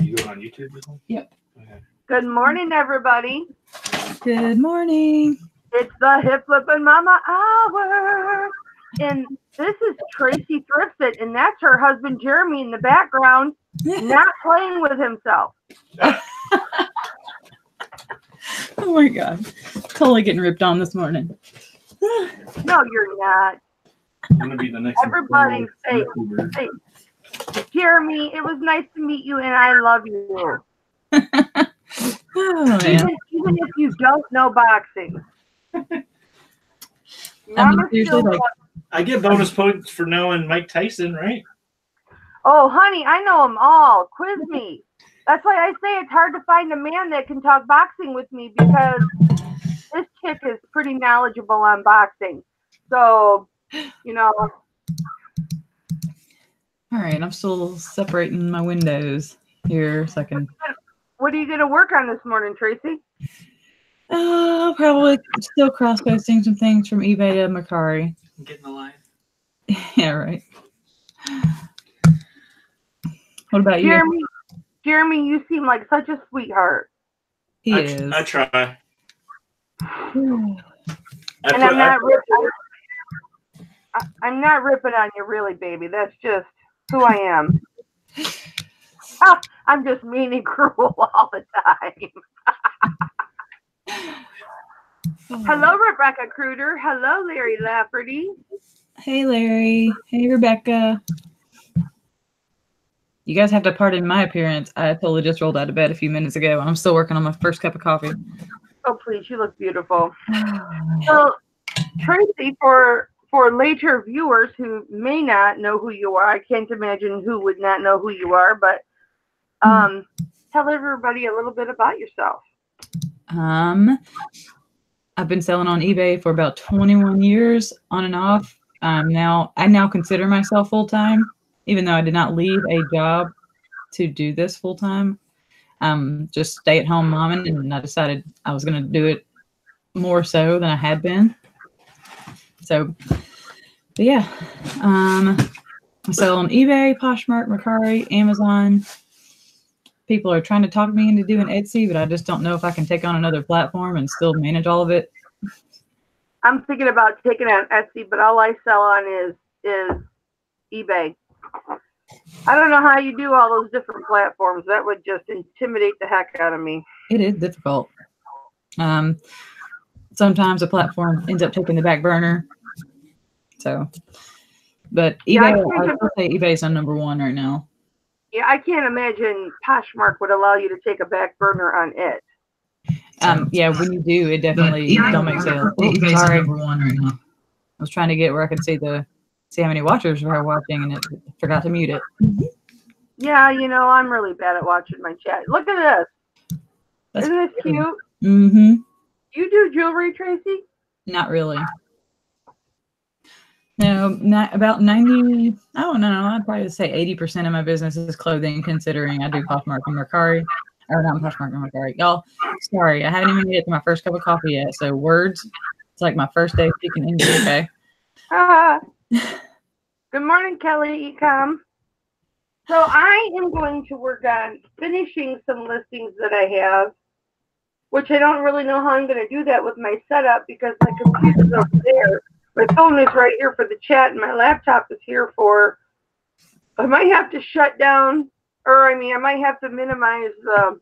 you going on YouTube or something? Yep. Okay. Good morning, everybody. Good morning. It's the Hip Flippin' Mama Hour. And this is Tracy Thrifsit, and that's her husband, Jeremy, in the background, not playing with himself. Oh, my God. Totally getting ripped on this morning. No, you're not. I'm going to be the next Everybody say, Jeremy, it was nice to meet you, and I love you. Oh, man. Even if you don't know boxing. I get bonus points for knowing Mike Tyson, right? Oh, honey, I know them all. Quiz me. That's why I say it's hard to find a man that can talk boxing with me, because this chick is pretty knowledgeable on boxing. So, you know. All right, I'm still separating my windows here so I can. What are you going to work on this morning, Tracy? I'll probably still cross-posting some things from eBay to Mercari. Get in the line. Yeah, right. What about Jeremy, you? Jeremy, you seem like such a sweetheart. He is. I try. I'm not ripping on you, really, baby. That's just who I am. I'm just mean and cruel all the time. Hello, Rebecca Cruder. Hello, Larry Lafferty. Hey, Larry. Hey, Rebecca. You guys have to pardon my appearance. I totally just rolled out of bed a few minutes ago, and I'm still working on my first cup of coffee. Oh, please. You look beautiful. So, Tracy, for later viewers who may not know who you are, I can't imagine who would not know who you are, but tell everybody a little bit about yourself. I've been selling on eBay for about 21 years, on and off. I now consider myself full-time, even though I did not leave a job to do this full-time. Just stay-at-home momming, and I decided I was going to do it more so than I had been. So, but yeah, I sell on eBay, Poshmark, Mercari, Amazon. People are trying to talk me into doing Etsy, but I just don't know if I can take on another platform and still manage all of it. I'm thinking about taking on Etsy, but all I sell on is eBay. I don't know how you do all those different platforms. That would just intimidate the heck out of me. It is difficult. Sometimes a platform ends up taking the back burner. So, but eBay, I would say eBay is on number one right now. Yeah, I can't imagine Poshmark would allow you to take a back burner on it. Yeah, when you do, it definitely don't make sales. eBay's on number one right now. I was trying to get where I could see how many watchers were watching, and it forgot to mute it. Yeah, you know, I'm really bad at watching my chat. Look at this. Isn't this cute? Mm-hmm. You do jewelry, Tracy? Not really. No, not about 90. I don't know. I'd probably say 80% of my business is clothing, considering I do Poshmark and Mercari. Or not Poshmark and Mercari. Y'all, sorry, I haven't even made it to my first cup of coffee yet. So words, it's like my first day speaking English, okay? Good morning, Kelly Ecom. So I am going to work on finishing some listings that I have, which I don't really know how I'm going to do that with my setup, because my computer's over there. My phone is right here for the chat, and my laptop is here for, I might have to shut down, or I might have to minimize the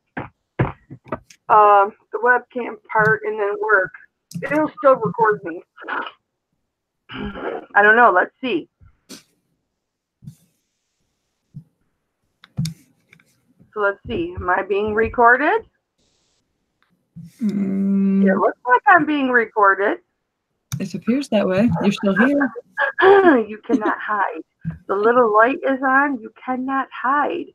webcam part and then work. It'll still record me. I don't know. Let's see. So let's see. Am I being recorded? It looks like I'm being recorded. It appears that way. You're still here. You cannot hide. The little light is on. You cannot hide.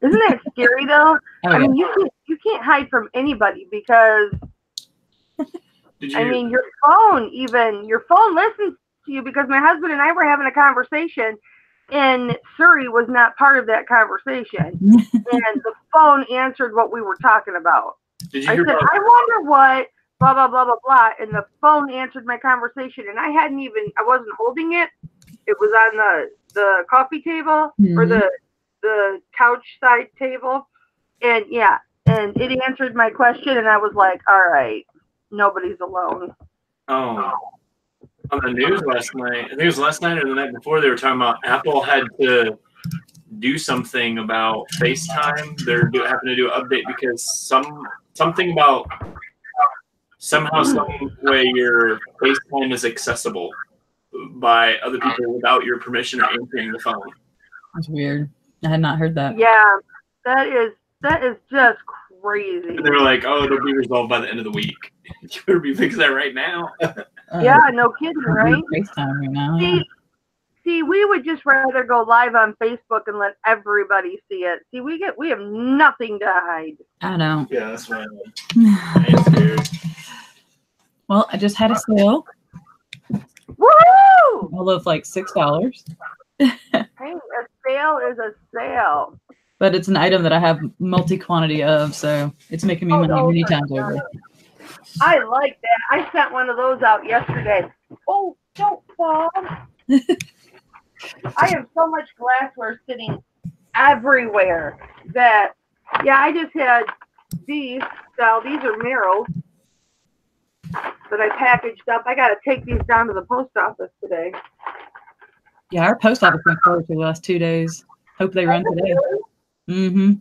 Isn't that scary though? Oh, I mean, you can't hide from anybody, because your phone listens to you, because my husband and I were having a conversation, and Suri was not part of that conversation, and the phone answered what we were talking about. I said, I wonder what blah blah blah blah blah, and the phone answered my conversation, and I wasn't holding it. It was on the coffee table, or the couch side table, And yeah, and it answered my question, and I was like, all right, nobody's alone. Oh, on the news last night, I think it was last night or the night before, they were talking about Apple had to do something about FaceTime. They're having to do an update because something about somehow, some way your FaceTime is accessible by other people without your permission or answering the phone. That's weird. I had not heard that. Yeah, that is just crazy. And they were like, "Oh, it'll be resolved by the end of the week." You better be fixing that right now. Yeah, no kidding, right? FaceTime right now. Yeah. See, we would just rather go live on Facebook and let everybody see it. See, we have nothing to hide. I know. Yeah, that's right. I ain't scared. Well, I just had a sale. Woo! All of like $6. Hey, a sale is a sale. But it's an item that I have multi-quantity of, so it's making me money many times over. I like that. I sent one of those out yesterday. Oh, don't fall. I have so much glassware sitting everywhere that, yeah, I just had these. So these are Merrill's that I packaged up. I got to take these down to the post office today. Yeah, our post office been closed for the last 2 days. Hope they run today. Mm-hmm.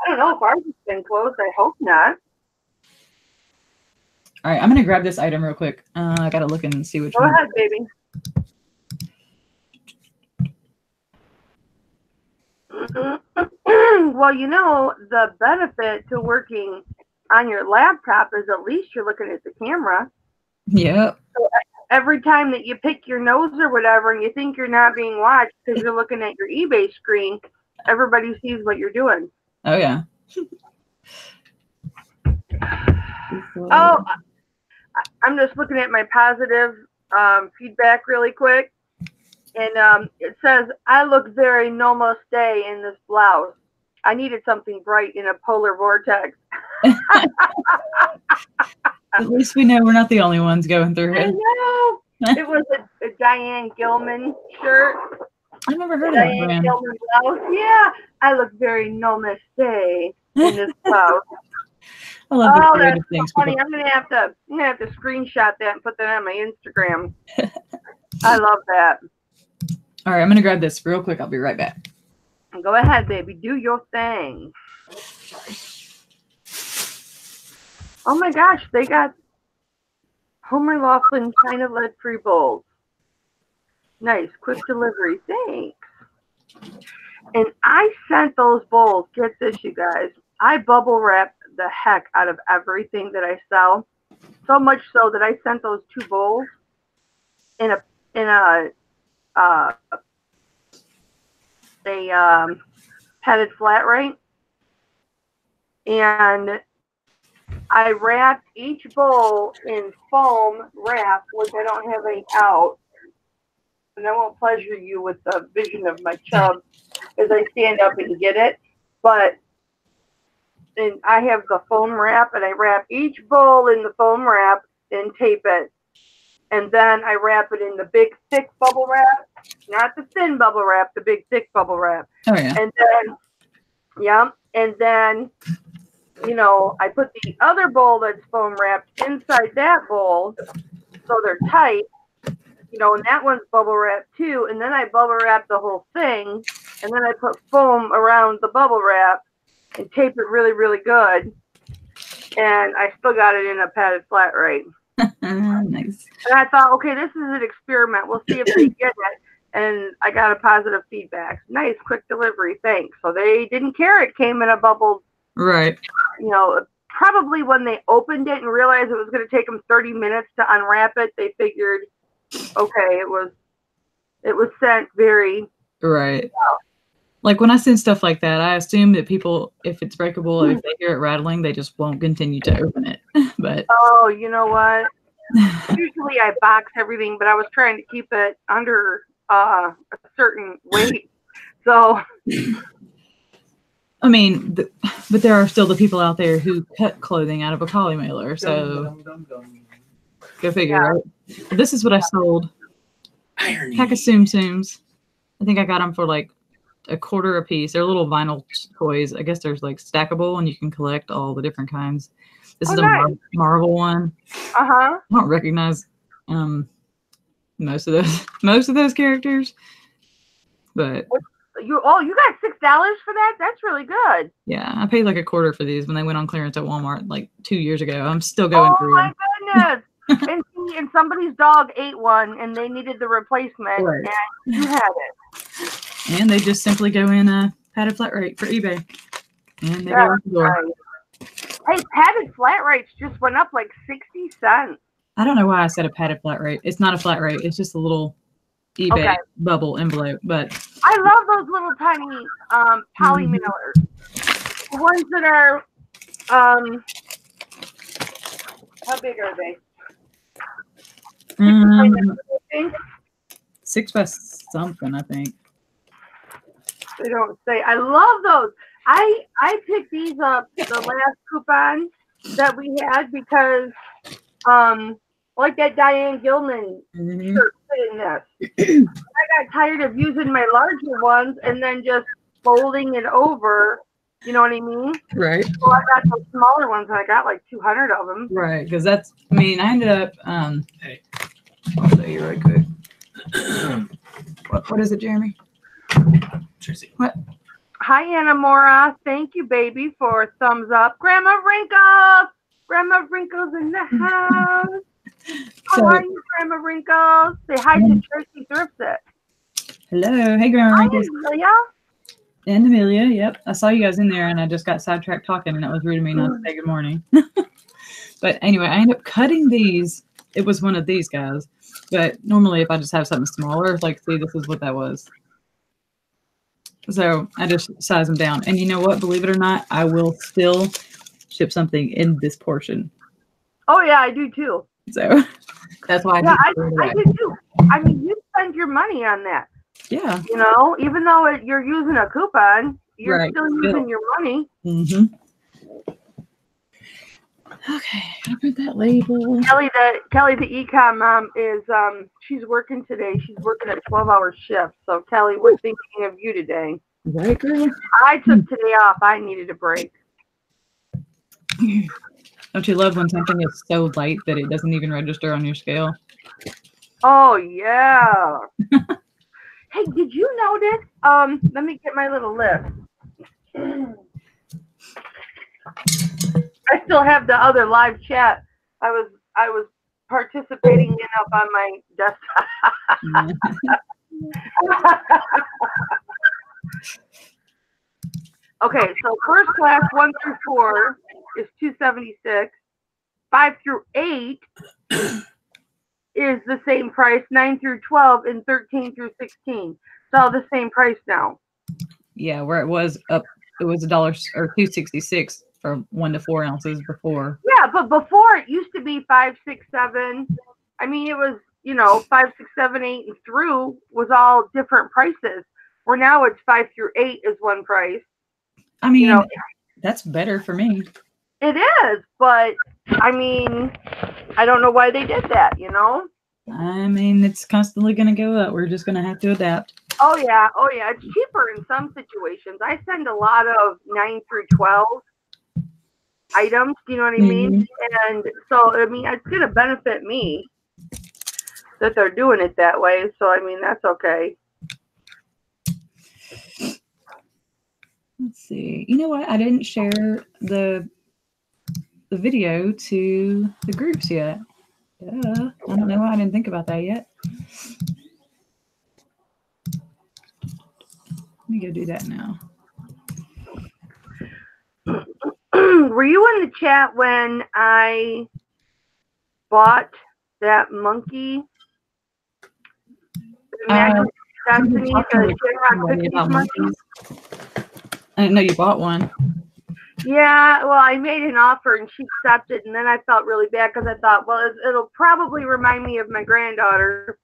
I don't know if ours has been closed. I hope not. All right, I'm going to grab this item real quick. I got to look and see which Go one. ahead, baby. Well, you know, the benefit to working on your laptop is at least you're looking at the camera. Yep. So every time that you pick your nose or whatever and you think you're not being watched because you're looking at your eBay screen, everybody sees what you're doing. Oh, yeah. Oh, I'm just looking at my positive feedback really quick. And it says, I look very namaste in this blouse. I needed something bright in a polar vortex. At least we know we're not the only ones going through I it. know. It was a Diane Gilman shirt. I never heard of that Diane brand. Gilman blouse. Yeah, I look very namaste in this blouse. I love the Oh, creative that's so things. funny. people- I'm gonna have to screenshot that and put that on my Instagram. I love that. All right, I'm going to grab this real quick. I'll be right back. Go ahead, baby. Do your thing. Oh my gosh, they got Homer Laughlin China lead-free bowls. Nice, quick delivery. Thanks. And I sent those bowls. Get this, you guys. I bubble wrap the heck out of everything that I sell. So much so that I sent those 2 bowls in a padded flat rate, and I wrapped each bowl in foam wrap, which I don't have any out, and I won't pleasure you with the vision of my chub as I stand up and get it, but and I have the foam wrap, and I wrap each bowl in the foam wrap and tape it. And then I wrap it in the big, thick bubble wrap, not the thin bubble wrap, the big, thick bubble wrap. Oh, yeah. And then, yeah, and then, you know, I put the other bowl that's foam wrapped inside that bowl so they're tight, you know, and that one's bubble wrapped too. And then I bubble wrap the whole thing, and then I put foam around the bubble wrap and tape it really, really good. And I still got it in a padded flat rate. Nice. And I thought, okay, this is an experiment. We'll see if they get it. And I got a positive feedback. Nice, quick delivery. Thanks. So they didn't care it came in a bubble. Right. You know, probably when they opened it and realized it was going to take them 30 minutes to unwrap it, they figured, okay, it was sent very. Right. Like when I send stuff like that, I assume that people, if it's breakable, if they hear it rattling, they just won't continue to open it. But Oh, you know what? Usually I box everything, but I was trying to keep it under a certain weight. So, I mean, but there are still the people out there who cut clothing out of a poly mailer. So go figure, Yeah. right? But this is what I sold. Irony. Pack of Tsum Tsums. I think I got them for like a quarter a piece. They're little vinyl toys. I guess there's like stackable, and you can collect all the different kinds. This is a Marvel one. I don't recognize most of those characters, but you got $6 for that? That's really good. Yeah, I paid like a quarter for these when they went on clearance at Walmart like 2 years ago. I'm still going through them. Oh my goodness! and somebody's dog ate one, and they needed the replacement, Right. and you had it. And they just simply go in a padded flat rate for eBay, and they go out the door. Right. Hey, padded flat rates just went up like 60 cents. I don't know why I said a padded flat rate. It's not a flat rate. It's just a little eBay bubble envelope. But I love those little tiny poly mailers. The ones that are how big are they? 6 by something, I think. They don't say. I love those. I picked these up the last coupon that we had because like that Diane Gilman shirt fit in this. I got tired of using my larger ones and then just folding it over. You know what I mean? Right. So I got those smaller ones and I got like 200 of them. Right, because that's, I mean, I ended up, Hey. I'll show you right quick. What is it, Jeremy? Tracy. What? Hi, Anna Mora. Thank you, baby, for a thumbs up. Grandma Wrinkles! Grandma Wrinkles in the house. How are you, Grandma Wrinkles? Say hi to Tracy Thrifsit. Hello. Hey, Grandma Hi, Wrinkles. Amelia. And Amelia, yep. I saw you guys in there, and I just got sidetracked talking, and it was rude of me not to say good morning. But anyway, I ended up cutting these. It was one of these guys. But normally, if I just have something smaller, like, see, this is what that was. So I just size them down. And you know what? Believe it or not, I will still ship something in this portion. Oh, yeah, I do, too. So that's why I do, too. I mean, you spend your money on that. Yeah. You know, even though you're using a coupon, you're still using your money. Mm-hmm. Okay, I'll print that label. Kelly, the econ mom is she's working today. She's working a 12-hour shift. So Kelly, we're thinking of you today. Right, girl. I took today off. I needed a break. Don't you love when something is so light that it doesn't even register on your scale? Oh yeah. Hey, did you notice? Let me get my little list. I still have the other live chat. I was participating in up on my desktop. Okay, so first class 1 through 4 is $276. 5 through 8 is the same price. 9 through 12 and 13 through 16. It's all the same price now. Yeah, where it was up, it was $1 or $2.66 for 1 to 4 ounces before. Yeah, but before it used to be 5, 6, 7. I mean, it was 5, 6, 7, 8, and through was all different prices. Where now it's 5 through 8 is one price. I mean, that's better for me. It is, but I mean, I don't know why they did that. I mean, it's constantly going to go up. We're just going to have to adapt. Oh yeah, it's cheaper in some situations. I send a lot of 9 through 12 items. Do you know what I mean? And so I mean, it's going to benefit me that they're doing it that way. So I mean, that's okay. Let's see. You know what? I didn't share the video to the groups yet. I don't know why I didn't think about that yet. Let me go do that now. Were you in the chat when I bought that monkey? Destiny, I didn't know you bought one. Yeah, well, I made an offer and she accepted, and then I felt really bad because I thought, well, it'll probably remind me of my granddaughter.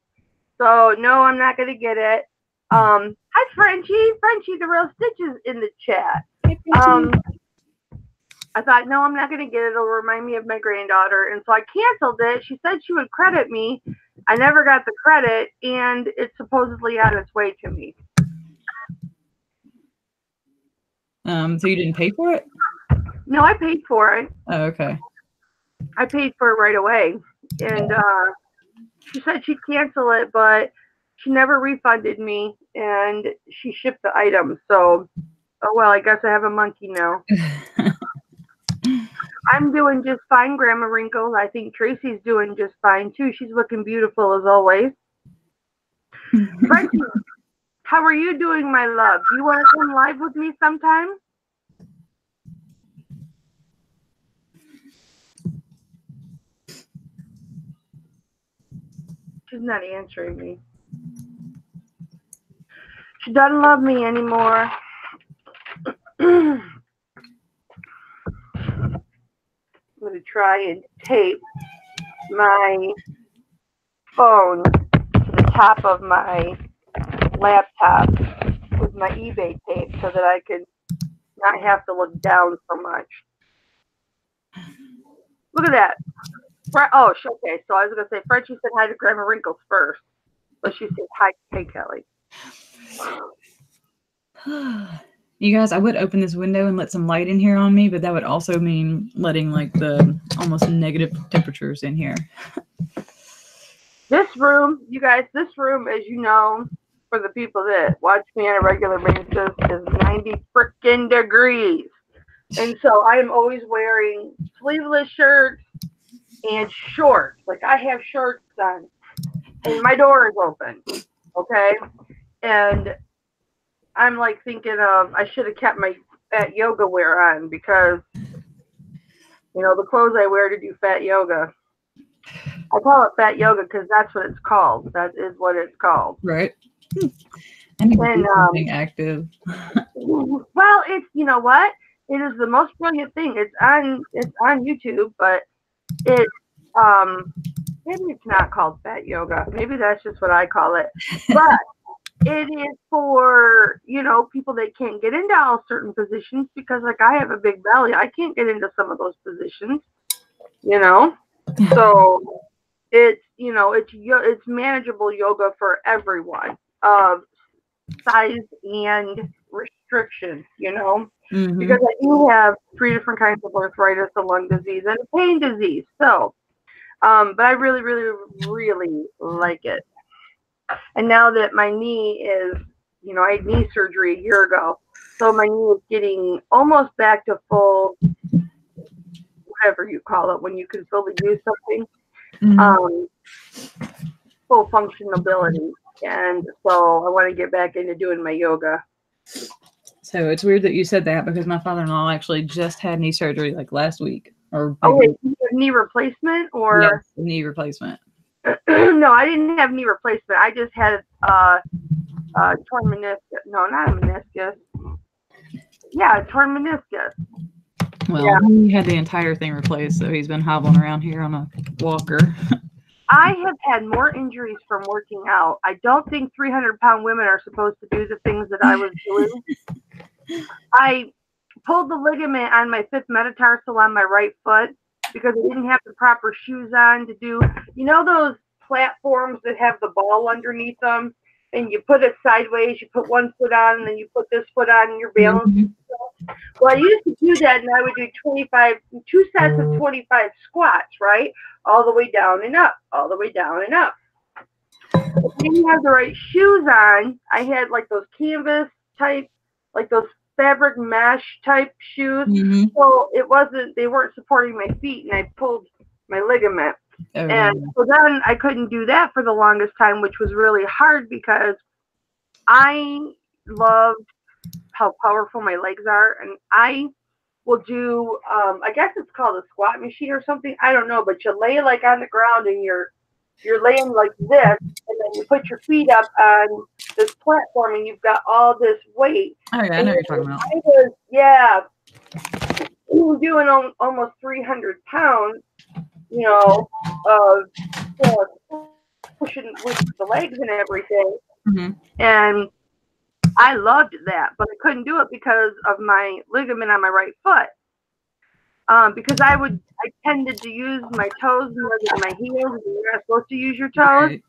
So no, I'm not gonna get it. Hi, Frenchie, the real Stitch is in the chat. I thought, no, I'm not gonna get it. It'll remind me of my granddaughter, and so I canceled it. She said she would credit me. I never got the credit, and it's supposedly on its way to me. So you didn't pay for it? No, I paid for it. Oh, okay. I paid for it right away. And she said she'd cancel it, but she never refunded me, and she shipped the item. So, oh well, I guess I have a monkey now. I'm doing just fine, Grandma Wrinkles. I think Tracy's doing just fine too. She's looking beautiful as always. Frankie, how are you doing, my love? Do you want to come live with me sometime? She's not answering me. She doesn't love me anymore. I'm going to try and tape my phone to the top of my laptop with my eBay tape so that I can not have to look down so much. Look at that. Oh, okay. So I was going to say, Frenchie said hi to Grandma Wrinkles first. But she said hi. Hey, Kelly. You guys, I would open this window and let some light in here on me, but that would also mean letting like the almost negative temperatures in here. This room, you guys, this room, as you know, for the people that watch me on a regular basis, is 90 freaking degrees. And so I am always wearing sleeveless shirts and shorts. Like I have shorts on and my door is open. Okay. And I'm like thinking of, I should have kept my fat yoga wear on because, you know, the clothes I wear to do fat yoga. I call it fat yoga because that's what it's called. That is what it's called. Right. I need to do something active. Well, it's, you know what? It is the most brilliant thing. It's on YouTube, but it maybe it's not called fat yoga. Maybe that's just what I call it. But it is for, you know, people that can't get into all certain positions because, like, I have a big belly. I can't get into some of those positions, you know. So it's, you know, it's manageable yoga for everyone of size and restriction, you know. Mm-hmm. Because I do have 3 different kinds of arthritis, a lung disease, and a pain disease. So, but I really, really, really like it. And now that my knee is, you know, I had knee surgery a year ago. So my knee is getting almost back to full, whatever you call it, when you can fully use something, full functionability. And so I want to get back into doing my yoga. So it's weird that you said that because my father-in-law actually just had knee surgery like last week. Or wait, knee replacement or? Yes, knee replacement. No, I didn't have knee replacement. I just had torn meniscus. No, not a meniscus. Yeah, torn meniscus. Well, yeah. He had the entire thing replaced, so he's been hobbling around here on a walker. I have had more injuries from working out. I don't think 300-pound women are supposed to do the things that I was doing. I pulled the ligament on my 5th metatarsal on my right foot because I didn't have the proper shoes on to do, you know, those platforms that have the ball underneath them, and you put it sideways, you put one foot on, and then you put this foot on, and you're balancing. Well, I used to do that, and I would do 2 sets of 25 squats, right? All the way down and up, all the way down and up. If I didn't have the right shoes on, I had like those canvas type, like those fabric mesh type shoes. Mm-hmm. So they weren't supporting my feet, and I pulled my ligament. Oh, and so then I couldn't do that for the longest time, which was really hard because I loved how powerful my legs are. And I will do, I guess it's called a squat machine or something. I don't know, but you lay like on the ground and you're laying like this, and then you put your feet up on this platform and you've got all this weight. Oh, yeah, I know what you're talking about. We were doing almost 300 pounds, you know, pushing with the legs and everything. Mm-hmm. And I loved that, but I couldn't do it because of my ligament on my right foot. Because I tended to use my toes more than my heels, and you're not supposed to use your toes. Right.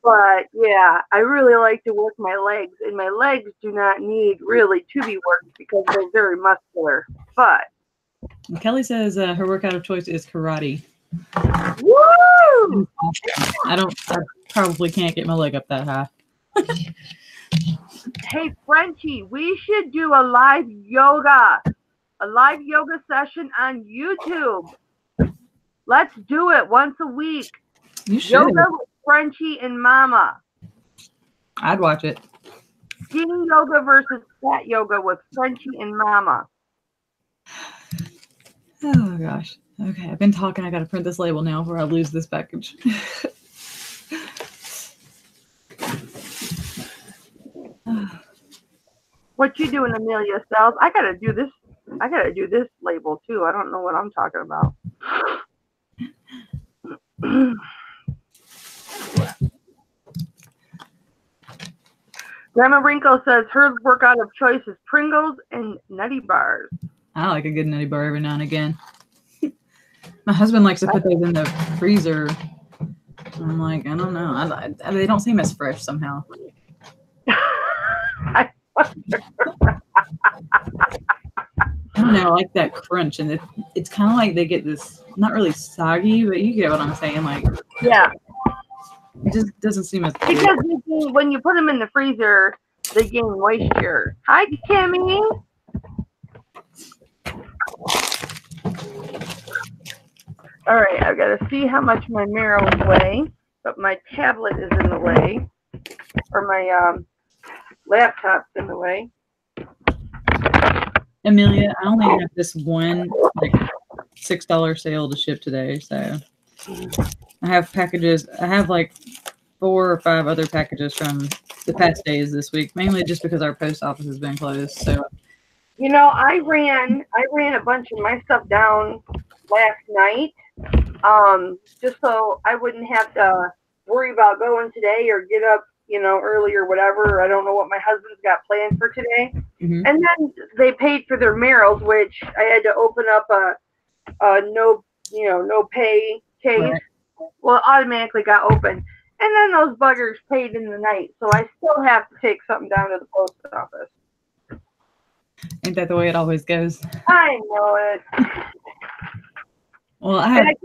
But yeah, I really like to work my legs, and my legs do not need really to be worked because they're very muscular. But Kelly says her workout of choice is karate. woo! I probably can't get my leg up that high. Hey Frenchie, we should do a live yoga session on YouTube. Let's do it once a week. You should. Yoga with Frenchie and Mama. I'd watch it. Skinny yoga versus fat yoga with Frenchie and Mama. Oh gosh. Okay, I've been talking. I got to print this label now before I lose this package. What you doing, Amelia Sells? I gotta do this label too. I don't know what I'm talking about. Grandma Wrinkle says her workout of choice is Pringles and Nutty Bars. I like a good nutty bar every now and again. My husband likes to put those in the freezer. I'm like, I don't know. They don't seem as fresh somehow. I wonder. I don't know. I like that crunch, and it's kind of like they get this not really soggy, but you get what I'm saying. Like, Yeah, it just doesn't seem as good. because when you put them in the freezer, they gain moisture. Hi, Kimmy. All right, I've got to see how much my marrows weigh, but my tablet is in the way, or my laptop's in the way. Amelia, I only have this one like $6 sale to ship today, so I have packages. I have like 4 or 5 other packages from the past days this week, mainly just because our post office has been closed. So, You know, I ran a bunch of my stuff down last night, just so I wouldn't have to worry about going today or get up, early or whatever. I don't know what my husband's got planned for today. mhm. And then they paid for their marrows, which I had to open up a no pay case. Right. Well, it automatically got open. And then those buggers paid in the night. So I still have to take something down to the post office. Ain't that the way it always goes? I know it. Well, I have. And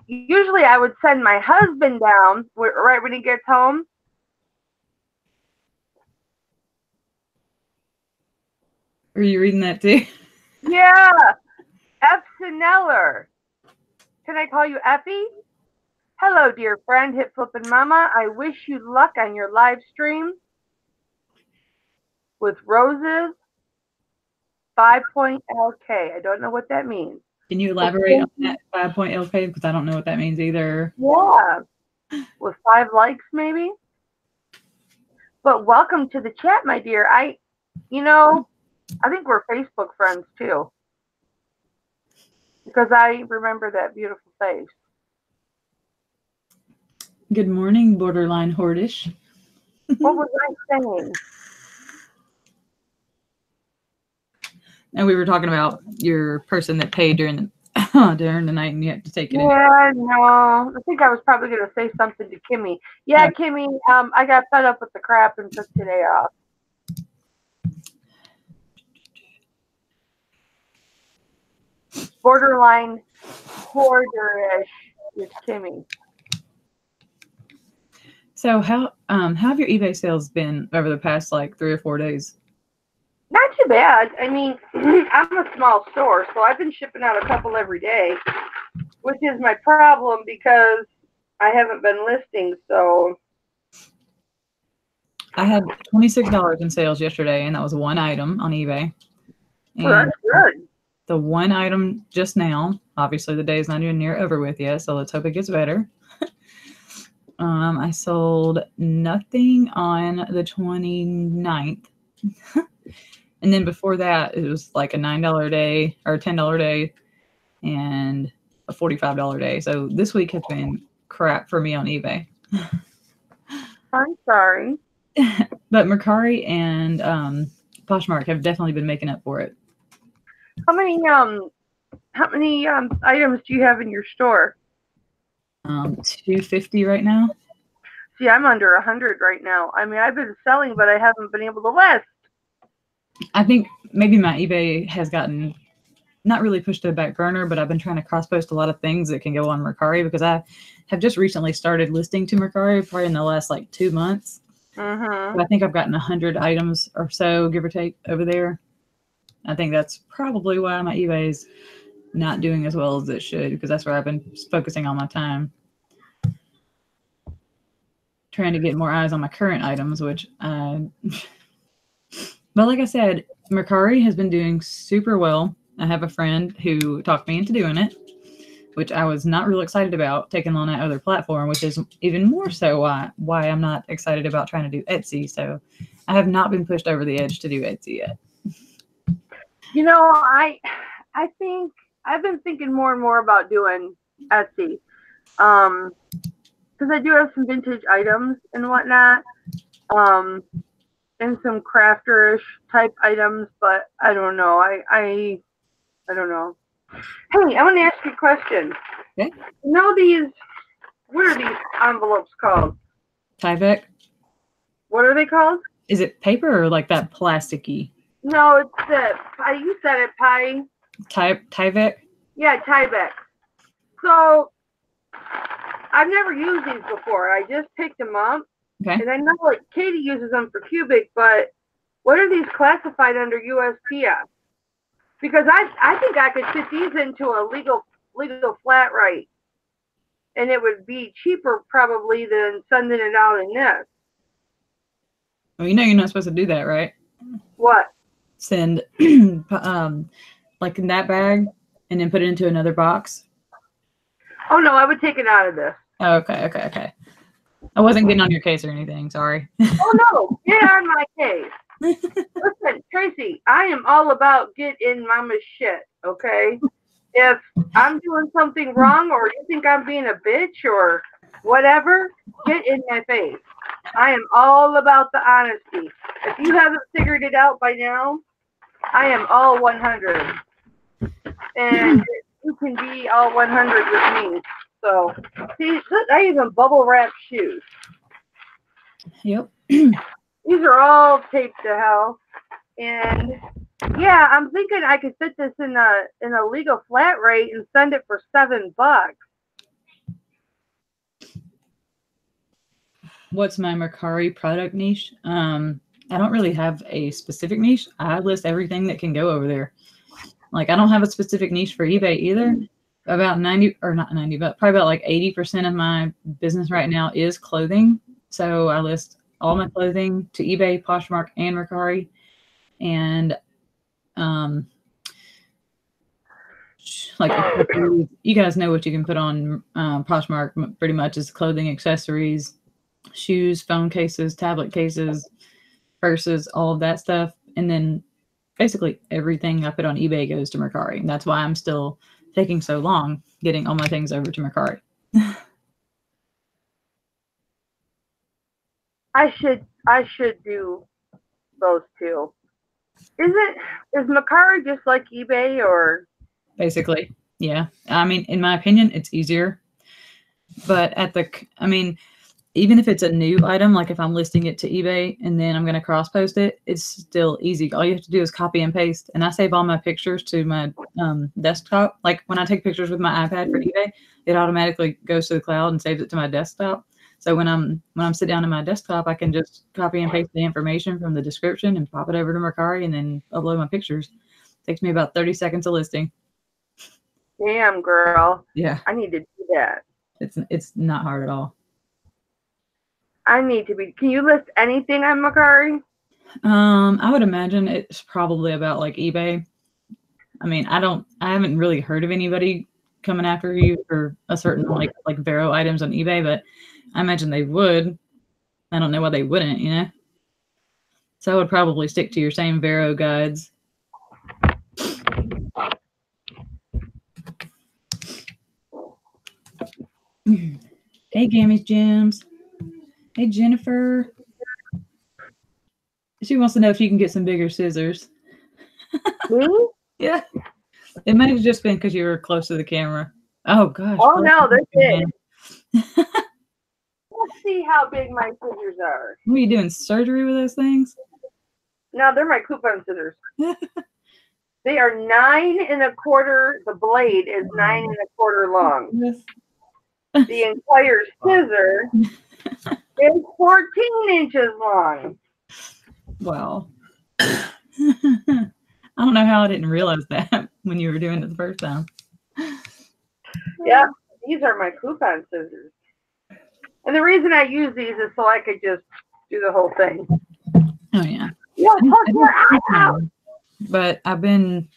usually I would send my husband down right when he gets home. Are you reading that too? Yeah, F. Sineller. Can I call you Effie? Hello, dear friend, Hip Flippin' Mama. I wish you luck on your live stream with roses. 5-point LK. I don't know what that means. Can you elaborate on that 5-point LK? Because I don't know what that means either. Yeah, with 5 likes maybe. But welcome to the chat, my dear. I think we're Facebook friends too, because I remember that beautiful face. Good morning, borderline hordish. What was I saying? And we were talking about your person that paid during the night, and you had to take it in. Yeah, no. I think I was probably going to say something to Kimmy. Yeah, Kimmy, I got fed up with the crap and took today off. Borderline hoarderish with Kimmy. So how have your eBay sales been over the past like 3 or 4 days? Not too bad. I mean, I'm a small store, so I've been shipping out a couple every day, which is my problem because I haven't been listing. So I had $26 in sales yesterday, and that was one item on eBay. And that's good. the one item just now, obviously the day is not even near over with yet, so let's hope it gets better. I sold nothing on the 29th. And then before that, it was like a $9 a day or a $10 a day and a $45 day. So this week has been crap for me on eBay. I'm sorry. But Mercari and Poshmark have definitely been making up for it. How many items do you have in your store? 250 right now. See, I'm under 100 right now. I mean, I've been selling, but I haven't been able to list. I think maybe my eBay has gotten not really pushed to the back burner, but I've been trying to cross post a lot of things that can go on Mercari because I have just recently started listing to Mercari, probably in the last like 2 months. Mm-hmm. So I think I've gotten 100 items or so, give or take, over there. I think that's probably why my eBay is not doing as well as it should, because that's where I've been focusing all my time. Trying to get more eyes on my current items, which but like I said, Mercari has been doing super well. I have a friend who talked me into doing it, which I was not real excited about, taking on that other platform, which is even more so why I'm not excited about trying to do Etsy. So I have not been pushed over the edge to do Etsy yet. You know, I think I've been thinking more and more about doing Etsy. Because I do have some vintage items and whatnot. And some crafterish type items, but I don't know. I don't know. Hey, I want to ask you a question. Okay. You know these, what are these envelopes called? Tyvek? What are they called? Is it paper or like that plasticky? No, it's the, you said it, pie. Tyvek? Yeah, Tyvek. So, I've never used these before. I just picked them up. Okay. And I know like Katie uses them for cubic, but what are these classified under USPS? Because I think I could fit these into a legal flat rate, and it would be cheaper probably than sending it out in this. Well, you know you're not supposed to do that, right? What? Send like in that bag and then put it into another box. Oh no, I would take it out of this. Oh, okay. I wasn't getting on your case or anything. Sorry. Oh no, get on my case. Listen, Tracy, I am all about get in mama's shit, okay? If I'm doing something wrong or you think I'm being a bitch or whatever, get in my face. I am all about the honesty. If you haven't figured it out by now, I am all 100. And you can be all 100 with me. So, see, look, I even bubble wrap shoes. Yep. These are all taped to hell. And yeah, I'm thinking I could fit this in a legal flat rate and send it for $7. What's my Mercari product niche? I don't really have a specific niche. I list everything that can go over there. Like I don't have a specific niche for eBay either. About 90 or not 90, but probably about like 80% of my business right now is clothing. So I list all my clothing to eBay, Poshmark, and Mercari. And like you guys know what you can put on Poshmark pretty much is clothing, accessories, shoes, phone cases, tablet cases, purses, all of that stuff. And then basically everything I put on eBay goes to Mercari. And that's why I'm still taking so long getting all my things over to Mercari. I should do those two. Is Mercari just like eBay or? Basically, yeah. I mean, in my opinion, it's easier. But even if it's a new item, like if I'm listing it to eBay and then I'm going to cross post it, it's still easy. All you have to do is copy and paste. And I save all my pictures to my desktop. Like when I take pictures with my iPad for eBay, it automatically goes to the cloud and saves it to my desktop. So when I'm sitting down in my desktop, I can just copy and paste the information from the description and pop it over to Mercari and then upload my pictures. It takes me about 30 seconds of listing. Damn, girl. Yeah. I need to do that. It's not hard at all. I need to be. Can you list anything on Mercari? I would imagine it's probably about like eBay. I mean, I haven't really heard of anybody coming after you for a certain like Vero items on eBay, but I imagine they would. I don't know why they wouldn't, you know? So I would probably stick to your same Vero guides. Hey, Gammy's Gems. Hey, Jennifer. She wants to know if you can get some bigger scissors. Me? Yeah. It might have just been because you were close to the camera. Oh, gosh. Oh, no, they're big. Let's see how big my scissors are. What are you doing? Surgery with those things? No, they're my coupon scissors. They are 9 1/4. The blade is 9 1/4 long. Yes. The entire scissor is 14 inches long. Wow. I don't know how I didn't realize that when you were doing it the first time. Yeah, these are my coupon scissors. And the reason I use these is so I could just do the whole thing. Oh yeah. Yeah, poke your eye out. But I've been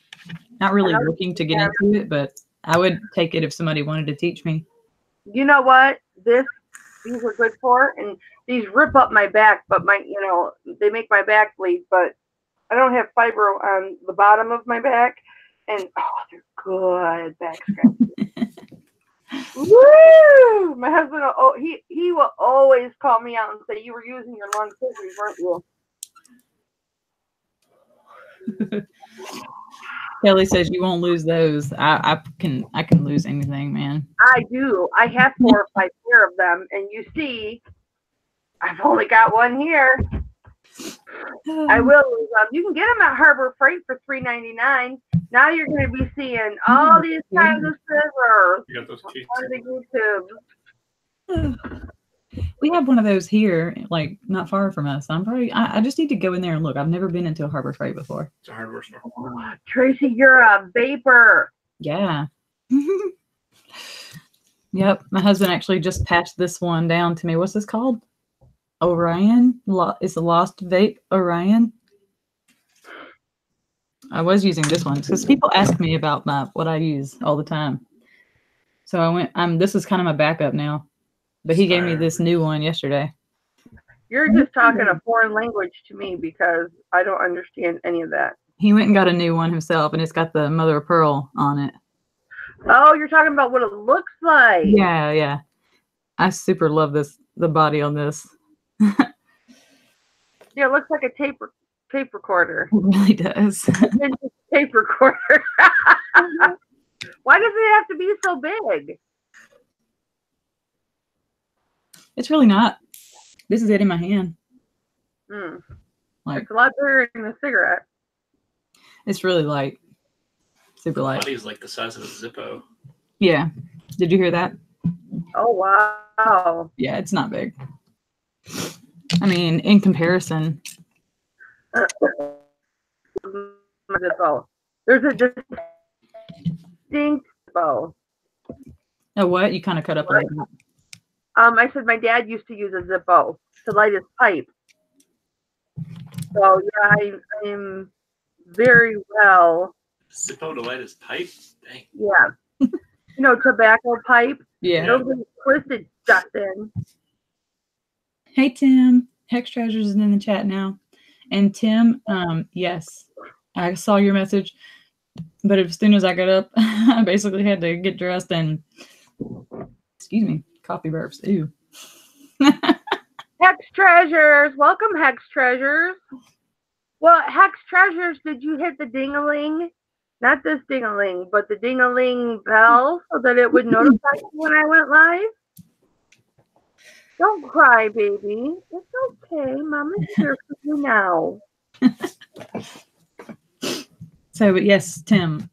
not really looking to get into it, but I would take it if somebody wanted to teach me. You know what? These are good for, and these rip up my back, but they make my back bleed, but I don't have fiber on the bottom of my back, and they're good back scratches. Woo! My husband, he will always call me out and say, "You were using your long scissors, weren't you?" Kelly says you won't lose those. I can lose anything, man. I do. I have 4 or 5 pair of them, and you see, I've only got one here. I will lose them. You can get them at Harbor Freight for $3.99. Now you're going to be seeing all these kinds of scissors You got those keys. on the YouTube. We have one of those here, like not far from us. I just need to go in there and look. I've never been into a Harbor Freight before. It's a hardware store. Oh, Tracy, you're a vapor. Yeah. Yep. My husband actually just passed this one down to me. What's this called? Orion? It's a Lost Vape Orion. I was using this one because people ask me about what I use all the time. So I went, this is kind of my backup now. But he gave me this new one yesterday. You're just talking a foreign language to me because I don't understand any of that. He went and got a new one himself, and it's got the mother of pearl on it. Oh, you're talking about what it looks like. Yeah, yeah. I super love the body on this. Yeah, it looks like a tape recorder. It really does. Tape recorder. Why does it have to be so big? It's really not. This is it in my hand. It's a lot bigger than a cigarette. It's really light. Super The light. body's like the size of a Zippo. Yeah. Did you hear that? Oh, wow. Yeah, it's not big. I mean, in comparison. Zippo. There's a distinct Zippo. Oh, what? You kind of cut up a little bit. I said my dad used to use a Zippo to light his pipe. So yeah, I'm very well. Zippo to light his pipe? Dang. Yeah. Tobacco pipe. Yeah. Nobody twisted stuff in. Hey, Tim. Hex Treasures is in the chat now. And Tim, yes, I saw your message. But as soon as I got up, I basically had to get dressed and, excuse me, coffee burps. Ew. Hex Treasures. Welcome, Hex Treasures. Well, Hex Treasures, did you hit the ding-a-ling? Not this ding-a-ling, but the ding-a-ling bell so that it would notify you when I went live? Don't cry, baby. It's okay. Mama's here for you now. So, but yes, Tim,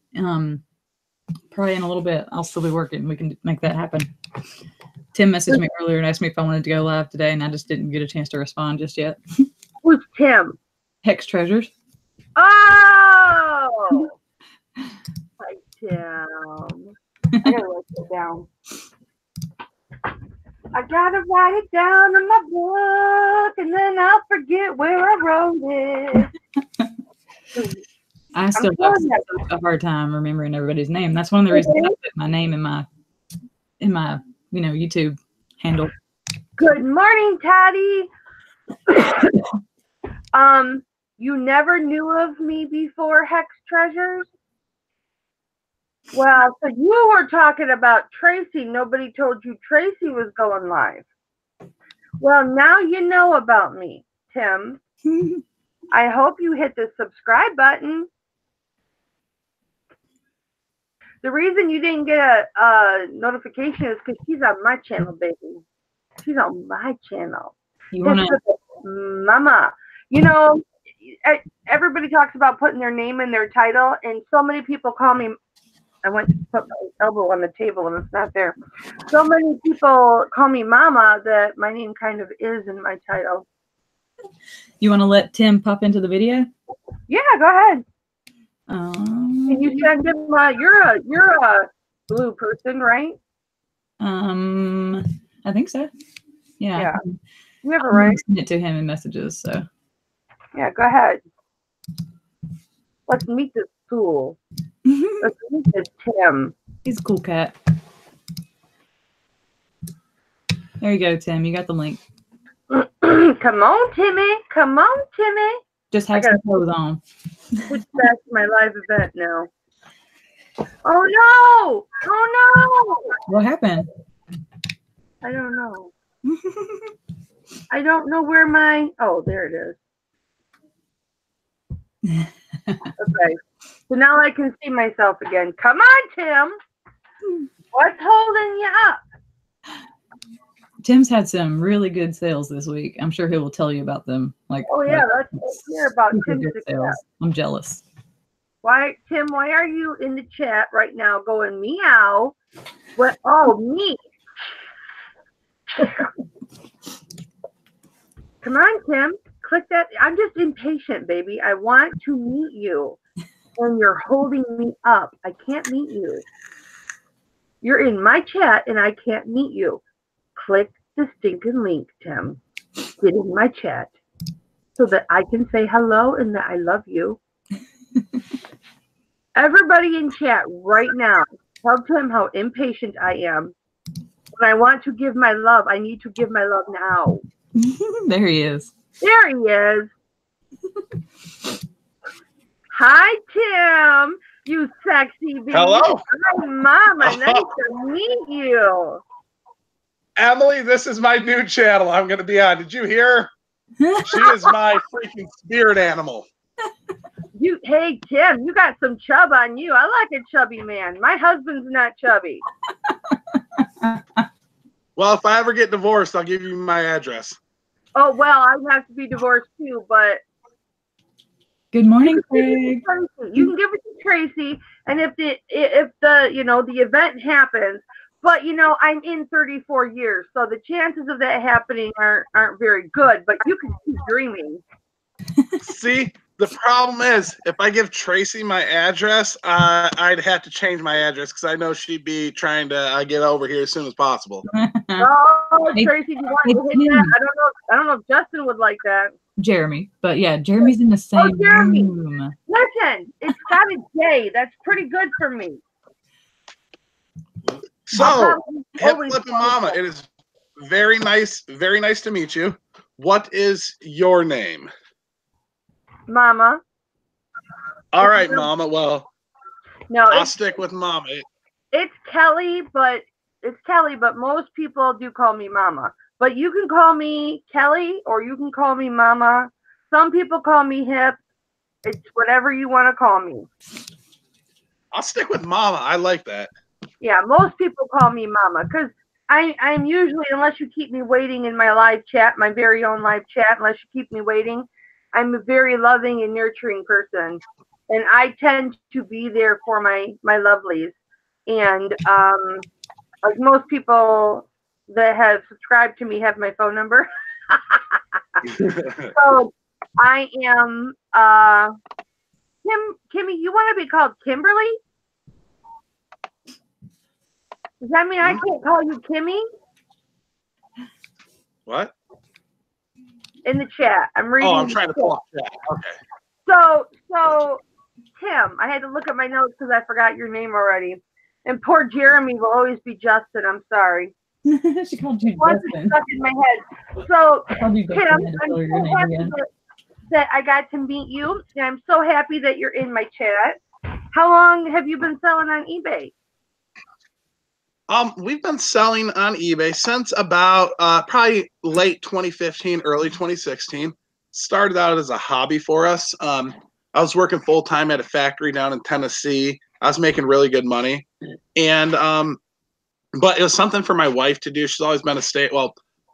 probably in a little bit, I'll still be working. We can make that happen. Tim messaged me earlier and asked me if I wanted to go live today, and I just didn't get a chance to respond just yet. Who's Tim? Hex Treasures. Oh! Hi, Tim. I gotta write it down. I gotta write it down in my book, and then I'll forget where I wrote it. I still have a hard time remembering everybody's name. That's one of the reasons I put my name in my YouTube handle. Good morning, Toddy. You never knew of me before, Hex Treasures? Well, so you were talking about Tracy. Nobody told you Tracy was going live. Well, now you know about me, Tim. I hope you hit the subscribe button. The reason you didn't get a notification is because she's on my channel, baby. She's on my channel. You want to? Mama. You know, everybody talks about putting their name in their title, and so many people call me. I went to put my elbow on the table and it's not there. So many people call me Mama that my name kind of is in my title. You want to let Tim pop into the video? Yeah, go ahead. Can you send him? You're a blue person, right? I think so. Yeah. Yeah. You have a I'm right. gonna send it to him in messages. So. Yeah, go ahead. Let's meet this fool. Let's meet this Tim. He's a cool cat. There you go, Tim. You got the link. Come on, Timmy. Come on, Timmy. Just have some clothes on. Switch back to my live event now. Oh no! Oh no! What happened? I don't know. I don't know where my. Oh, there it is. Okay. So now I can see myself again. Come on, Tim. What's holding you up? Tim's had some really good sales this week. I'm sure he will tell you about them. Like, oh yeah, let's hear about Tim's sales. I'm jealous. Why, Tim? Why are you in the chat right now going meow? What? Oh, me. Come on, Tim. Click that. I'm just impatient, baby. I want to meet you, and you're holding me up. I can't meet you. You're in my chat, and I can't meet you. Click the stinking link, Tim. Get in my chat so that I can say hello and that I love you. Everybody in chat right now, tell Tim how impatient I am. When I want to give my love, I need to give my love now. There he is. There he is. Hi, Tim. You sexy baby. Hello. Hi, Mama. Nice to meet you. Emily, this is my new channel I'm going to be on. Did you hear? She is my freaking spirit animal. Hey, Tim, you got some chub on you. I like a chubby man. My husband's not chubby. Well, if I ever get divorced, I'll give you my address. Oh, well, I have to be divorced too, but good morning, Craig. You can give it to Tracy, and if the event happens, but I'm in 34 years, so the chances of that happening aren't very good. But you can keep dreaming. See, the problem is, if I give Tracy my address, I'd have to change my address because I know she'd be trying to get over here as soon as possible. Oh, Tracy, you want to hit that? I don't know if Justin would like that. Jeremy, but yeah, Jeremy's in the same Jeremy. room. Listen, it's got a J. That's pretty good for me. So, Hip Flippin' Mama, it is very nice to meet you. What is your name? Mama. All right, Mama. Well, no, I'll stick with Mama. It's Kelly, but most people do call me Mama. But you can call me Kelly or you can call me Mama. Some people call me Hip. It's whatever you want to call me. I'll stick with Mama. I like that. Yeah, most people call me Mama because I'm usually, unless you keep me waiting in my live chat, my very own live chat, unless you keep me waiting, I'm a very loving and nurturing person. And I tend to be there for my lovelies. And like most people that have subscribed to me have my phone number. So I am Kimmy, you want to be called Kimberly? Does that mean I can't call you Kimmy? What? In the chat. I'm reading. Oh, I'm trying to pull up chat. Okay. So Tim, I had to look at my notes because I forgot your name already. And poor Jeremy will always be Justin. I'm sorry. She called you Justin. Stuck in my head. So Tim, I'm so so happy that I got to meet you. And I'm so happy that you're in my chat. How long have you been selling on eBay? We've been selling on eBay since about probably late 2015, early 2016. Started out as a hobby for us. I was working full time at a factory down in Tennessee. I was making really good money, and but it was something for my wife to do. She's always been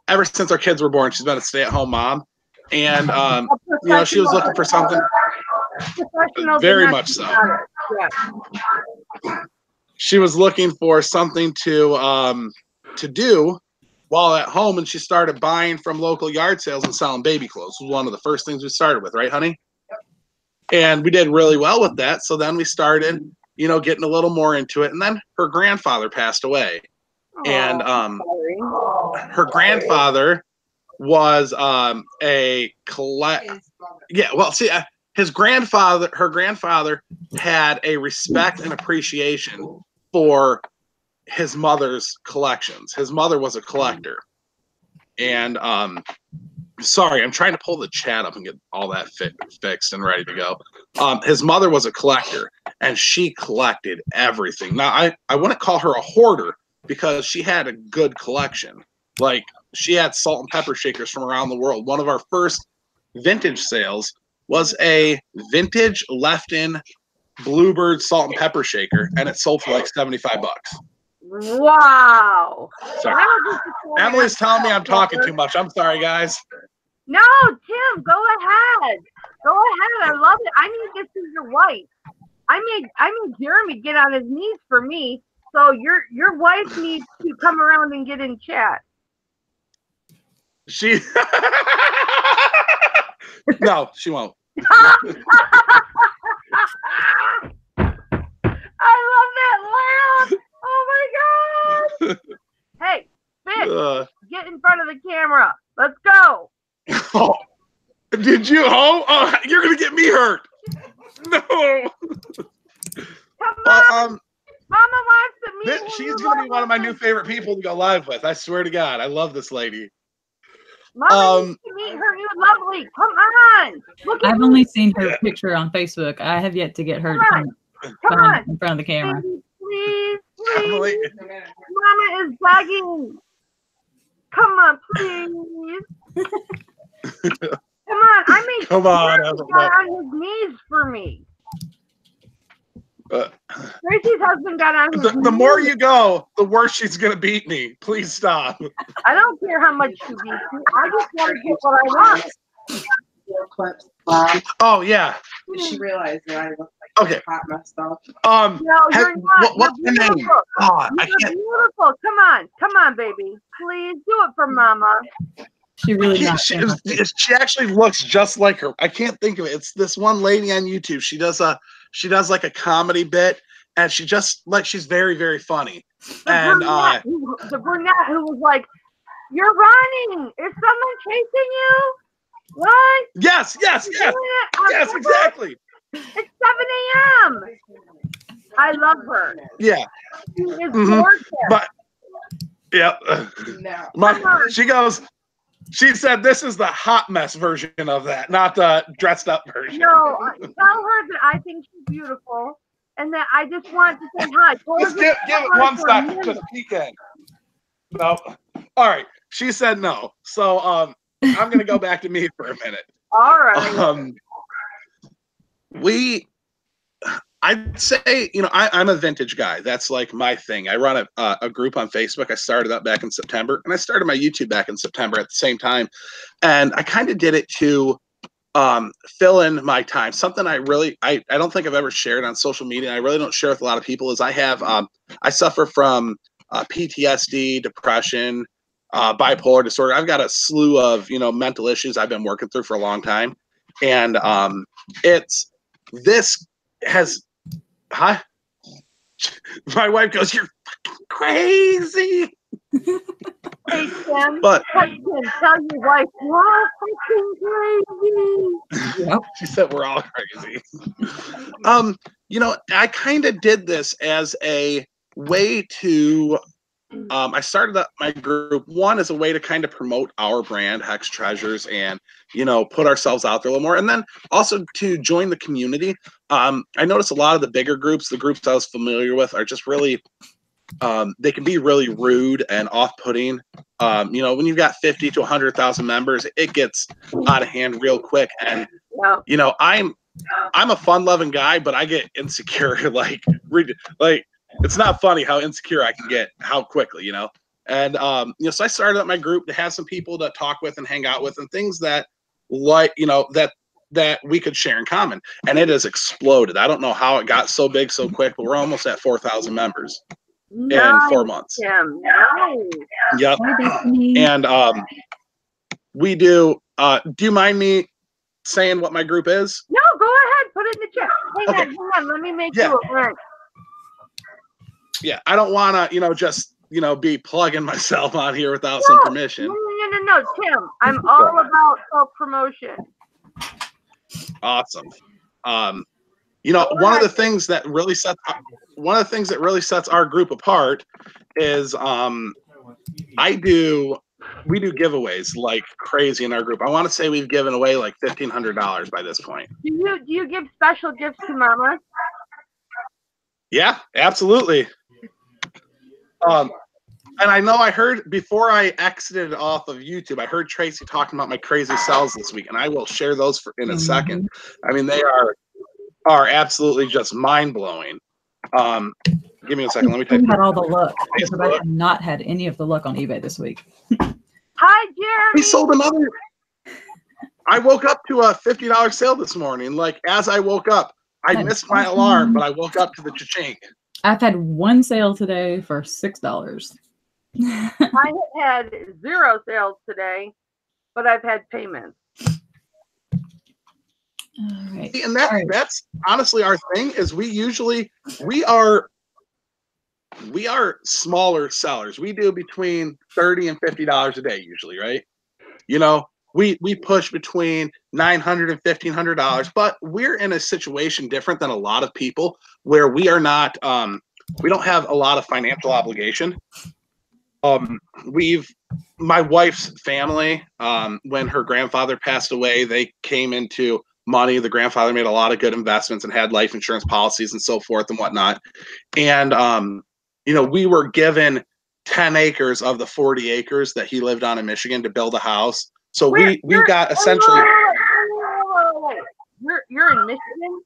ever since our kids were born, she's been a stay-at-home mom, and you know, she was looking for something. Very much so. Yeah. She was looking for something to do while at home, and she started buying from local yard sales and selling baby clothes. It was one of the first things we started with, right, honey? And we did really well with that. So then we started, you know, getting a little more into it. And then her grandfather passed away. And her grandfather was her grandfather had a respect and appreciation for his mother's collections. His mother was a collector. And sorry, I'm trying to pull the chat up and get all that fixed and ready to go. His mother was a collector, and she collected everything. Now, I wouldn't call her a hoarder because she had a good collection. Like, she had salt and pepper shakers from around the world. One of our first vintage sales was a vintage Lefton Bluebird salt and pepper shaker, and it sold for like $75. Wow. Sorry. Emily's telling me I'm talking too much. I'm sorry, guys. No, Tim, go ahead. Go ahead. I love it. I need this as your wife. I made Jeremy get on his knees for me. So your wife needs to come around and get in chat. She no, she won't. I love that laugh. Oh my god. Hey, Fish, get in front of the camera. Let's go. Oh, did you? Oh, you're gonna get me hurt. No. Come on. Mama wants to meet. She's gonna be one of my new favorite people to go live with. I swear to God, I love this lady. Mama needs to meet her new lovely. Come on. Look at I've only seen her picture on Facebook. I have yet to get her to come on in front of the camera. Please. Mama is begging. Come on, please. Come on. I mean, come on. Got on his knees for me. Tracy's husband got on his knees. The more you go, the worse she's gonna beat me. Please stop. I don't care how much she beats me. I just want to get what I want. Oh yeah. She realized that I looked like hot messed up. No, you're not. What's her name? Oh, you're beautiful. Come on, baby. Please do it for Mama. She really she actually looks just like her. I can't think of it. It's this one lady on YouTube. She does like a comedy bit, and she's very, very funny. The brunette who was like, "You're running. Is someone chasing you?" What? Yes, exactly. It's 7 a.m. I love her. Yeah. She is gorgeous. But yeah. She said this is the hot mess version of that, not the dressed up version. No, tell her that I think she's beautiful and that I just want to say hi. Just give it 1 second. Just peek in. No. All right. She said no. So I'm gonna go back to me for a minute. All right. I'd say, you know, I'm a vintage guy. That's like my thing. I run a group on Facebook. I started up back in September, and I started my YouTube back in September at the same time. And I kind of did it to fill in my time. Something I don't think I've ever shared on social media, and I really don't share with a lot of people, is I have I suffer from PTSD, depression, bipolar disorder. I've got a slew of, you know, mental issues I've been working through for a long time. And my wife goes, "You're fucking crazy." Hey, Tim, but tell your wife, "You're fucking crazy." Yep. She said we're all crazy. You know, I kind of did this as a way to I started up my group, one, as a way to kind of promote our brand, Hex Treasures, and, you know, put ourselves out there a little more. And then also to join the community. I noticed a lot of the bigger groups, the groups I was familiar with, are just really, they can be really rude and off-putting. You know, when you've got 50 to 100,000 members, it gets out of hand real quick. And, you know, I'm a fun-loving guy, but I get insecure, like, it's not funny how insecure I can get, how quickly, you know. And so I started up my group to have some people to talk with and hang out with, and things that that we could share in common. And it has exploded. I don't know how it got so big so quick, but we're almost at 4,000 members in 4 months. Tim. Nice. Yep. Hi, Bethany. And we do. Do you mind me saying what my group is? No, go ahead. Put it in the chat. Hang Okay. on. Let me make Yeah. you a friend. Yeah, I don't want to, just be plugging myself on here without some permission. No, Tim. I'm all about self-promotion. Awesome. One of the things that really sets our group apart is we do giveaways like crazy in our group. I want to say we've given away like $1,500 by this point. Do you give special gifts to Mama? Yeah, absolutely. And I know I heard before I exited off of YouTube, I heard Tracy talking about my crazy sales this week, and I will share those in a second. I mean, they are absolutely just mind blowing. Give me a second. Let me take. Had all the luck because I have not had any of the luck on eBay this week. Hi, Jeremy. We sold another. I woke up to a $50 sale this morning. Like as I woke up, I missed my alarm, but I woke up to the cha-ching. I've had one sale today for $6. I have had 0 sales today, but I've had payments. All right. And that's honestly our thing is we are smaller sellers. We do between $30 and $50 a day usually, right? We push between $900 and $1,500, but we're in a situation different than a lot of people where we are not we don't have a lot of financial obligation. My wife's family, when her grandfather passed away, they came into money. The grandfather made a lot of good investments and had life insurance policies and so forth and whatnot. And, we were given 10 acres of the 40 acres that he lived on in Michigan to build a house. So we got essentially. You're in Michigan?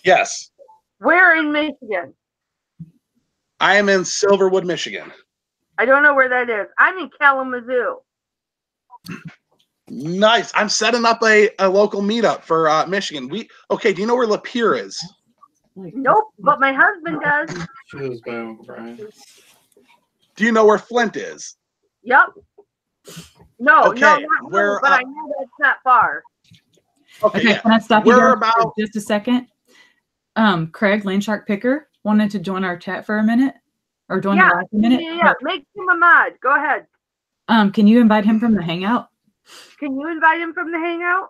Yes. Where in Michigan? I am in Silverwood, Michigan. I don't know where that is. I'm in Kalamazoo. Nice. I'm setting up a local meetup for Michigan. Do you know where Lapeer is? Nope, but my husband does. She lives by Uncle Brian. Do you know where Flint is? Yep. No, Okay, not really, but I know that's not far. Okay, Yeah. can I stop you We're there about for just a second? Craig, Landshark Picker, wanted to join our chat for a minute or join the live for a minute. Yeah, make him a mod. Go ahead. Can you invite him from the Hangout? Can you invite him from the Hangout?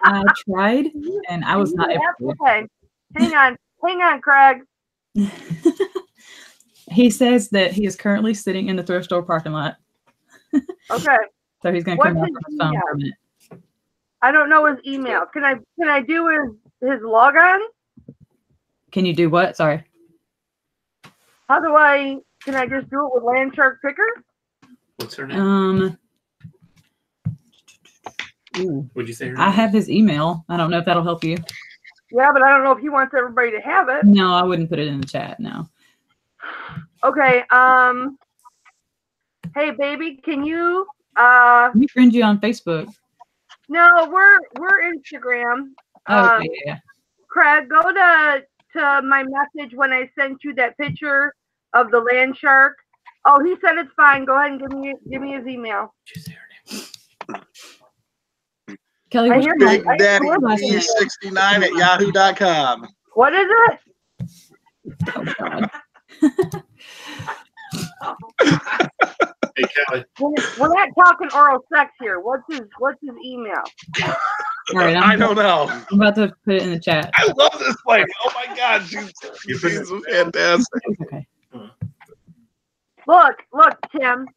I tried and I was not able to. Okay. Hang on, Craig. He says that he is currently sitting in the thrift store parking lot. Okay. So he's going to come What's out from his phone for a minute. I don't know his email. Can I do his login? Can you do what? Sorry. Can I just do it with Landshark Picker? What's her name? Would you say her name? I have his email. I don't know if that'll help you. Yeah, but I don't know if he wants everybody to have it. No, I wouldn't put it in the chat. No. Okay. Hey, baby, can you? We friend you on Facebook. No, we're Instagram. Oh, okay, yeah. Craig, go to my message when I sent you that picture of the land shark. Oh, he said it's fine. Go ahead and give me his email. Kelly, I hear Big my- Daddy I hear my- B69 at yahoo.com. What is it? Oh, God. Hey, Kelly. We're not talking oral sex here. What's his email? All right, I don't know. I'm about to put it in the chat. I love this lady. Oh my God, she's fantastic. Okay. Look, Tim.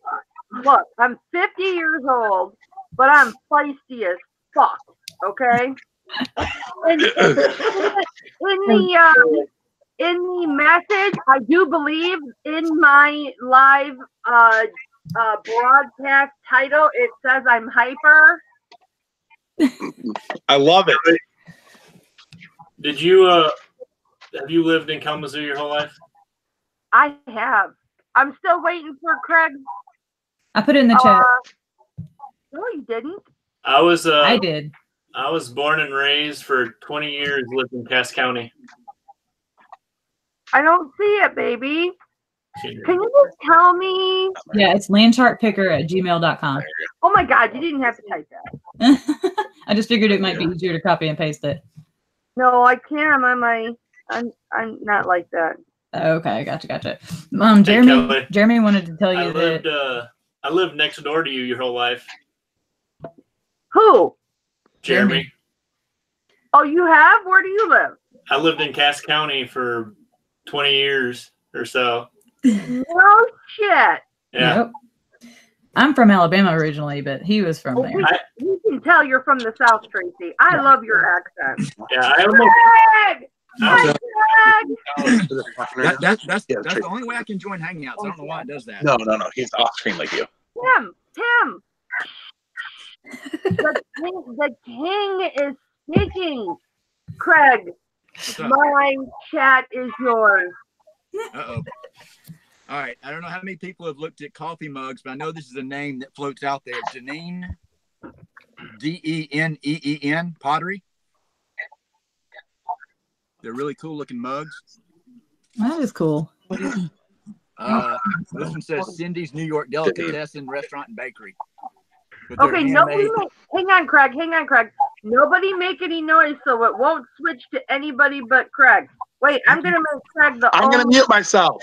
Look, I'm 50 years old, but I'm feisty as fuck. Okay. In the message, I do believe in my live broadcast title, it says I'm hyper. I love it. Did you have you lived in Kalamazoo your whole life? I have. I'm still waiting for Craig. I put it in the chat. No, you didn't. I was I did. I was born and raised for 20 years, lived in Cass County. I don't see it, baby. Can you just tell me? Yeah, it's landchartpicker@gmail.com. Oh my God, you didn't have to type that. I just figured it might be easier to copy and paste it. No, I can't. I'm on my. I'm not like that. Okay, gotcha. Hey, Jeremy, Kelly. Jeremy wanted to tell you I lived next door to you your whole life. Who? Jeremy. Oh, you have? Where do you live? I lived in Cass County for 20 years or so. No shit. Yeah. Nope. I'm from Alabama originally, but he was from there. You can tell you're from the South, Tracy. I love your accent. Yeah, I almost. Craig! Hi, Craig! That's the only way I can join Hangouts. I don't know why it does that. No. He's off screen like you. Tim. The king is speaking. Craig, my chat is yours. Uh-oh. All right. I don't know how many people have looked at coffee mugs, but I know this is a name that floats out there. Deneen, Deneen Pottery. They're really cool looking mugs. That is cool. This one says Cindy's New York Delicatessen Restaurant and Bakery. Okay, hang on, Craig. Nobody make any noise so it won't switch to anybody but Craig. Wait, I'm going to make Craig the I'm going to mute myself.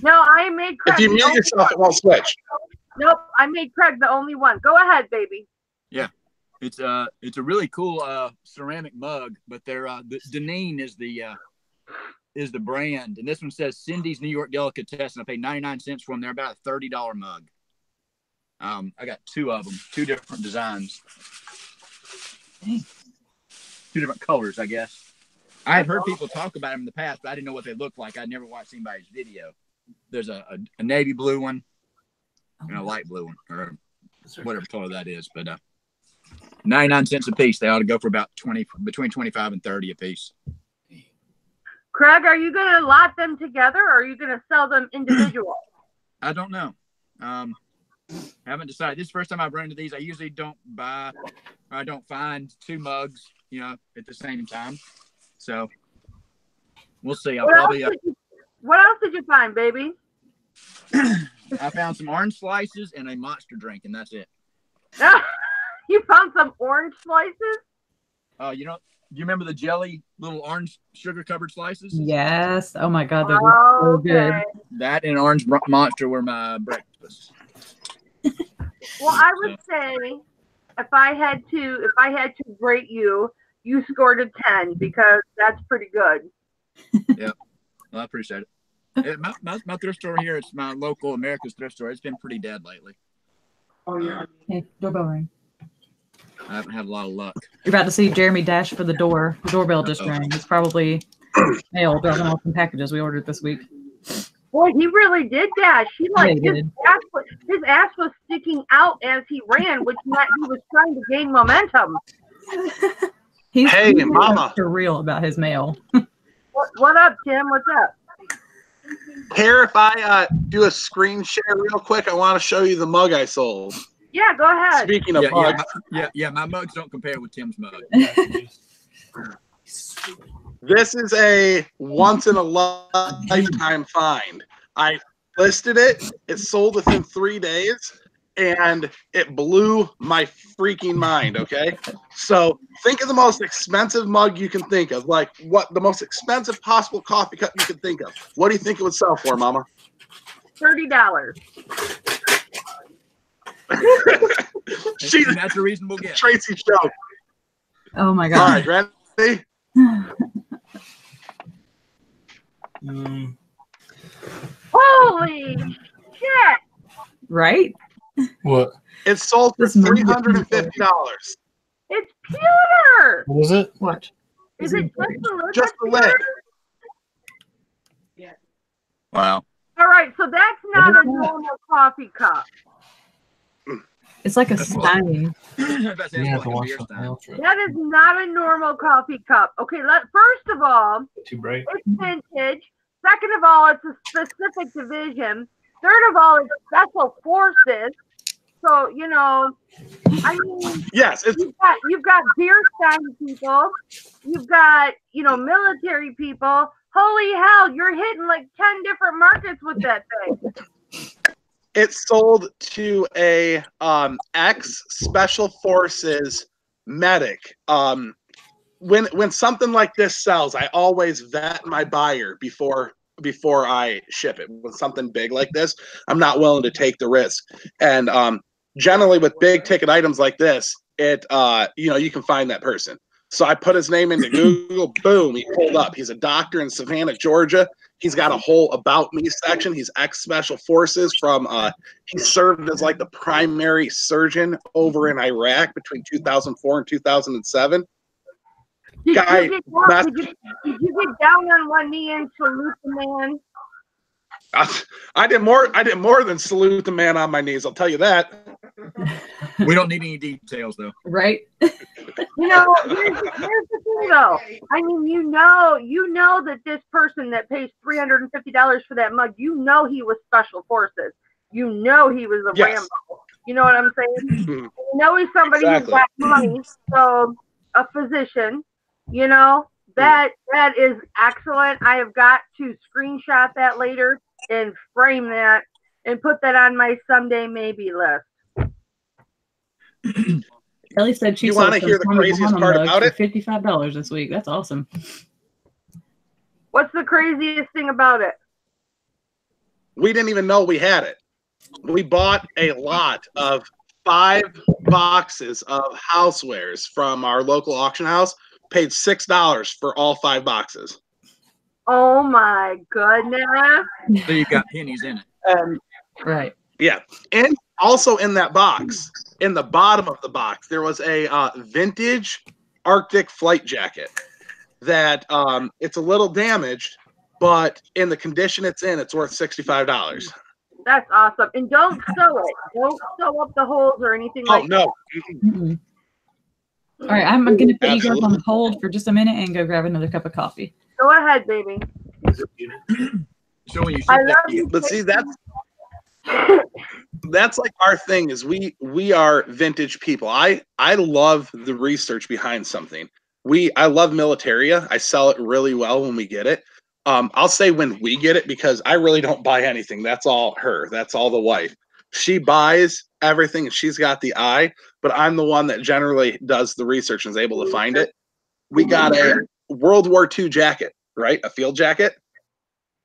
No, I made Craig. If you mute yourself, it won't switch. Nope, I made Craig the only one. Go ahead, baby. Yeah. It's a really cool ceramic mug, but they're the Deneen is the brand, and this one says Cindy's New York Delicatessen. I paid 99 cents for them. They're about a $30 mug. I got two of them, two different designs, two different colors, I guess. I had heard people talk about them in the past, but I didn't know what they looked like. I'd never watched anybody's video. There's a navy blue one and a light blue one, or whatever color that is, but 99 cents a piece. They ought to go for about between 25 and 30 a piece. Craig, are you going to lot them together, or are you going to sell them individual? I don't know. Haven't decided. This is the first time I've run into these. I usually don't buy, or I don't find two mugs, at the same time. So we'll see. What else did you find, baby? I found some orange slices and a Monster drink, and that's it. You found some orange slices? You remember the jelly little orange sugar covered slices? Yes. Oh my God, those are so good. That and orange Monster were my breakfast. Well, I would say if I had to rate you, you scored a 10 because that's pretty good. Yeah, well, I appreciate it. My thrift store here, it's my local America's thrift store. It's been pretty dead lately. Oh yeah. Hey, doorbell ring. I haven't had a lot of luck. You're about to see Jeremy dash for the door. The doorbell just rang. It's probably mail dropping off some packages we ordered this week. Boy, he really did dash. His ass was sticking out as he ran, which meant he was trying to gain momentum. He's Mama. For real about his mail. What up, Tim? What's up? Here, if I do a screen share real quick, I want to show you the mug I sold. Yeah, go ahead. Speaking of mugs. My mugs don't compare with Tim's mug. This is a once-in-a-lifetime find. I listed it. It sold within 3 days, and it blew my freaking mind, okay? So think of the most expensive mug you can think of. Like, what the most expensive possible coffee cup you could think of. What do you think it would sell for, Mama? $30. That's a reasonable guess. Tracy's joke. Oh, my God. All right, ready? Holy shit! Right? What? It sold for $350. It's pewter. What was it? Watch. Is it just the lid? Yeah. Wow. All right, so that's not a normal coffee cup. It's like a stein. That is not a normal coffee cup. Okay, first of all, too bright. It's vintage. Second of all, it's a specific division. Third of all, it's special forces. So, you know, I mean, Yes, it's you've got beer stein people, you've got, you know, military people. Holy hell, you're hitting like 10 different markets with that thing. it's sold to a ex special forces medic. When something like this sells, I always vet my buyer before I ship it. With something big like this, I'm not willing to take the risk. And generally with big ticket items like this, it you know, you can find that person. So I put his name into Google, boom, he pulled up. He's a doctor in Savannah, Georgia. He's got a whole about me section. He's ex special forces from he served as like the primary surgeon over in Iraq between 2004 and 2007. Did Guy, you get down on one knee and salute the man? I did more than salute the man on my knees. I'll tell you that. We don't need any details though. Right? You know, here's the thing though. I mean, you know that this person that pays $350 for that mug, you know he was special forces. You know he was a Yes. Rambo. You know what I'm saying? You know he's somebody Exactly. who's got money. So a physician, you know, that is excellent. I have got to screenshot that later and frame that and put that on my someday maybe list. Ellie said she You sold wanna some hear the Tommy craziest Bahama part mugs about for it? $55 this week. That's awesome. What's the craziest thing about it? We didn't even know we had it. We bought a lot of 5 boxes of housewares from our local auction house, paid $6 for all 5 boxes. Oh my goodness. So you've got pennies in it. And Right. yeah, and also in that box, in the bottom of the box, there was a vintage Arctic flight jacket that it's a little damaged, but in the condition it's in, it's worth $65. That's awesome. And don't sew it. Don't sew up the holes or anything Oh like no. Mm-mm. All right, I'm going to put you guys on Absolutely. hold for just a minute and go grab another cup of coffee. Go ahead, baby. So when you ship I that, love you. But see, that's like our thing is we are vintage people. I love the research behind something. I love Militaria. I sell it really well when we get it. I'll say when we get it because I really don't buy anything. That's all her. That's all the wife. She buys everything and she's got the eye, but I'm the one that generally does the research and is able to find it. We got a World War II jacket, right? A field jacket.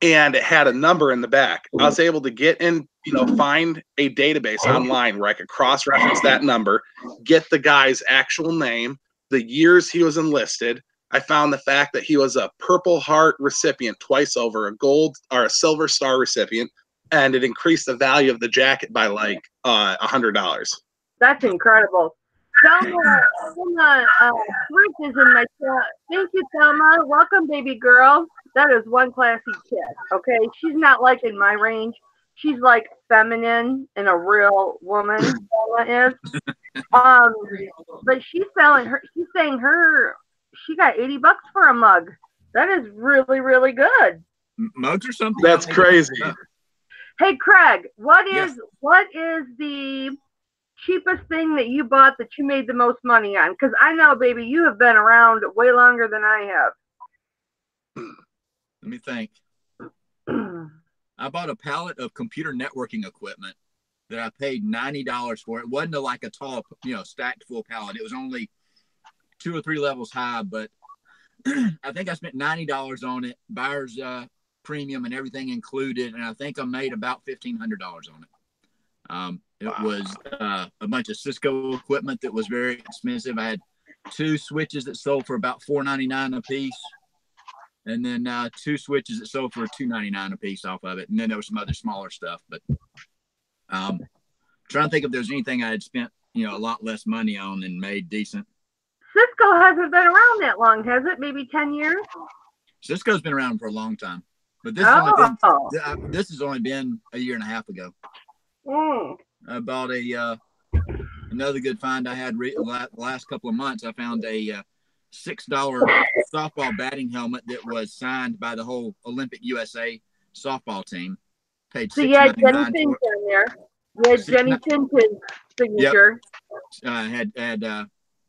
And it had a number in the back. I was able to get in, find a database online where I could cross-reference that number, get the guy's actual name, the years he was enlisted. I found the fact that he was a Purple Heart recipient twice over, a gold or a Silver Star recipient, and it increased the value of the jacket by like $100. That's incredible. Thelma Fruit is in my chat. Thank you, Thelma. Welcome, baby girl. That is one classy chick, okay? She's not like in my range. She's like feminine and a real woman, Thelma is. But she's saying she got $80 for a mug. That is really, really good. mugs or something. That's crazy. Hey, Craig, what is Yes. the cheapest thing that you bought that you made the most money on? Because I know, baby, you have been around way longer than I have. Let me think. I bought a pallet of computer networking equipment that I paid $90 for. It wasn't like a tall, stacked full pallet. It was only 2 or 3 levels high, but I think I spent $90 on it, buyer's premium and everything included, and I think I made about $1,500 on it. It was a bunch of Cisco equipment that was very expensive. I had 2 switches that sold for about $4.99 a piece. And then 2 switches that sold for $2.99 a piece off of it. And then there was some other smaller stuff. But trying to think if there was anything I had spent, a lot less money on and made decent. Cisco hasn't been around that long, has it? Maybe 10 years? Cisco's been around for a long time. But this has only been a year and a half ago. I bought another good find I had the last couple of months. I found a $6 softball batting helmet that was signed by the whole Olympic USA softball team. Paid So you had Jenny $6.99 Finch for it. on there. You had Jenny Finch's signature.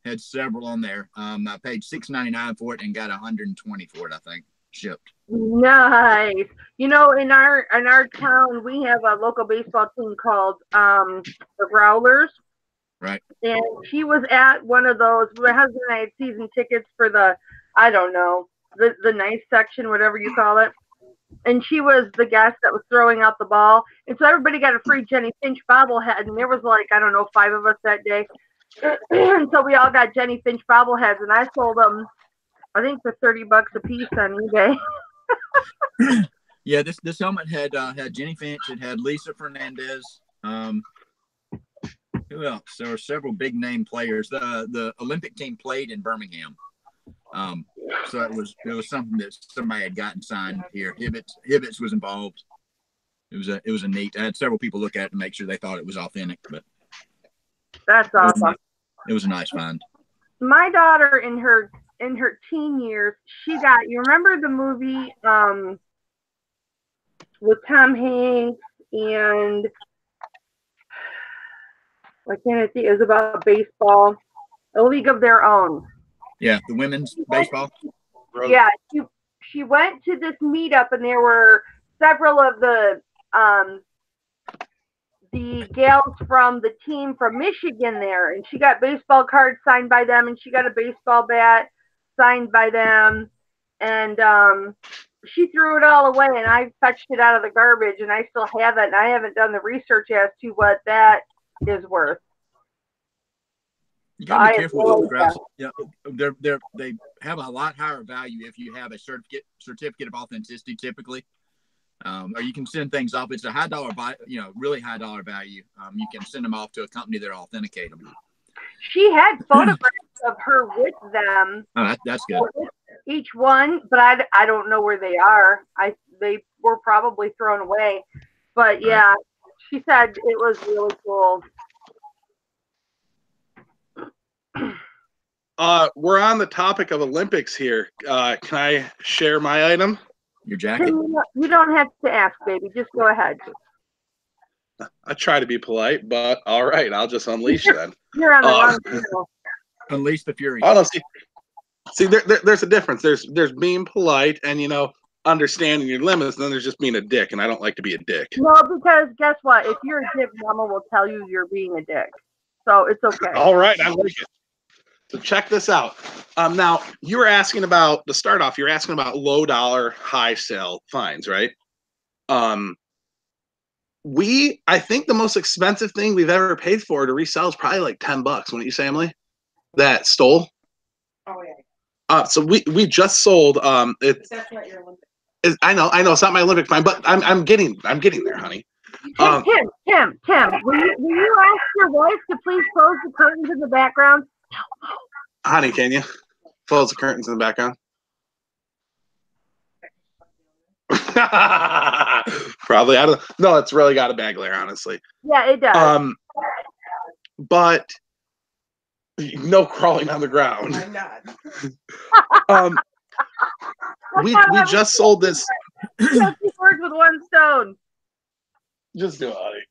Had several on there. I paid $6.99 for it and got $120 for it, I think, shipped. Nice. You know, in our town, we have a local baseball team called the Growlers. Right. And she was at one of those. My husband and I had season tickets for the, I don't know, the nice section, whatever you call it. And she was the guest that was throwing out the ball. And so everybody got a free Jenny Finch bobblehead. And there was like, I don't know, 5 of us that day. And so we all got Jenny Finch bobbleheads. And I sold them, I think, for $30 a piece on eBay. Yeah, this helmet had Jenny Finch. It had Lisa Fernandez. Who else? There were several big name players. The Olympic team played in Birmingham. So it was something that somebody had gotten signed here. Hibbets was involved. It was a neat. I had several people look at it to make sure they thought it was authentic, but That's awesome. It was a nice find. My daughter in her teen years, she got, you remember the movie with Tom Hanks and I can't think, it was about baseball, A League of Their Own. Yeah, the women's baseball. Yeah, she went to this meetup and there were several of the gals from the team from Michigan there, and she got baseball cards signed by them, and she got a baseball bat signed by them, and she threw it all away, and I fetched it out of the garbage, and I still have it, and I haven't done the research as to what that is worth. You gotta be careful with those drafts. Yeah, they have a lot higher value if you have a certificate of authenticity, typically. Or you can send things off. It's a high dollar really high dollar value. You can send them off to a company that authenticate them. She had photographs of her with them. Oh, that's good. Each one, but I don't know where they are. They were probably thrown away. But yeah, right. She said it was really cool. We're on the topic of Olympics here. Can I share my item? Your jacket? You don't have to ask, baby. Just go ahead. I try to be polite, but all right, I'll just unleash then. You're on the wrong channel. Unleash the fury. I don't see. There's a difference. There's being polite and understanding your limits. And then there's just being a dick, and I don't like to be a dick. No, because guess what? If you're a dick, Mama will tell you you're being a dick. So it's okay. All right, I like it. So check this out. Now you were asking about, to start off, you're asking about low dollar, high sale finds, right? I think the most expensive thing we've ever paid for to resell is probably like $10. Wouldn't you say, Emily? That stole. Oh yeah. So we just sold. That's not your Olympic. I know. It's not my Olympic find, but I'm getting there, honey. Tim, will you ask your wife to please close the curtains in the background? Honey, can you close the curtains in the background? Probably. I don't. No, it's really got a bag layer, honestly. Yeah, it does. But no crawling on the ground. I'm not. We just sold this. Kill 2 birds with 1 stone. Just do it, honey.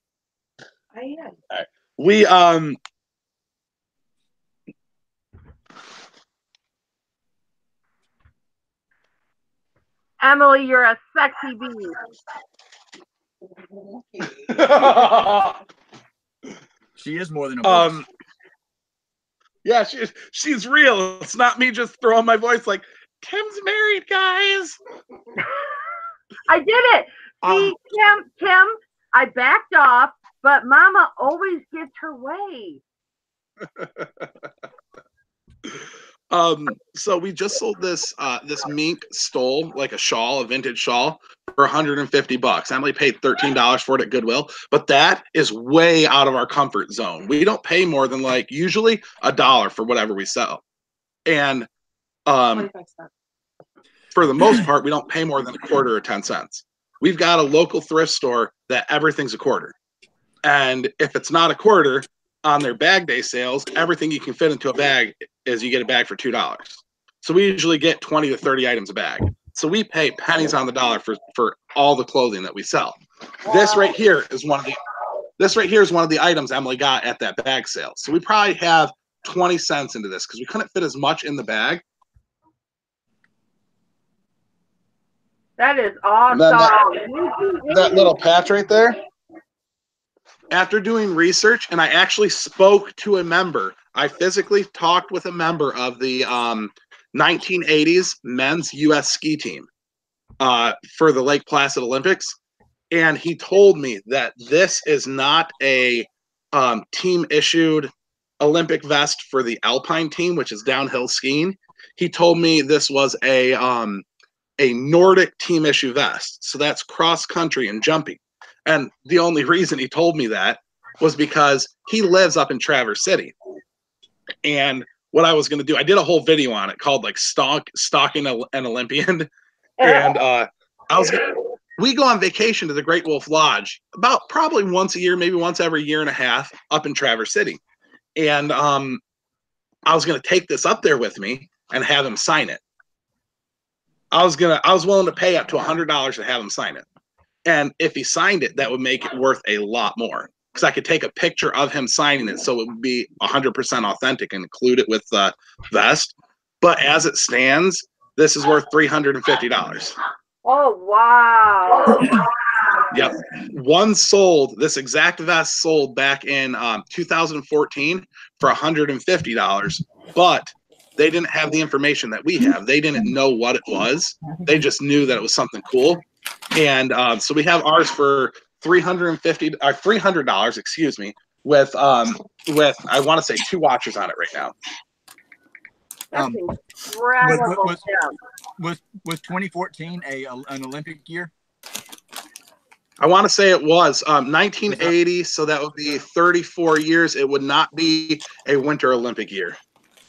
I am. All right. We Emily, you're a sexy bee. She is more than a voice. Yeah, she's real. It's not me just throwing my voice like, Tim's married, guys. I did it. See, Tim, I backed off, but Mama always gets her way. So we just sold this mink stole, like a shawl, a vintage shawl, for $150. Emily paid $13 for it at Goodwill, but that is way out of our comfort zone. We don't pay more than like usually $1 for whatever we sell. And for the most part, we don't pay more than a quarter or 10 cents. We've got a local thrift store that everything's a quarter. And if it's not a quarter on their bag day sales, everything you can fit into a bag is you get a bag for $2. So we usually get 20 to 30 items a bag. So we pay pennies on the dollar for all the clothing that we sell. This right here is one of the items Emily got at that bag sale. So we probably have 20 cents into this because we couldn't fit as much in the bag. That is awesome. That little patch right there. After doing research, and I actually spoke to a member, I physically talked with a member of the 1980s men's U.S. ski team for the Lake Placid Olympics. And he told me that this is not a team-issued Olympic vest for the alpine team, which is downhill skiing. He told me this was a Nordic team-issue vest. So that's cross-country and jumping. And the only reason he told me that was because he lives up in Traverse City. And what I was going to do, I did a whole video on it called like Stalking an Olympian. And we go on vacation to the Great Wolf Lodge about probably once a year, maybe once every year and a half up in Traverse City. And I was going to take this up there with me and have him sign it. I was willing to pay up to $100 to have him sign it. And if he signed it, that would make it worth a lot more because I could take a picture of him signing it. So it would be 100% authentic and include it with the vest. But as it stands, this is worth $350. Oh, wow. Yep. One sold, this exact vest sold back in 2014 for $150, but they didn't have the information that we have. They didn't know what it was. They just knew that it was something cool. And so we have ours for $300, excuse me, with I want to say 2 watchers on it right now. That's incredible. Was 2014 an Olympic year? I want to say it was 1980, so that would be 34 years. It would not be a Winter Olympic year.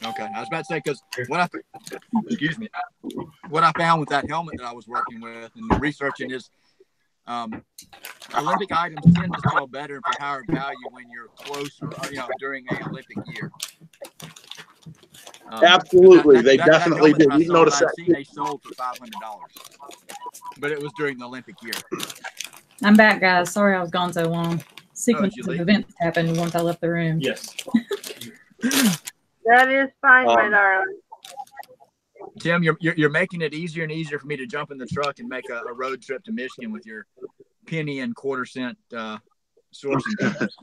Okay, I was about to say because what I found with that helmet that I was working with and researching is Olympic items tend to sell better for higher value when you're closer, during an Olympic year. Absolutely, they definitely did. You notice that they sold for $500, but it was during the Olympic year. I'm back, guys. Sorry I was gone so long. Sequence did of you leave? events happened once I left the room. Yes. That is fine, my darling. Tim, you're making it easier and easier for me to jump in the truck and make a road trip to Michigan with your penny and quarter-cent sourcing business.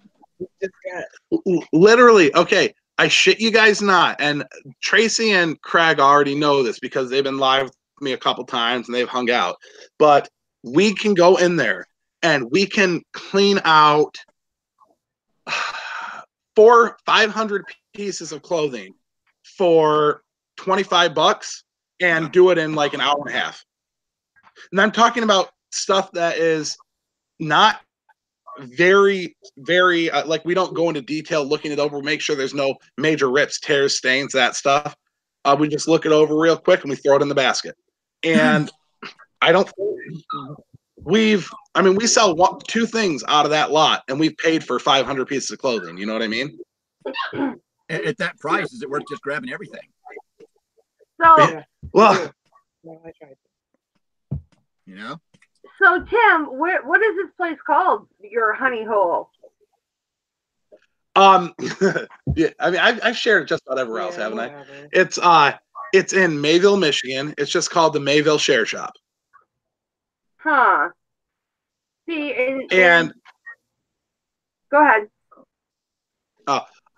Literally, okay, I shit you guys not. And Tracy and Craig already know this because they've been live with me a couple times and they've hung out. But we can go in there and we can clean out 500 pieces of clothing for $25 and do it in like an hour and a half. And I'm talking about stuff that is not very, very like we don't go into detail looking it over, make sure there's no major rips, tears, stains, that stuff. We just look it over real quick and we throw it in the basket. And we sell 2 things out of that lot and we've paid for 500 pieces of clothing. You know what I mean? At that price, is it worth just grabbing everything? So, well, I tried. So Tim, what is this place called? Your honey hole? Yeah, I mean, I've shared it just about everywhere else, haven't I? It's in Mayville, Michigan. It's just called the Mayville Share Shop. Huh. See, and go ahead.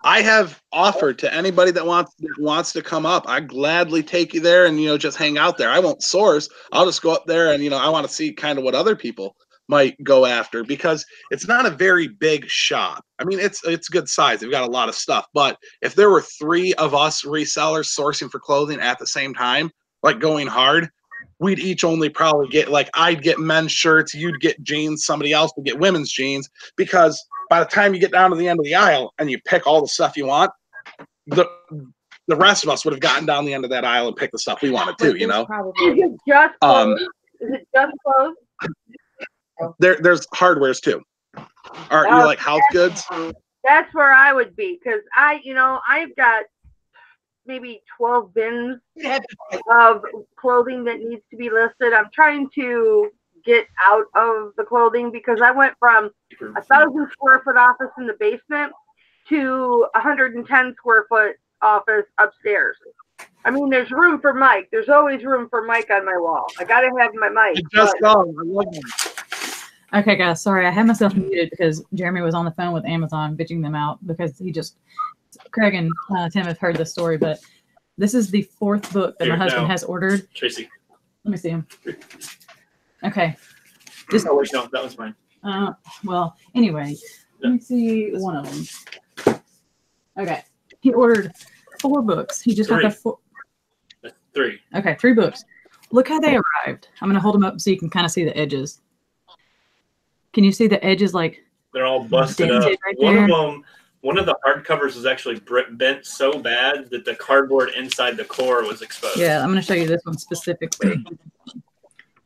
I have offered to anybody that wants to come up. I gladly take you there and just hang out there. I won't source. I'll just go up there and I want to see kind of what other people might go after because it's not a very big shop. I mean, it's good size. They've got a lot of stuff. But if there were 3 of us resellers sourcing for clothing at the same time, like going hard, we'd each only probably get I'd get men's shirts, you'd get jeans, somebody else would get women's jeans because by the time you get down to the end of the aisle and you pick all the stuff you want, the rest of us would have gotten down the end of that aisle and picked the stuff we wanted too, Is it just clothes? Is it just clothes? There's hardwares too. Are you like house goods? That's where I would be because I've got maybe 12 bins of clothing that needs to be listed. I'm trying to get out of the clothing because I went from 1,000 square foot office in the basement to 110 square foot office upstairs. I mean, there's room for Mike. There's always room for Mike on my wall. I gotta have my mic. Just I love that. Okay, guys, sorry, I had myself muted because Jeremy was on the phone with Amazon bitching them out because Craig and Tim have heard this story, but this is the 4th book that my husband has ordered. Tracy. Let me see him. Okay. Oh, wait, no, that was mine. Well, anyway, let me see one of them. Okay. He ordered 4 books. He just got the 4. 3. Okay, 3 books. Look how they arrived. I'm going to hold them up so you can kind of see the edges. Can you see the edges like they're all busted up? Right one of the hardcovers was actually bent so bad that the cardboard inside the core was exposed. Yeah, I'm going to show you this one specifically.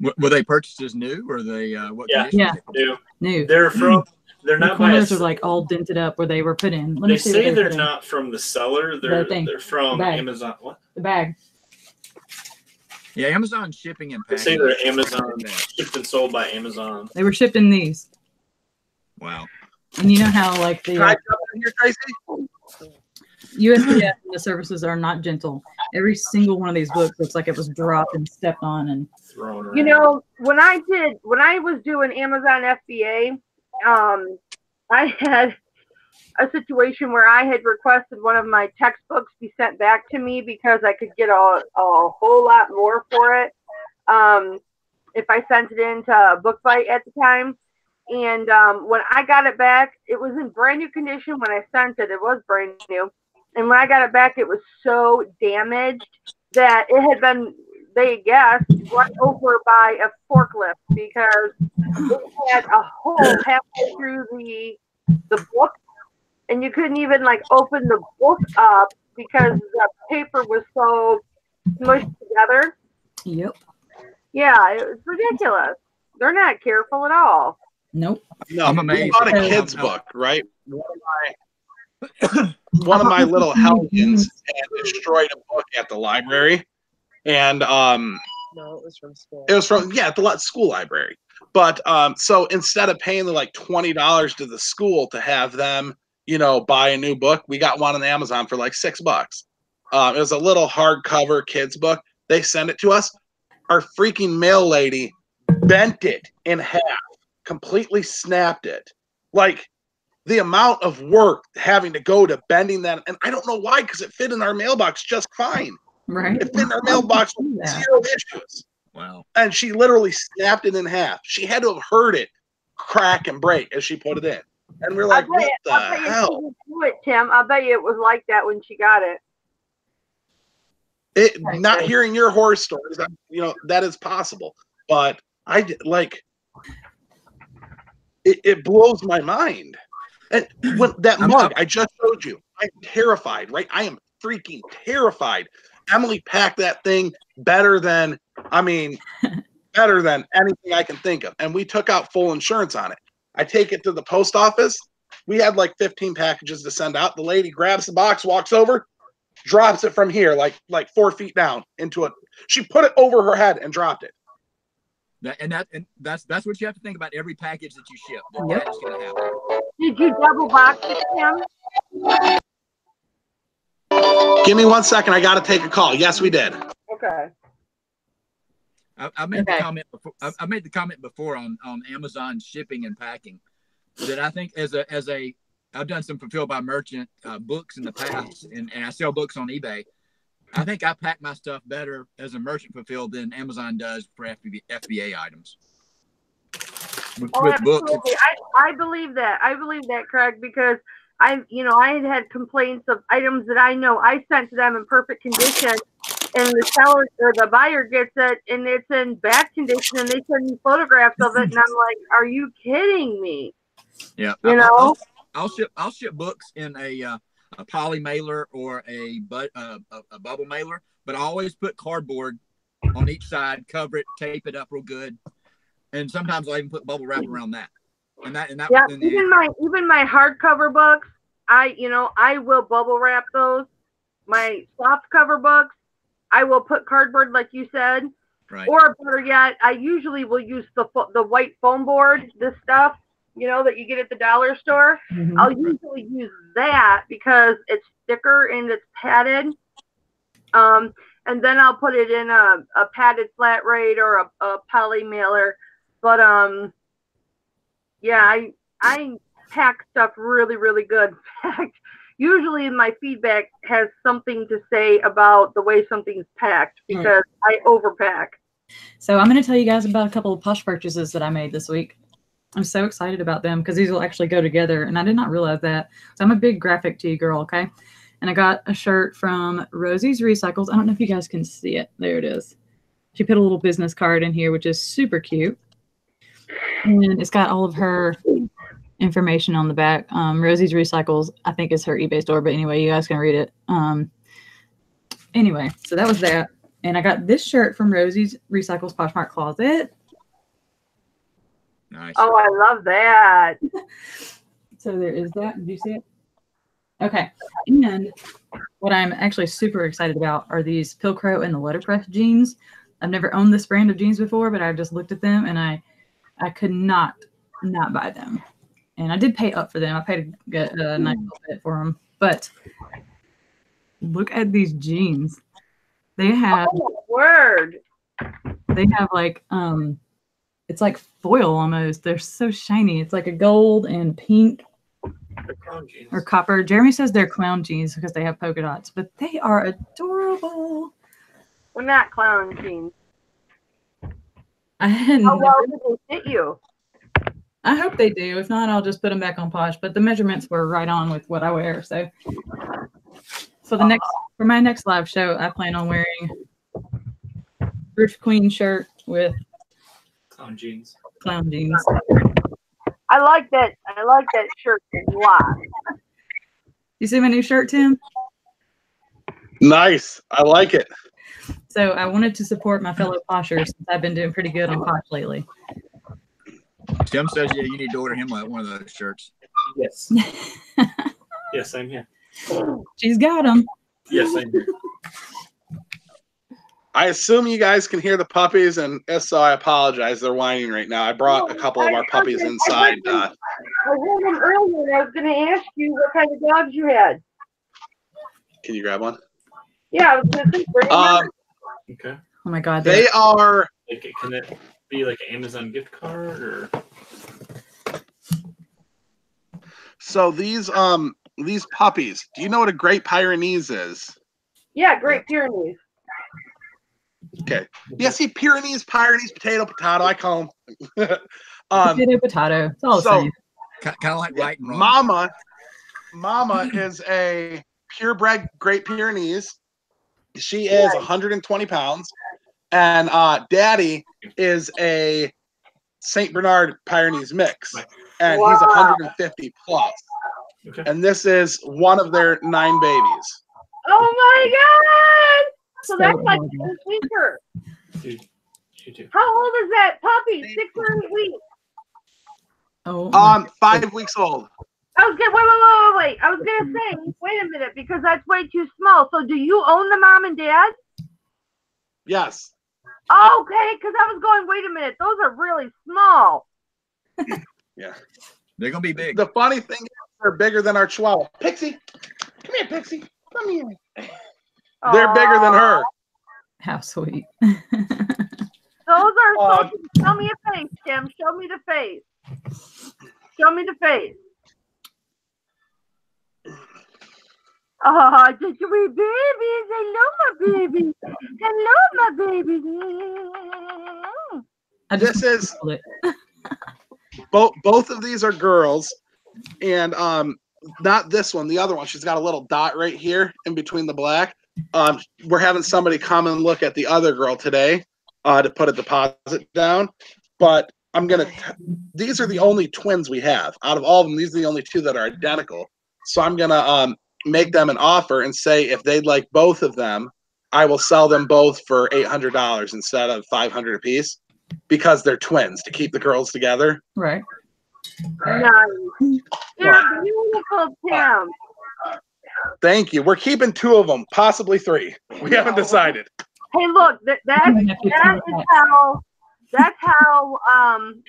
Were they purchased as new, or they what? Yeah, new. New. They're not. The corners are like all dented up where they were put in. They say they're not from the seller. They're from bag. Amazon. What? The bag. Yeah, Amazon shipping and They packing. say they're Amazon shipped and sold by Amazon. They were shipped in these. Wow. And you know how like the Can I jump in here, Tracy? USPS and the services are not gentle. Every single one of these books looks like it was dropped and stepped on and thrown around. You know, when I was doing Amazon FBA, I had a situation where I had requested one of my textbooks be sent back to me because I could get a whole lot more for it if I sent it into BookBite at the time. And when I got it back, it was in brand new condition. When I sent it, it was brand new. And when I got it back, it was so damaged that it had been, they guessed, run over by a forklift because it had a hole halfway through the book. And you couldn't even like open the book up because the paper was so smushed together. Yep. Yeah, it was ridiculous. They're not careful at all. Nope. No, I'm we amazed. bought a kid's book, right? One of my little hellions had destroyed a book at the library, and No, it was from school. it was from the school library. But so instead of paying the like $20 to the school to have them, buy a new book, we got one on Amazon for like $6. It was a little hardcover kids book. They sent it to us. Our freaking mail lady bent it in half, completely snapped it. Like the amount of work having to go to bending that, and I don't know why, because it fit in our mailbox just fine. Right. It fit in our mailbox with zero issues. Wow. And she literally snapped it in half. She had to have heard it crack and break as she put it in. And we're like, what the hell? You didn't do it, Tim. I'll bet you it was like that when she got it. Not hearing your horror stories, that is possible. But it blows my mind. And when that mug I just showed you, I'm terrified, right? I am freaking terrified. Emily packed that thing better than anything I can think of. And we took out full insurance on it. I take it to the post office. We had like 15 packages to send out. The lady grabs the box, walks over, drops it from here, like 4 feet down into it. She put it over her head and dropped it. That's what you have to think about every package that you ship. Yep. That is going to happen. Did you double box it, Tim? Give me 1 second. I got to take a call. Yes, we did. Okay. I made the comment before. I made the comment before on Amazon shipping and packing that I think as a I've done some fulfilled by merchant books in the past, and I sell books on eBay. I think I pack my stuff better as a merchant fulfilled than Amazon does for FBA items. With books, I believe that. I believe that, Craig, because I had complaints of items that I know I sent to them in perfect condition, and the seller or the buyer gets it and it's in bad condition, and they send me photographs of it, and I'm like, "Are you kidding me?" Yeah, I'll ship books in a poly mailer or a bubble mailer, but I always put cardboard on each side, cover it, tape it up real good, and sometimes I even put bubble wrap around that. Even my hardcover books, I will bubble wrap those my soft cover books, I will put cardboard like you said. Right. Or better yet, I usually will use the white foam board, this stuff, you know, that you get at the dollar store. Mhm. I'll usually use that because it's thicker and it's padded. And then I'll put it in a padded flat rate or a poly mailer. But yeah, I pack stuff really, really good. In fact, usually my feedback has something to say about the way something's packed because I overpack. So I'm going to tell you guys about a couple of Posh purchases that I made this week. I'm so excited about them because these will actually go together, and I did not realize that. So I'm a big graphic tee girl, okay? And I got a shirt from Rosie's Recycles. I don't know if you guys can see it. There it is. She put a little business card in here, which is super cute. And it's got all of her information on the back. Rosie's Recycles, I think, is her eBay store, but anyway, you guys can read it. Anyway, so that was that. And I got this shirt from Rosie's Recycles Poshmark Closet. Nice. Oh, I love that. So there is that. Did you see it? Okay. And what I'm actually super excited about are these Pilcrow and the Letterpress jeans. I've never owned this brand of jeans before, but I just looked at them and I could not buy them. And I did pay up for them. I paid a nice little bit for them. But look at these jeans. They have word. They have like it's like foil almost. They're so shiny. It's like a gold and pink or copper. Jeremy says they're clown jeans because they have polka dots, but they are adorable. We're not clown jeans. I hadn't. How well do they fit you? I hope they do. If not, I'll just put them back on Posh. But the measurements were right on with what I wear. So for my next live show, I plan on wearing Rich Queen shirt with clown jeans. Clown jeans. I like that. I like that shirt a lot. You see my new shirt, Tim? Nice. I like it. So I wanted to support my fellow Poshers since I've been doing pretty good on Posh lately. Tim says, yeah, you need to order him one of those shirts. Yes. Yes, I'm here. She's got them. Yes, I'm here. I assume you guys can hear the puppies, and if so, I apologize. They're whining right now. I brought a couple of our puppies inside. I heard them earlier, and I was going to ask you what kind of dogs you had. Can you grab one? Yeah, I was going to say, Okay. Oh my God. They are. Like, can it be like an Amazon gift card or? So these puppies. Do you know what a Great Pyrenees is? Yeah, Great Pyrenees. Okay. Yeah, see, Pyrenees, potato. I call them. Potato. It's all the so, same. Kind of like right and wrong. Mama is a purebred Great Pyrenees. She is 120 pounds. And Daddy is a St. Bernard Pyrenees mix. And he's 150 plus. Okay. And this is one of their 9 babies. Oh my God! So that's like horrible. a weeker. Dude, you too. How old is that puppy? 6 or 8 weeks? Oh, 5 weeks old. I was gonna wait. I was gonna say, wait a minute, because that's way too small. So do you own the mom and dad? Yes. Okay, because I was going, wait a minute, those are really small. Yeah. They're going to be big. The funny thing is they're bigger than our Chihuahua. Pixie, come here, Pixie. Come here. They're bigger than her. how sweet. Those are so show me a face, Tim. Show me the face. Show me the face. Oh, just sweet babies. Hello, my babies. Hello, my babies. This is it. both of these are girls, and not this one, the other one. She's got a little dot right here in between the black. We're having somebody come and look at the other girl today to put a deposit down, but these are the only twins we have out of all of them. These are the only 2 that are identical. So I'm gonna make them an offer and say if they'd like both of them, I will sell them both for $800 instead of $500 a piece, because they're twins, to keep the girls together. Right. Nice. They're beautiful, Tim. Thank you. We're keeping 2 of them, possibly 3. We haven't decided. Hey, look, that's how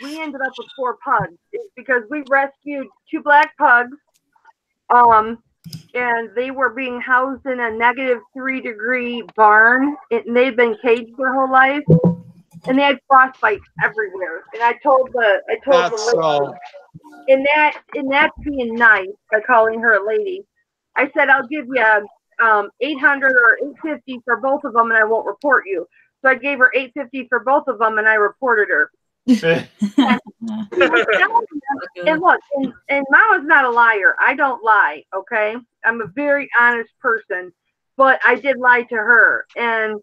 we ended up with 4 pugs. It's because we rescued 2 black pugs, and they were being housed in a -3-degree barn, and they'd been caged their whole life, and they had frostbite everywhere. And I told the lady, and that's being nice by calling her a lady. I said, I'll give you 800 or 850 for both of them, and I won't report you. So I gave her 850 for both of them, and I reported her. And look, and Mama's not a liar. I don't lie, okay? I'm a very honest person, but I did lie to her. And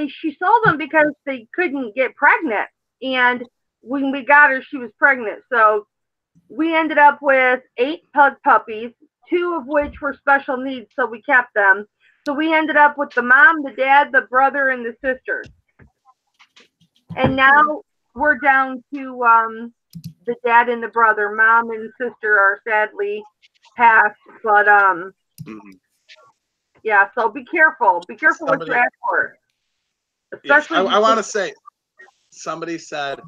she sold them because they couldn't get pregnant, and when we got her, she was pregnant. So we ended up with 8 pug puppies, 2 of which were special needs, so we kept them. So we ended up with the mom, the dad, the brother, and the sisters. And now we're down to the dad and the brother. Mom and sister are sadly passed, but yeah. So be careful. Be careful what you ask for. Especially, yes, I want to say, somebody said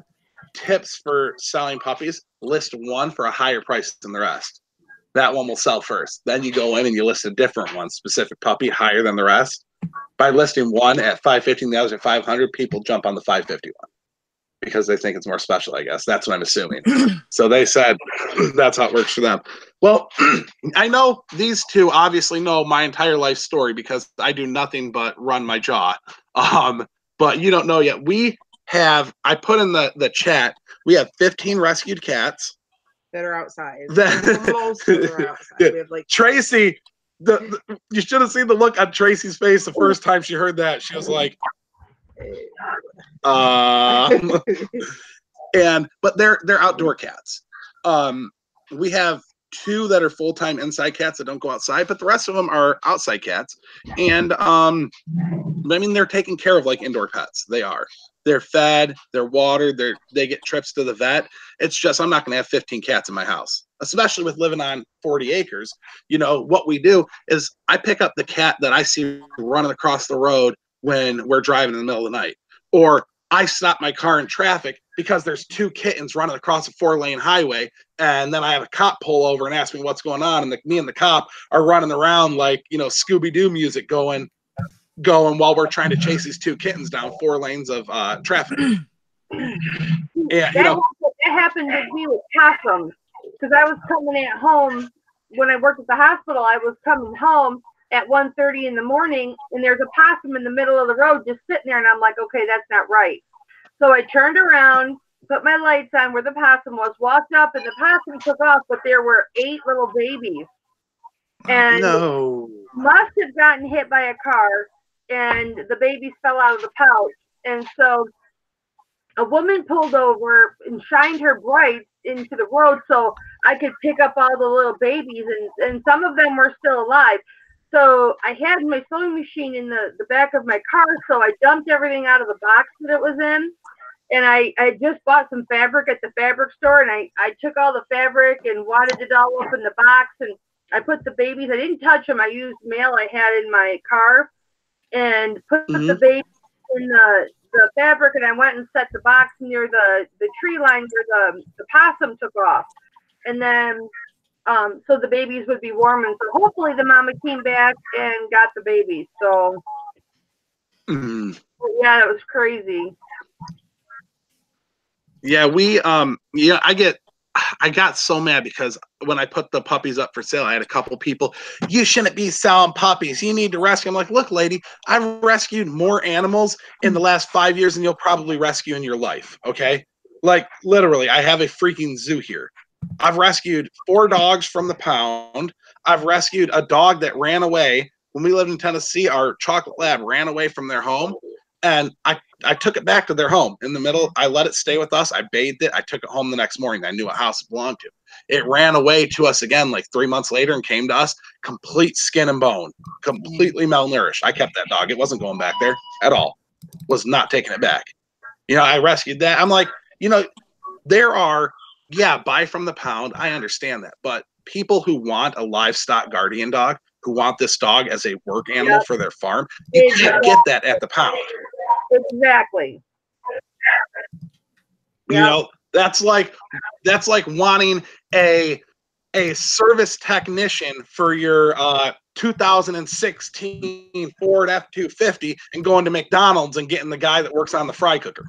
tips for selling puppies: list one for a higher price than the rest. That one will sell first. Then you go in and you list a different one, specific puppy, higher than the rest. By listing one at $550 and the others at $500, people jump on the $550 one because they think it's more special, I guess. That's what I'm assuming. So they said that's how it works for them. Well, I know these 2 obviously know my entire life story because I do nothing but run my jaw. But you don't know yet. I put in the chat, we have 15 rescued cats. That are outside. Most of them are outside. We have like Tracy, you should have seen the look on Tracy's face the first time she heard that. She was like, but they're outdoor cats. We have 2 that are full-time inside cats that don't go outside, but the rest of them are outside cats. And I mean, they're taken care of like indoor pets. They are. They're fed, they're watered, they get trips to the vet. It's just, I'm not going to have 15 cats in my house, especially with living on 40 acres. You know, what we do is I pick up the cat that I see running across the road when we're driving in the middle of the night. Or I stop my car in traffic because there's 2 kittens running across a 4-lane highway. And then I have a cop pull over and ask me what's going on. And me and the cop are running around like, you know, Scooby-Doo music going while we're trying to chase these 2 kittens down 4 lanes of traffic. Yeah, that happened with me with possums, because I was coming at home when I worked at the hospital. I was coming home at 1:30 in the morning, and there's a possum in the middle of the road just sitting there, and I'm like, okay, that's not right. So I turned around, put my lights on where the possum was, walked up, and the possum took off, but there were 8 little babies, and must have gotten hit by a car. And the babies fell out of the pouch. And so a woman pulled over and shined her brights into the road so I could pick up all the little babies. And some of them were still alive. So I had my sewing machine in the back of my car. So I dumped everything out of the box that it was in. And I just bought some fabric at the fabric store. And I took all the fabric and wadded it all up in the box. And I put the babies, I didn't touch them. I used mail I had in my car. And put the baby in the fabric, and I went and set the box near the tree line where the possum took off. And then so the babies would be warm, and so hopefully the mama came back and got the babies. So yeah, that was crazy. Yeah, I got so mad because when I put the puppies up for sale, I had a couple people, you shouldn't be selling puppies. You need to rescue. I'm like, look, lady, I've rescued more animals in the last 5 years than you'll probably rescue in your life. Okay. Like literally, I have a freaking zoo here. I've rescued 4 dogs from the pound. I've rescued a dog that ran away. When we lived in Tennessee, our chocolate lab ran away from their home. And I took it back to their home in the middle. I let it stay with us. I bathed it. I took it home the next morning. I knew what house it belonged to. It ran away to us again like 3 months later and came to us complete skin and bone, completely malnourished. I kept that dog. It wasn't going back there at all. Was not taking it back. You know, I rescued that. I'm like, you know, there are, buy from the pound. I understand that. But people who want a livestock guardian dog, who want this dog as a work animal for their farm, you can't get that at the pound. Exactly. You know, that's like wanting a service technician for your 2016 Ford F-250 and going to McDonald's and getting the guy that works on the fry cooker.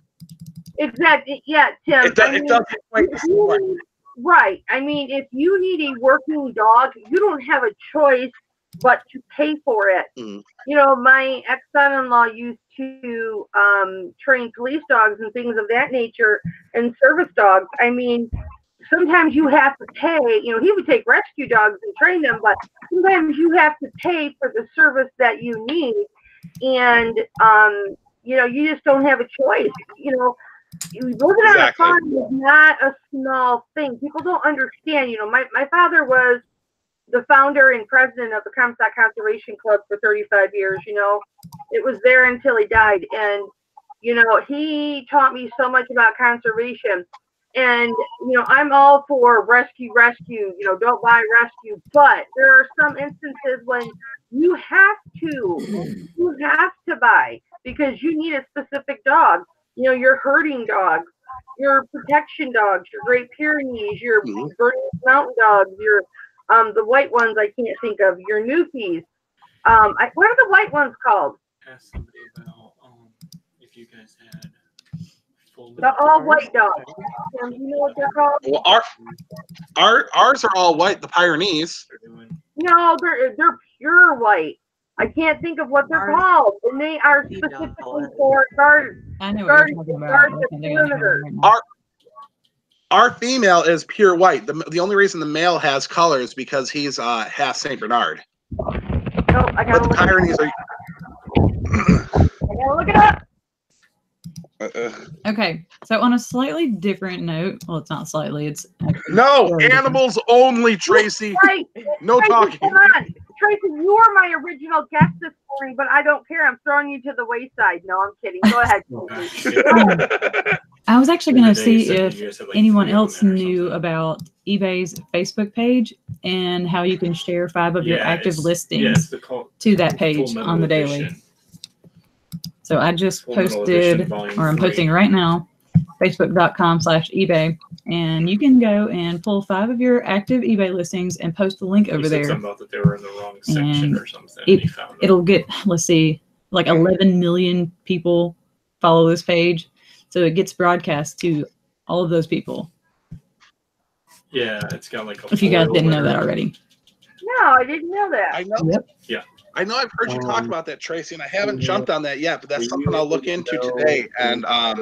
Exactly. Yeah, Tim. It doesn't quite the same way. Right. I mean, if you need a working dog, you don't have a choice but to pay for it. Mm. You know, my ex-son-in-law used to train police dogs and things of that nature and service dogs. I mean, sometimes you have to pay. You know, he would take rescue dogs and train them, but sometimes you have to pay for the service that you need. And, you know, you just don't have a choice. You know, living on a farm is not a small thing. People don't understand. You know, my father was the founder and president of the Comstock Conservation Club for 35 years. You know, it was there until he died. And, you know, he taught me so much about conservation. And, you know, I'm all for rescue, you know, don't buy rescue. But there are some instances when you have to buy because you need a specific dog. You know, your herding dogs, your protection dogs, your Great Pyrenees, your Bernese Mountain dogs, your the white ones I can't think of, your Newfies. What are the white ones called? Ask somebody about if you guys had full The all white dogs. You know what they're called? Well, ours are all white. The Pyrenees. No, they're pure white. I can't think of what they're called, and they are specifically for guard. I know what you're talking about. Our female is pure white. The only reason the male has color is because he's half Saint Bernard. Nope, I gotta but the Pyrenees are. I gotta look it up. Okay, so on a slightly different note, well, it's not slightly, it's actually no animals only, Tracy. Right. No Tracy, talking. Come on. Tracy, you were my original guest this morning, but I don't care. I'm throwing you to the wayside. No, I'm kidding. Go ahead. I was actually going to see if anyone else knew about eBay's Facebook page and how you can share 5 of your active listings to that page on the daily. So I just posted, or I'm posting right now, facebook.com/eBay, and you can go and pull 5 of your active eBay listings and post the link over there. Something about that they were in the wrong section or something. It'll get, let's see, like 11 million people follow this page. So it gets broadcast to all of those people. Yeah, it's got like a. If you guys didn't know that already. No, I didn't know that. I know. Yep. Yeah. I know I've heard you talk about that, Tracy, and I haven't jumped on that yet, but that's something I'll look into today. And I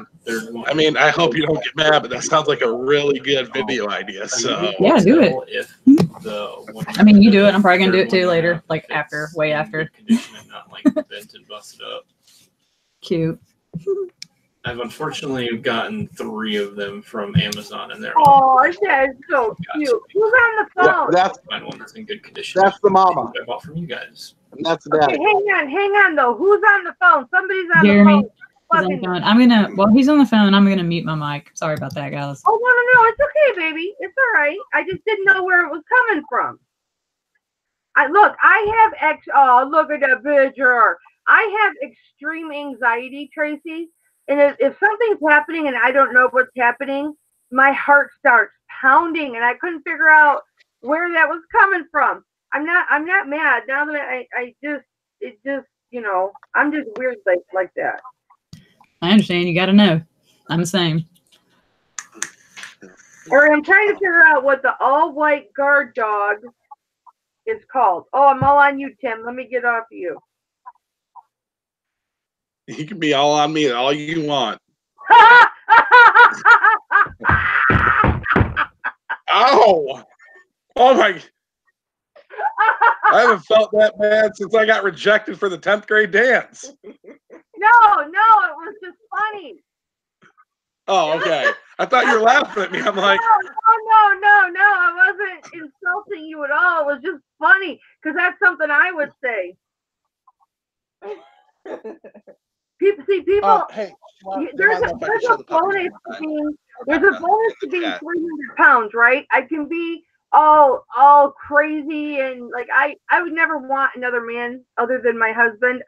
mean, I hope you don't get mad, but that sounds like a really good video idea. So yeah, do it. I mean, you do it. I'm probably gonna do it too later, like after, way after. Not like bent and busted up. Cute. I've unfortunately gotten 3 of them from Amazon, and they're all. Oh, that's so cute. Who's on the phone? Yeah, find one that's in good condition. That's the mama. I bought from you guys. And that's the dad. Okay, hang on though. Who's on the phone? Somebody's on Jeremy. the phone. On the phone. I'm gonna. While he's on the phone, I'm gonna mute my mic. Sorry about that, guys. Oh no, it's okay, baby. It's all right. I just didn't know where it was coming from. Look at that picture. I have extreme anxiety, Tracy. And if something's happening and I don't know what's happening, my heart starts pounding, and I couldn't figure out where that was coming from. I'm not mad now that it just you know, I'm just weird like that. I understand. You got to know. I'm the same. Or I'm trying to figure out what the all white guard dog is called. Oh, I'm all on you, Tim. Let me get off of you. You can be all on me all you want. Ow! Oh my! I haven't felt that bad since I got rejected for the 10th grade dance. No, it was just funny. Oh, okay. I thought you were laughing at me. I'm like, no. I wasn't insulting you at all. It was just funny because that's something I would say. People. Hey, there's a bonus to being 300 pounds, right? I can be all crazy, and like I would never want another man other than my husband.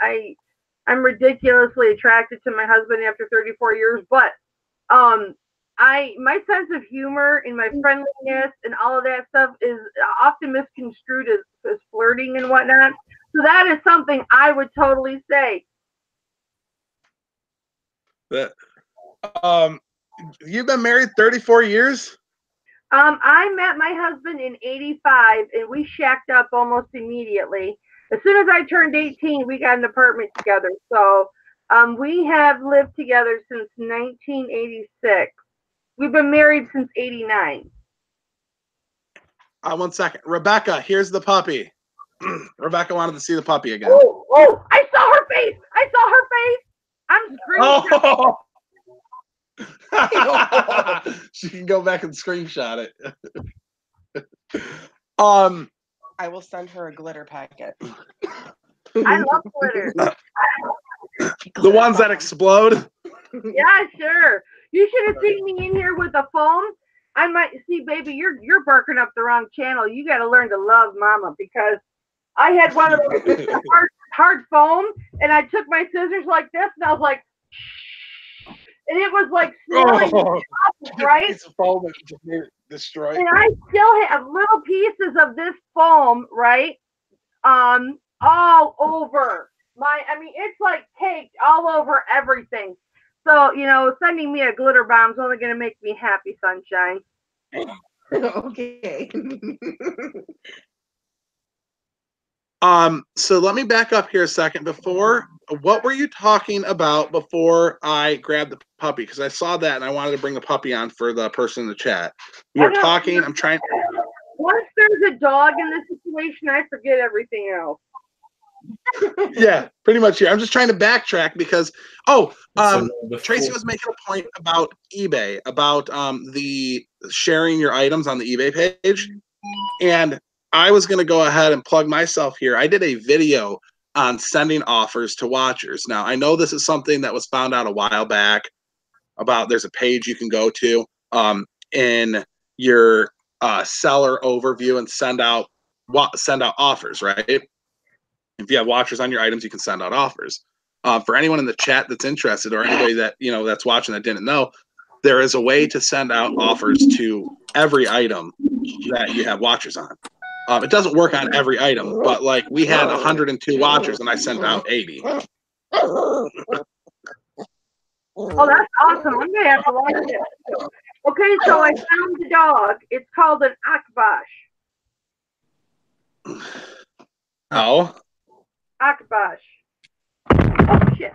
I'm ridiculously attracted to my husband after 34 years, but my sense of humor and my friendliness and all of that stuff is often misconstrued as flirting and whatnot. So that is something I would totally say. That, you've been married 34 years? I met my husband in '85, and we shacked up almost immediately. As soon as I turned 18, we got an apartment together. So we have lived together since 1986. We've been married since '89. 1 second. Rebecca, here's the puppy. Rebecca wanted to see the puppy again. Oh, I saw her face. I saw her face. I'm screaming. Oh. She can go back and screenshot it. I will send her a glitter packet. I love glitter. The ones that explode. Yeah, sure. You should have seen me in here with a foam. I might see, baby, you're barking up the wrong channel. You got to learn to love mama, because I had one of those hard foam, and I took my scissors like this, and I was like, and it was like smelling right? Piece of foam that just made it destroy. And I still have little pieces of this foam, right? All over it's like caked all over everything. So, sending me a glitter bomb is only going to make me happy, sunshine. Okay. So let me back up here a second. What were you talking about before I grabbed the puppy? Because I saw that and I wanted to bring the puppy on for the person in the chat. We were talking. I'm trying. Once there's a dog in this situation, I forget everything else. Yeah, pretty much here. I'm just trying to backtrack because Tracy was making a point about eBay, about the sharing your items on the eBay page, and I was going to go ahead and plug myself here. I did a video on sending offers to watchers. Now, I know this is something that was found out a while back about. There's a page you can go to in your seller overview and send out offers, right? If you have watchers on your items, you can send out offers. For anyone in the chat that's interested, or anybody that that's watching that didn't know, there is a way to send out offers to every item that you have watchers on. It doesn't work on every item, but like we had 102 watchers and I sent out 80. Oh, that's awesome. I'm going to have to watch it. Okay, so I found the dog. It's called an Akbash. Oh. Akbash. Oh, shit.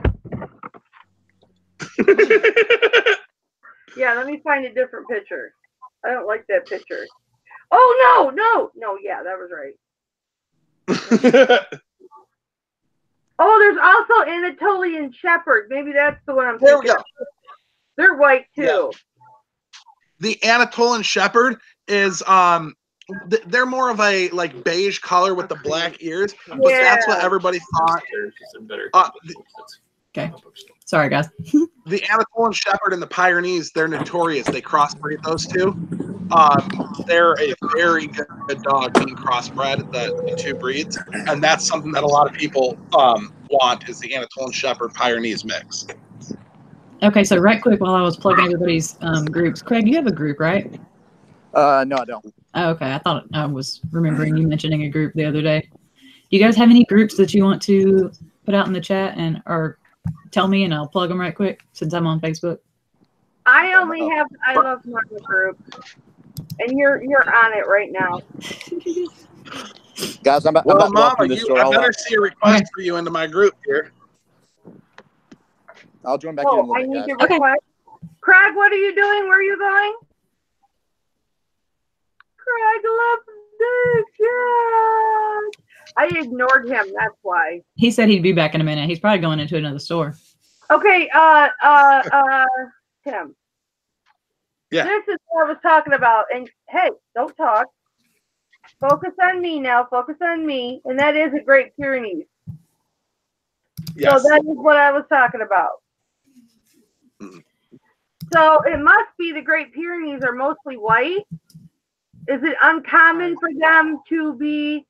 Yeah, let me find a different picture. I don't like that picture. Oh, no, yeah, that was right. Oh, there's also Anatolian Shepherd. Maybe that's the one I'm thinking. There we go. They're white too. Yeah. The Anatolian Shepherd is they're more of a like beige color with the black ears, but that's what everybody thought. Okay. Sorry, guys. The Anatolian Shepherd and the Pyrenees, they're notorious. They crossbreed those two. They're a very good dog being crossbred, the two breeds. And that's something that a lot of people want is the Anatolian Shepherd Pyrenees mix. Okay, so right quick while I was plugging everybody's groups, Craig, you have a group, right? No, I don't. Oh, okay. I thought I was remembering you mentioning a group the other day. Do you guys have any groups that you want to put out in the chat or tell me and I'll plug them right quick since I'm on Facebook? I only have I Love Mama group, and you're on it right now. Guys, I'm Well, about Mama, to this store. I better see a request for you into my group here. I'll join back in a little I bit, need guys. to request. Craig, what are you doing? Where are you going? Craig loves this. Yeah. I ignored him. That's why. He said he'd be back in a minute. He's probably going into another store. Okay. Tim. Yeah. This is what I was talking about. And hey, don't talk. Focus on me now. Focus on me. And that is a Great Pyrenees. Yes. So that is what I was talking about. So it must be the Great Pyrenees are mostly white. is it uncommon for them to be?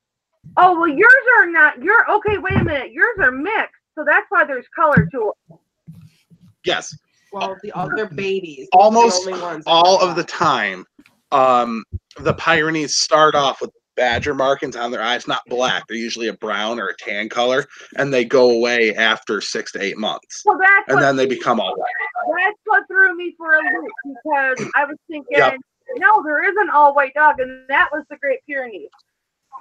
Oh, well, yours are not. Okay. Wait a minute. Yours are mixed, so that's why there's color to it. Yes. Well, the other babies, Almost the only ones all of the time, the Pyrenees start off with badger markings on their eyes, not black. They're usually a brown or a tan color, and they go away after 6 to 8 months. Well, and then they become all white. That's what threw me for a loop because I was thinking, no, there is an all white dog, and that was the Great Pyrenees.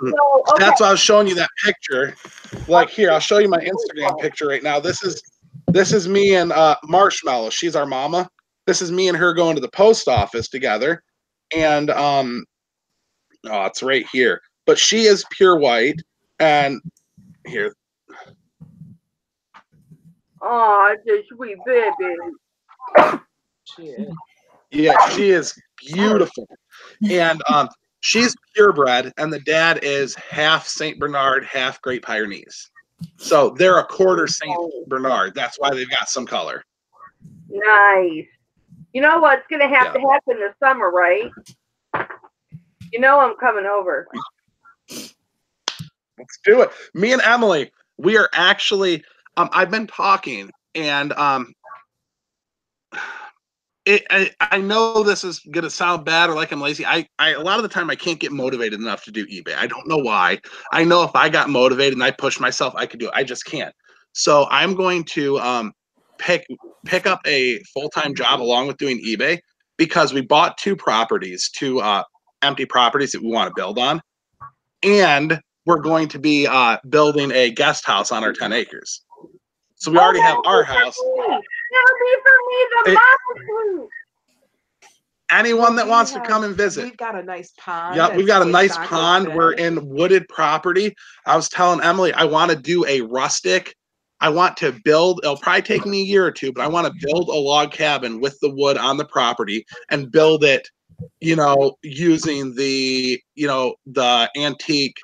So, okay. That's why I was showing you that picture. Like here, I'll show you my Instagram picture right now. This is me and Marshmallow. She's our mama. This is me and her going to the post office together, and it's right here. But she is pure white, and here. Oh, it's a sweet baby. Yeah, she is beautiful, and she's purebred, and the dad is half Saint Bernard, half Great Pyrenees. So they're a quarter Saint Bernard. That's why they've got some color. Nice. You know what's going to have to happen this summer, right? You know I'm coming over. Let's do it. Me and Emily, we are actually. I've been talking, and I know this is gonna sound bad or like I'm lazy. I a lot of the time I can't get motivated enough to do eBay. I don't know why. I know if I got motivated and I pushed myself, I could do it. I just can't. So I'm going to pick up a full-time job along with doing eBay because we bought two empty properties that we want to build on, and we're going to be building a guest house on our 10 acres. So we already have our house. That'll be for me, the mama. Anyone that wants to come and visit. We've got a nice pond. Yep, we've got a nice pond. We're in wooded property. I was telling Emily, I want to do a rustic. I want to build, it'll probably take me a year or two, but I want to build a log cabin with the wood on the property and build it, using the antique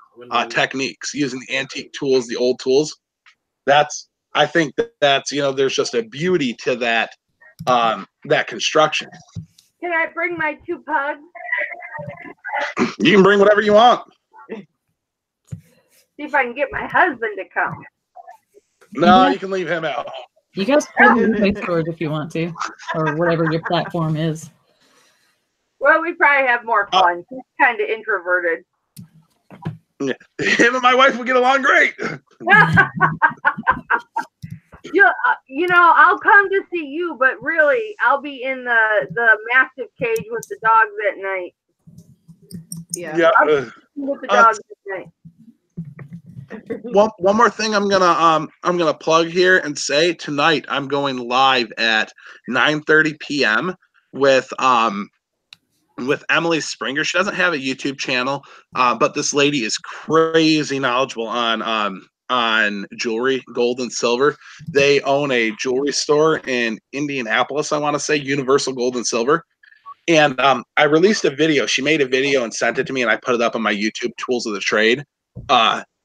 techniques, using the antique tools, the old tools. I think that's there's just a beauty to that construction. Can I bring my 2 pugs? You can bring whatever you want. See if I can get my husband to come. No, you can leave him out. You guys can do eBay storage if you want to, or whatever your platform is. Well, we probably have more fun. He's kind of introverted. Him and my wife will get along great. I'll come to see you, but really, I'll be in the massive cage with the dogs at night. Yeah. With the dogs at night. One more thing I'm gonna plug here and say tonight I'm going live at 9:30 p.m. with Emily Springer. She doesn't have a YouTube channel, but this lady is crazy knowledgeable on jewelry, gold and silver. They own a jewelry store in Indianapolis, I want to say, Universal Gold and Silver. And I released a video. She made a video and sent it to me, and I put it up on my YouTube, Tools of the Trade.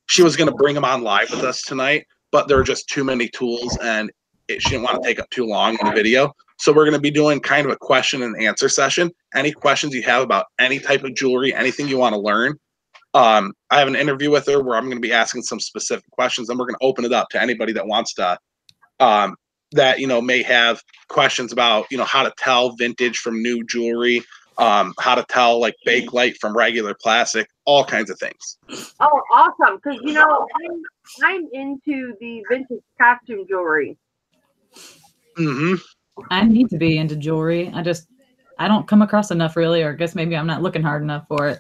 She was going to bring them on live with us tonight, but there were just too many tools, and she didn't want to take up too long in the video. So we're going to be doing kind of a question and answer session. Any questions you have about any type of jewelry, anything you want to learn. I have an interview with her where I'm going to be asking some specific questions, and we're going to open it up to anybody that wants to, may have questions about, how to tell vintage from new jewelry, how to tell like Bakelite from regular plastic, all kinds of things. Oh, awesome. Because, I'm into the vintage costume jewelry. Mm-hmm. I need to be into jewelry. I don't come across enough really, or I guess maybe I'm not looking hard enough for it.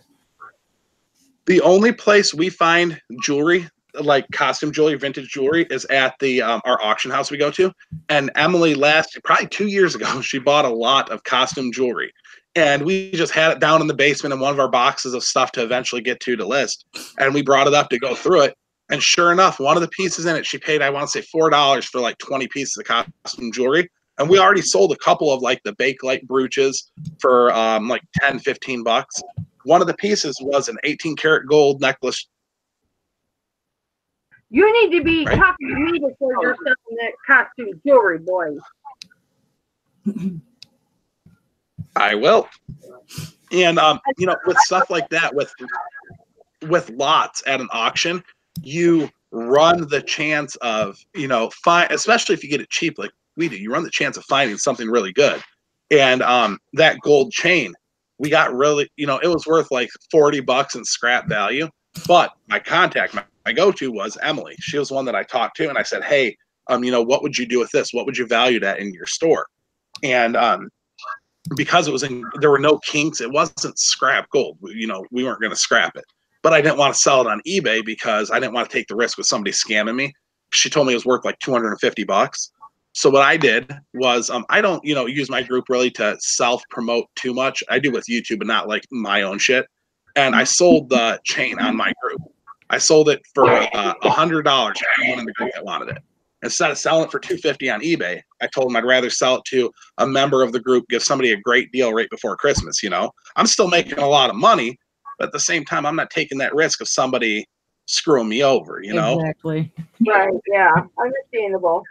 The only place we find jewelry, like costume jewelry, vintage jewelry, is at the our auction house we go to. And Emily probably 2 years ago, she bought a lot of costume jewelry. And we just had it down in the basement in one of our boxes of stuff to eventually get to list. And we brought it up to go through it. And sure enough, one of the pieces in it, she paid, I want to say $4 for like 20 pieces of costume jewelry. And we already sold a couple of like the Bakelite brooches for like 10, 15 bucks. One of the pieces was an 18 karat gold necklace. You need to be talking to me before you're selling that costume jewelry, boy. I will. And with stuff like that, with lots at an auction, you run the chance of, especially if you get it cheap like we do, you run the chance of finding something really good. And that gold chain, we got really, it was worth like $40 in scrap value. But my contact, my go-to was Emily. She was one that I talked to, and I said, hey, what would you do with this? What would you value that in your store? And because there were no kinks, it wasn't scrap gold. We weren't going to scrap it. But I didn't want to sell it on eBay because I didn't want to take the risk with somebody scamming me. She told me it was worth like $250. So what I did was I don't, use my group really to self-promote too much. I do with YouTube, but not like my own shit. And I sold the chain on my group. I sold it for $100 to anyone in the group that wanted it. Instead of selling it for $250 on eBay, I told them I'd rather sell it to a member of the group, give somebody a great deal right before Christmas. I'm still making a lot of money, but at the same time, I'm not taking that risk of somebody screwing me over. Exactly. Right. Yeah. Understandable.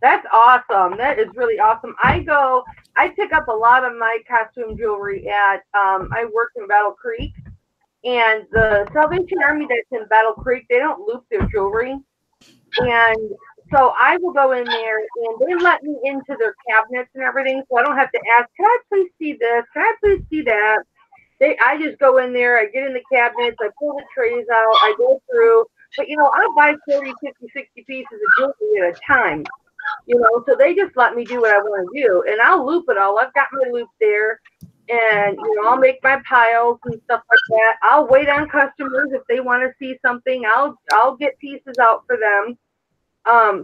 That's awesome. That is really awesome. I pick up a lot of my costume jewelry at, I work in Battle Creek, and the Salvation Army that's in Battle Creek, they don't loop their jewelry. And so I will go in there, and they let me into their cabinets and everything, so I don't have to ask, can I please see this? Can I please see that? I just go in there, I get in the cabinets, I pull the trays out, I go through. But, I'll buy 40, 50, 60 pieces of jewelry at a time. So they just let me do what I want to do, and I'll loop it all. I've got my loop there, and I'll make my piles and stuff like that. I'll wait on customers if they want to see something. I'll get pieces out for them.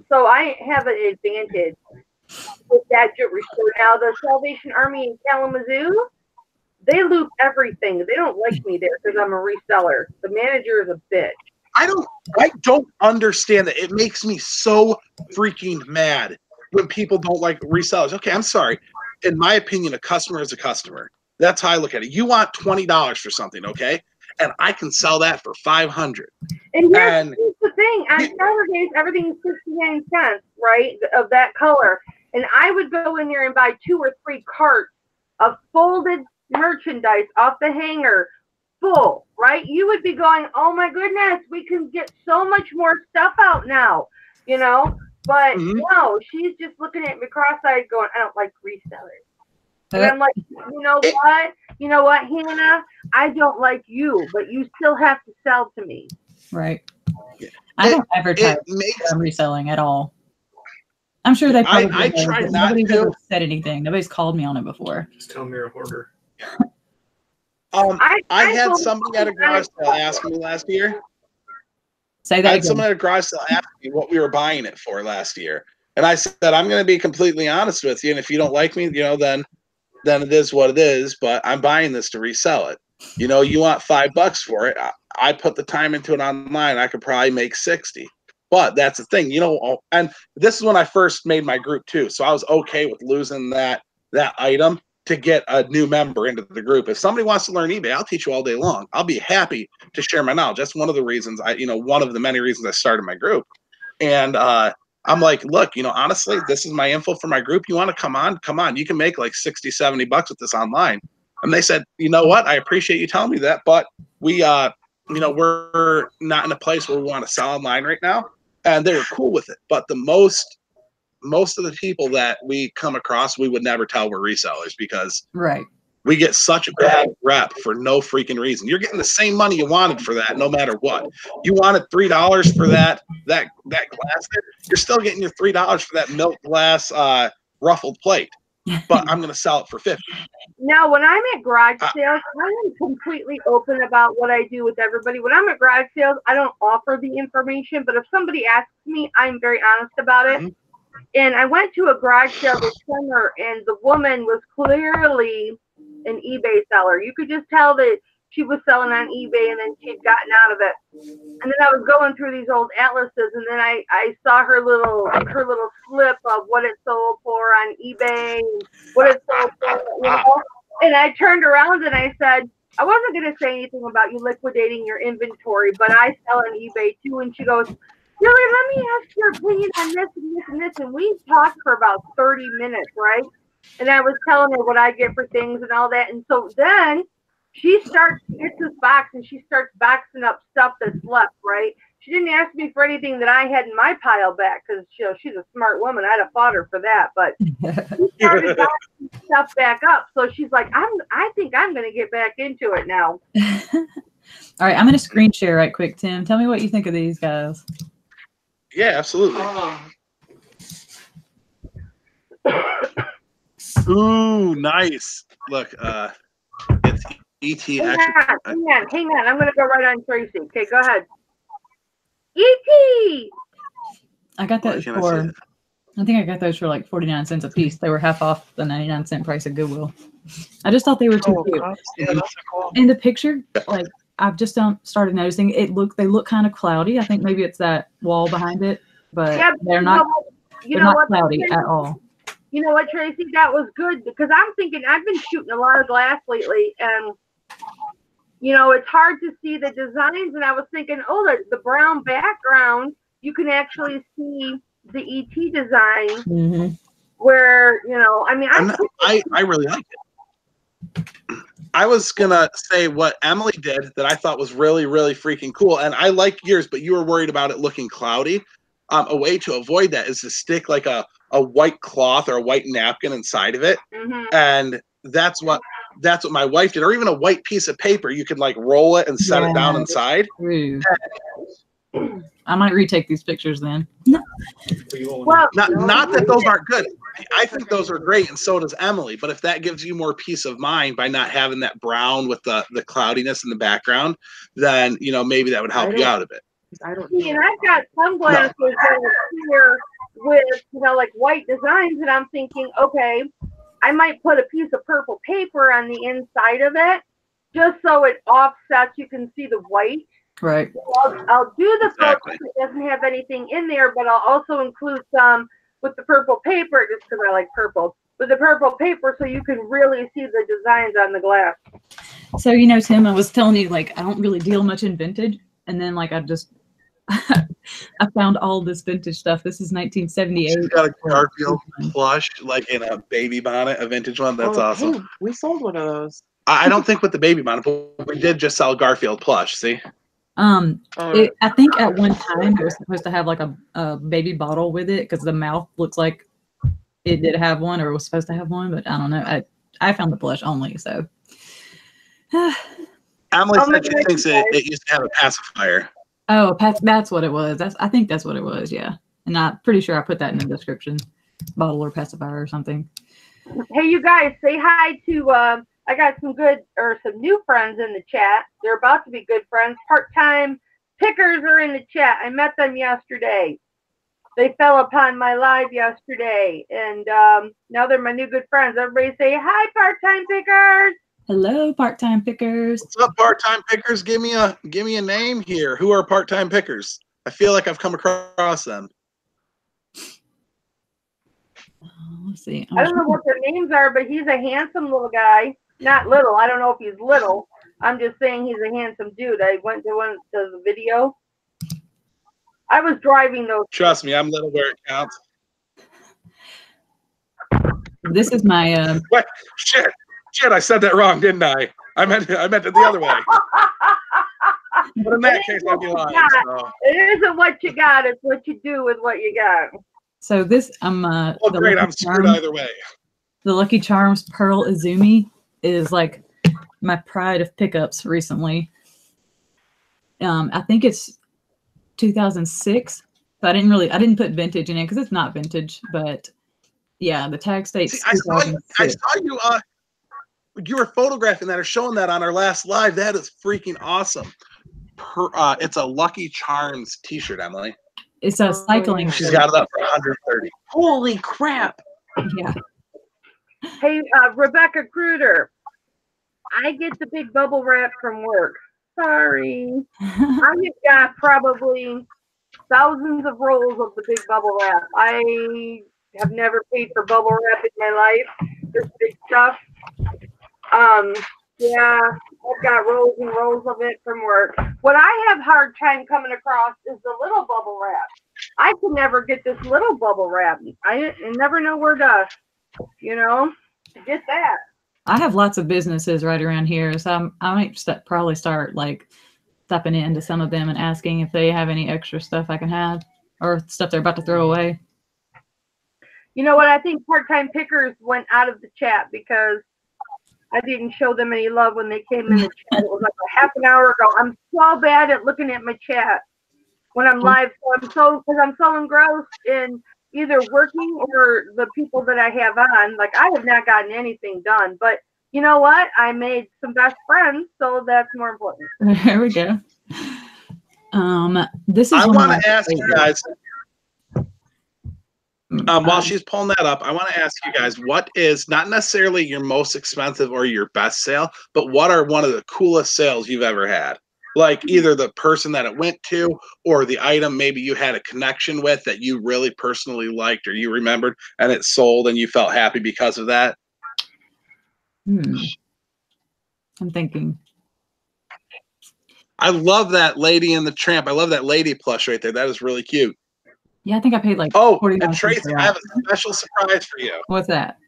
So I have an advantage with that jewelry store. Now the Salvation Army in Kalamazoo, they loop everything. They don't like me there because I'm a reseller. The manager is a bitch. I don't understand that. It makes me so freaking mad when people don't like resellers. Okay, I'm sorry. In my opinion, a customer is a customer. That's how I look at it. You want $20 for something, okay? And I can sell that for $500. And here's the thing. On Saturdays, everything's 69 cents, right, of that color. And I would go in there and buy 2 or 3 carts of folded merchandise off the hanger, full, right? You would be going, oh my goodness, we can get so much more stuff out now, but no, she's just looking at me cross-eyed going, I don't like resellers. And I'm like, you know what, Hannah, I don't like you, but you still have to sell to me. Right. I don't advertise reselling at all. I'm sure they probably I try not nobody's to. ever said anything. Nobody's called me on it before. Just tell me you're a hoarder. I had somebody at a garage sale ask me last year. Say that I had again. someone at a garage sale ask me what we were buying it for last year. And I said, I'm going to be completely honest with you. And if you don't like me, then it is what it is. But I'm buying this to resell it. You want $5 for it. I put the time into it online. I could probably make 60. But that's the thing, and this is when I first made my group too. So I was okay with losing that item to get a new member into the group. If somebody wants to learn eBay, I'll teach you all day long. I'll be happy to share my knowledge. That's one of the reasons one of the many reasons I started my group. And I'm like, look, honestly, this is my info for my group. You want to come on. You can make like 60, $70 with this online. And they said, you know what? I appreciate you telling me that, but we, we're not in a place where we want to sell online right now. And they were cool with it. But the most of the people that we come across, we would never tell we're resellers because we get such a bad rep for no freaking reason. You're getting the same money you wanted for that, no matter what. You wanted $3 for that glass. You're still getting your $3 for that milk glass ruffled plate. But I'm going to sell it for $50. Now, when I'm at garage sales, I am completely open about what I do with everybody. When I'm at garage sales, I don't offer the information, but if somebody asks me, I'm very honest about it. Mm-hmm. And I went to a garage sale this summer, and the woman was clearly an eBay seller. You could just tell that she was selling on eBay, and then she'd gotten out of it. And then I was going through these old atlases, and then I saw her little slip of what it sold for on eBay, and what it sold for, And I turned around and I said, I wasn't going to say anything about you liquidating your inventory, but I sell on eBay too. And she goes, really, let me ask your opinion on this and this and this. And we talked for about 30 minutes, right? and I was telling her what I get for things and all that. And so then she gets this box and she starts boxing up stuff that's left, right? She didn't ask me for anything that I had in my pile back because she's a smart woman. I'd have fought her for that, but she started boxing stuff back up. So she's like, I think I'm going to get back into it now. All right, I'm going to screen share right quick, Tim. Tell me what you think of these guys. Yeah, absolutely. Ooh, nice. Look, it's E.T. Hang on. I'm going to go right on Tracy. Okay, go ahead. E.T. I got that for, I think I got those for like 49 cents a piece. They were half off the 99-cent price of Goodwill. I just thought they were too cute. Yeah, that's cool. In the picture, like I've just started noticing they look kind of cloudy. I think maybe it's that wall behind it, but Yeah, they're not cloudy at all. You know what, Tracy? That was good because I'm thinking I've been shooting a lot of glass lately, and it's hard to see the designs. And I was thinking, the brown background, you can actually see the ET design. Mm-hmm. Where I really like it. I was gonna say what Emily did that I thought was really, really freaking cool, and I like yours, but you were worried about it looking cloudy. A way to avoid that is to stick like a white cloth or a white napkin inside of it, and that's what my wife did, or even a white piece of paper. You could like roll it and set it down inside. I might retake these pictures then. Well, not that those aren't good. I think those are great, and so does Emily. But if that gives you more peace of mind by not having that brown with the cloudiness in the background, then maybe that would help you out a bit. And I've got sunglasses that are here with like white designs, and I'm thinking, okay, I might put a piece of purple paper on the inside of it, just so it offsets. You can see the white. Right. So I'll do the photo that doesn't have anything in there, but I'll also include some with the purple paper, just because I like purple. With the purple paper, so you can really see the designs on the glass. So Tim, I was telling you, like, I don't really deal much in vintage, and then like I found all this vintage stuff. This is 1978. You got a Garfield plush, like in a baby bonnet, a vintage one. That's awesome. Hey, we sold one of those. I don't think with the baby bonnet, but we did just sell Garfield plush. See. I think at one time it was supposed to have like a baby bottle with it because the mouth looks like it did have one or was supposed to have one, but I don't know. I found the plush only, so. Emily said she thinks it used to have a pacifier. Oh, that's what it was. I think that's what it was, yeah. And I'm pretty sure I put that in the description, bottle or pacifier or something. Hey, you guys, say hi to I got some new friends in the chat. They're about to be good friends. Part-time pickers are in the chat. I met them yesterday. They fell upon my live yesterday, and now they're my new good friends. Everybody say hi, part-time pickers. Hello, part-time pickers. What's up, part-time pickers? Give me a name here. Who are part-time pickers? I feel like I've come across them. Let's see. I don't know what their names are, but he's a handsome little guy. Not little. I don't know if he's little. I'm just saying he's a handsome dude. I went to the video. I was driving those. Trust me, I'm little where it counts. This is my. What? Shit! I said that wrong, didn't I? I meant it the other way. But in that case, I'd be lying. So. It isn't what you got; it's what you do with what you got. So this, well, great. I'm screwed either way. The Lucky Charms Pearl Izumi is like my pride of pickups recently. I think it's 2006. But I didn't put vintage in it because it's not vintage. But yeah, the tag states. I saw you. You were photographing that or showing that on our last live. That is freaking awesome. It's a Lucky Charms T-shirt, Emily. It's a cycling. She's got it up for 130. Holy crap! Yeah. Hey, Rebecca Kruder, I get the big bubble wrap from work. Sorry, I have got probably thousands of rolls of the big bubble wrap. I have never paid for bubble wrap in my life. This big stuff. Yeah, I've got rolls and rolls of it from work. What I have hard time coming across is the little bubble wrap. I can never get this little bubble wrap. I never know where to you know, to get that. I have lots of businesses right around here, so I might probably start like stepping into some of them and asking if they have any extra stuff I can have or stuff they're about to throw away. You know what? I think part-time pickers went out of the chat because I didn't show them any love when they came in the chat. It was like a half an hour ago. I'm so bad at looking at my chat when I'm live. So I'm so engrossed in either working or the people that I have on. Like, I have not gotten anything done. But you know what? I made some best friends, so that's more important. There we go. This is. I want to ask you guys. While she's pulling that up, I want to ask you guys, what is not necessarily your most expensive or your best sale, but what are one of the coolest sales you've ever had? Like either the person that it went to or the item maybe you had a connection with that you really personally liked or you remembered and it sold and you felt happy because of that? I'm thinking. I love that Lady and the Tramp. I love that lady plush right there. That is really cute. Yeah, I think I paid like. And Tracy, I have a special surprise for you. What's that?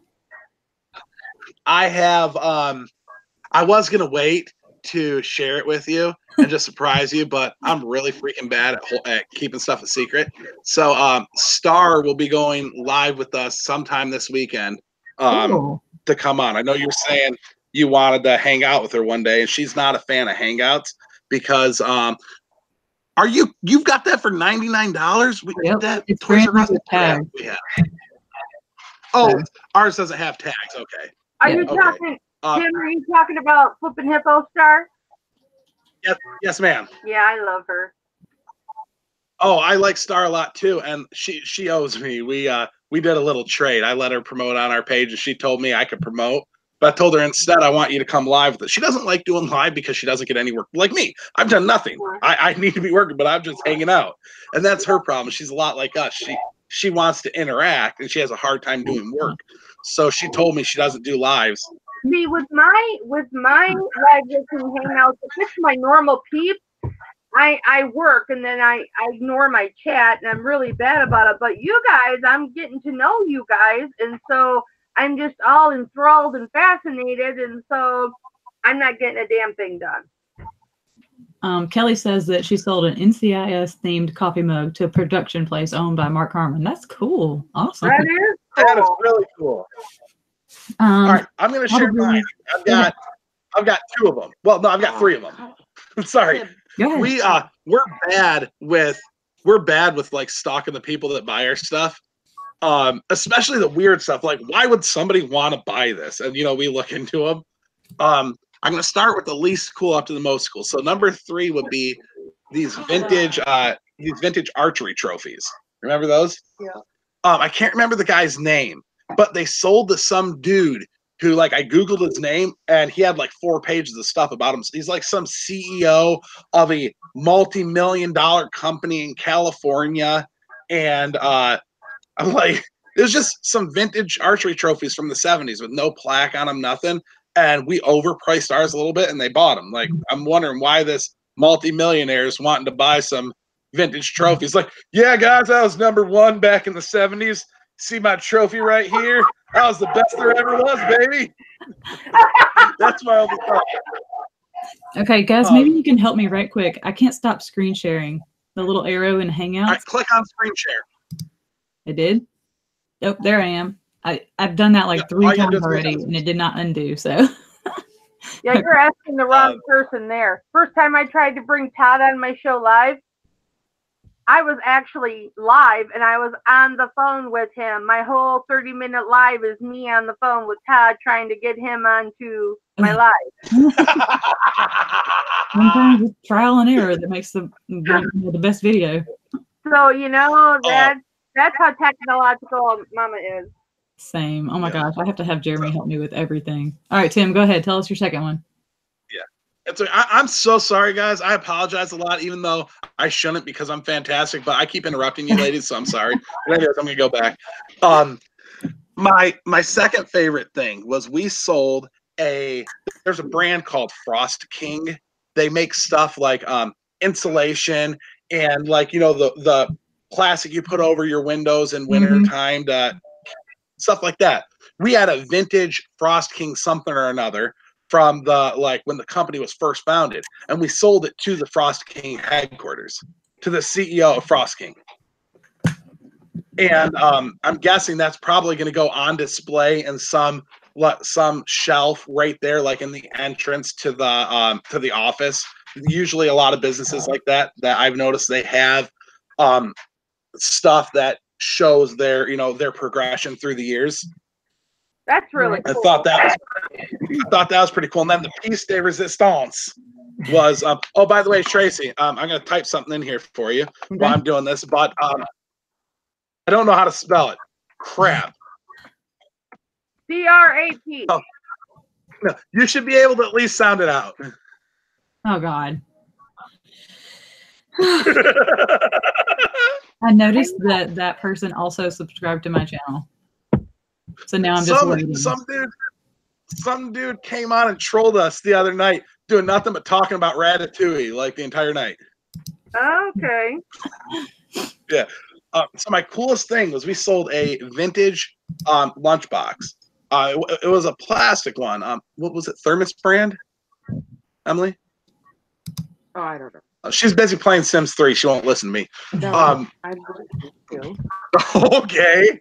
I have. I was gonna wait to share it with you and just surprise you, but I'm really freaking bad at keeping stuff a secret. So, Star will be going live with us sometime this weekend. To come on. I know you're saying you wanted to hang out with her one day, and she's not a fan of hangouts because. You've got that for $99? Yep. It's brand new with tags. Oh, ours doesn't have tags. Okay. Are you talking, Tim? Are you talking about Flippin' Hippo Star? Yes, ma'am. Yeah, I love her. Oh, I like Star a lot too, and she owes me. We did a little trade. I let her promote on our page, and she told me I could promote. But I told her instead, I want you to come live with it. She doesn't like doing live because she doesn't get any work. Like me, I've done nothing. I need to be working, but I'm just hanging out. And that's her problem. She's a lot like us. She wants to interact, and she has a hard time doing work. So she told me she doesn't do lives. See, with my live listening hangouts, if it's my normal peep, I work and then I ignore my chat, and I'm really bad about it. But you guys, I'm getting to know you guys, and so I'm just all enthralled and fascinated, and so I'm not getting a damn thing done. Kelly says that she sold an NCIS-themed coffee mug to a production place owned by Mark Harmon. That's cool. Awesome. That is cool. That is really cool. All right, I'm going to share mine. I've got two of them. Well, no, I've got three of them. Sorry. We're bad with like stalking the people that buy our stuff. Especially the weird stuff. Like, why would somebody want to buy this? And we look into them. I'm going to start with the least cool up to the most cool. So number 3 would be these vintage archery trophies. Remember those? Yeah. I can't remember the guy's name, but they sold to some dude who, like, I Googled his name and he had like 4 pages of stuff about him. He's like some CEO of a multi-million-dollar company in California. And, I'm like, there's just some vintage archery trophies from the 70s with no plaque on them, nothing. And we overpriced ours a little bit and they bought them. Like, I'm wondering why this multi-millionaire is wanting to buy some vintage trophies. Like, yeah, guys, I was number 1 back in the 70s. See my trophy right here? That was the best there ever was, baby. That's my only thought. Okay, guys, maybe you can help me right quick. I can't stop screen sharing. The little arrow in Hangouts. All right, click on screen share. I did. Oh, there I am. I've done that like 3 times already, and it did not undo. So. Yeah, you're asking the wrong person there. First time I tried to bring Todd on my show live, I was actually live, and I was on the phone with him. My whole 30-minute live is me on the phone with Todd trying to get him onto my live. Sometimes it's trial and error that makes the best video. So, that's how technological Mama is. Same. Oh my gosh, I have to have Jeremy help me with everything. All right, Tim, go ahead. Tell us your second one. Yeah. I'm so sorry, guys. I apologize a lot, even though I shouldn't because I'm fantastic, but I keep interrupting you ladies, so I'm sorry. But anyways, I'm going to go back. My second favorite thing was we sold there's a brand called Frost King. They make stuff like insulation and like, the plastic you put over your windows in winter time, stuff like that. we had a vintage Frost King something or another from when the company was first founded, and we sold it to the Frost King headquarters, to the CEO of Frost King. And I'm guessing that's probably going to go on display in some shelf right there, like in the entrance to the office. Usually, a lot of businesses like that I've noticed, they have stuff that shows their progression through the years. That's really cool. I thought that was pretty cool. And then the piece de resistance was oh, by the way, Tracy, I'm going to type something in here for you while I'm doing this, but I don't know how to spell it. Crap. C-R-A-P. Oh, no, you should be able to at least sound it out. Oh, God. I noticed that person also subscribed to my channel. So now I'm just waiting. Some dude came on and trolled us the other night, doing nothing but talking about Ratatouille like the entire night. Okay. Yeah. So my coolest thing was we sold a vintage lunchbox. It was a plastic one. What was it? Thermos brand? Emily? Oh, I don't know. She's busy playing Sims 3. She won't listen to me. No, I don't know. Okay.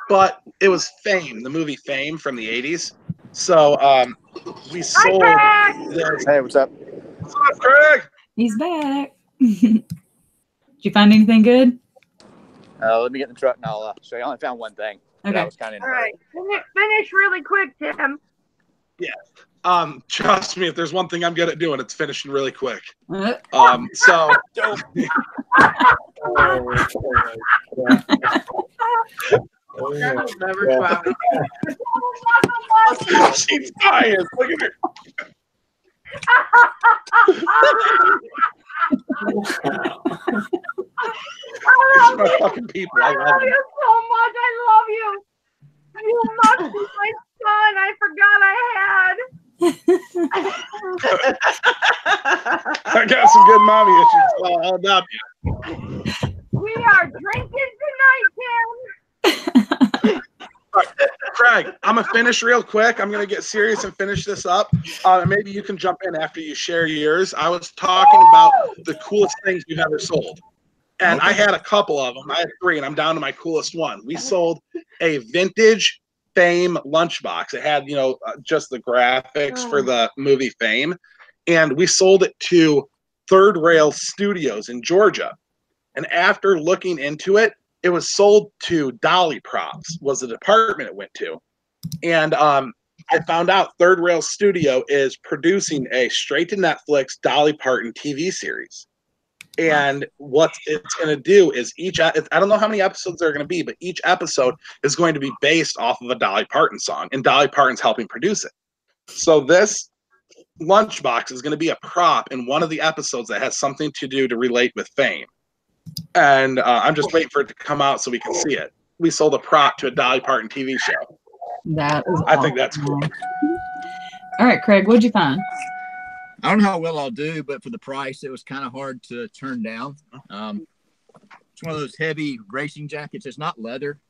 But it was Fame, the movie Fame from the 80s. So we sold this. Hey, what's up? What's up, Craig? He's back. Did you find anything good? Let me get in the truck and I'll show you. I only found one thing. Okay. That was kind of All right. Finish really quick, Tim. Yeah. Trust me, if there's one thing I'm good at doing, it's finishing really quick. So That'll never try. she's dying. Look at her. These are my fucking people. I love you so much. I love you. You must be my son. I forgot I had. I got some good mommy issues. I'll adopt you. We are drinking tonight, Tim. Craig, I'm gonna finish real quick. I'm gonna get serious and finish this up. Maybe you can jump in after you share yours. I was talking about the coolest things you've ever sold, and I had a couple of them. I had 3, and I'm down to my coolest one. We sold a vintage Fame lunchbox. It had, just the graphics for the movie Fame, and we sold it to Third Rail Studios in Georgia. And after looking into it, it was sold to Dolly Props, was the department it went to. And I found out Third Rail Studio is producing a straight to Netflix Dolly Parton TV series. And what it's going to do is I don't know how many episodes there are going to be, but each episode is going to be based off of a Dolly Parton song, and Dolly Parton's helping produce it. So this lunchbox is going to be a prop in one of the episodes that has something to do to relate with Fame. And I'm just waiting for it to come out so we can see it. We sold a prop to a Dolly Parton TV show. That is I think that's cool. All right, Craig, what'd you find? I don't know how well I'll do, but for the price, it was kind of hard to turn down. It's one of those heavy racing jackets. It's not leather,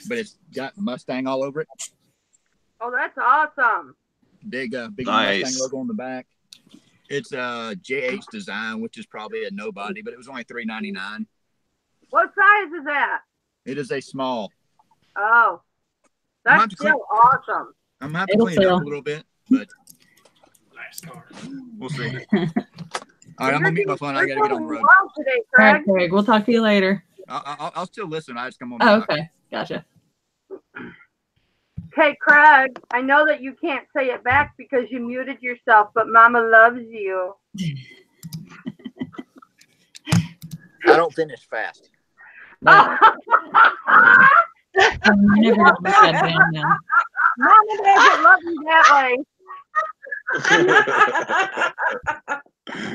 but it's got Mustang all over it. Oh, that's awesome. Big Nice. Mustang logo on the back. It's a JH design, which is probably a nobody, but it was only $3.99. What size is that? It is a small. Oh, that's still awesome. I'm going to have to clean it up a little bit, but Nice car. we'll see. All right, I'm going to meet my phone. I got to get on the road. Well today, All right, Craig. Craig, we'll talk to you later. I'll still listen. I just come on. Oh, okay. Gotcha. Hey, Craig, I know that you can't say it back because you muted yourself, but Mama loves you. I don't finish fast. But, you never got that down now. Mama doesn't love you that way.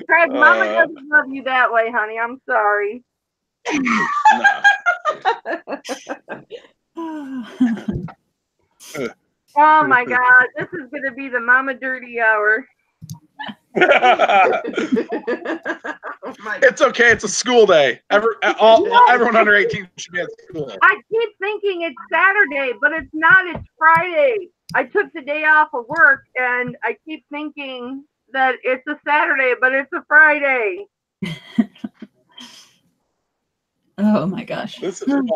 Craig, Mama doesn't love you that way, honey. I'm sorry. No. Oh my God, this is going to be the Mama Dirty Hour. Oh my It's okay. It's a school day. Everyone under 18 should be at school. I keep thinking it's Saturday, but it's not. It's Friday. I took the day off of work, and I keep thinking that it's a Saturday, but it's a Friday. Oh my gosh. This is fun.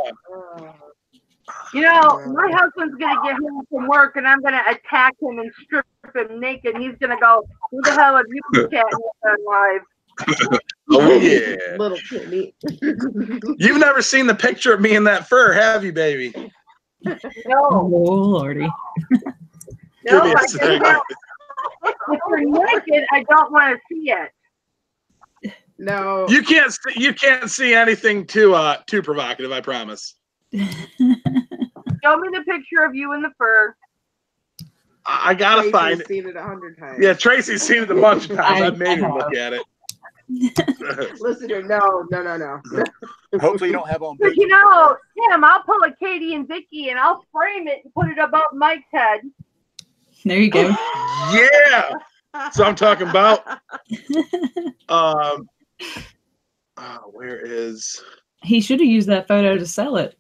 You know, my husband's gonna get home from work, and I'm gonna attack him and strip him naked. He's gonna go, "Who the hell have you been chatting with on live?" Oh yeah. little kitty. You've never seen the picture of me in that fur, have you, baby? No, Oh lordy. no. Give me a I second. can't. If you're naked, I don't want to see it. No. You can't see anything too provocative, I promise. Show me the picture of you in the fur. I gotta Tracy's find it. seen it 100 times. Yeah, Tracy's seen it a bunch of times. I I've made her have. look at it. Listen to her. No. Hopefully, you don't have on. But you know, Tim, I'll pull a Katie and Vicky and I'll frame it and put it above Mike's head. There you go. Yeah. So I'm talking about. Where is? He should have used that photo to sell it.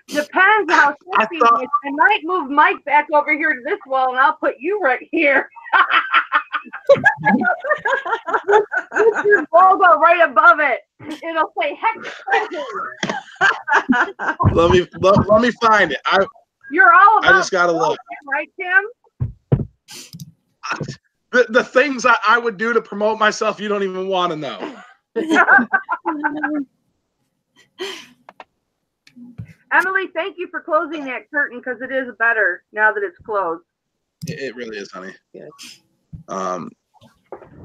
Depends how sexy thought- it is. I might move Mike back over here to this wall and I'll put you right here. Put your logo right above it. It'll say Hex Treasure. Let me find it. You're all I about just gotta look. right, Tim? The things I would do to promote myself, you don't even want to know. Emily, thank you for closing that curtain because it is better now that it's closed. It really is, honey. Yeah. All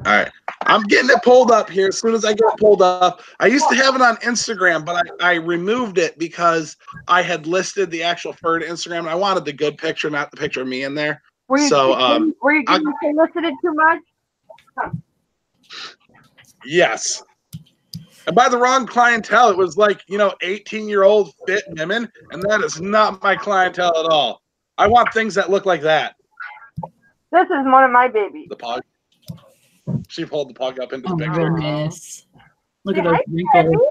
right. I'm getting it pulled up here. As soon as I get it pulled up, I used to have it on Instagram, but I removed it because I had listed the actual fur to Instagram. And I wanted the good picture, not the picture of me in there. Were you, So, were you getting solicited too much? Yes. And by the wrong clientele, it was like, 18-year-old fit women, and that is not my clientele at all. I want things that look like that. This is one of my babies. The pug. She pulled the pug up into the Oh my picture. goodness. Look at Say those hi, wrinkles.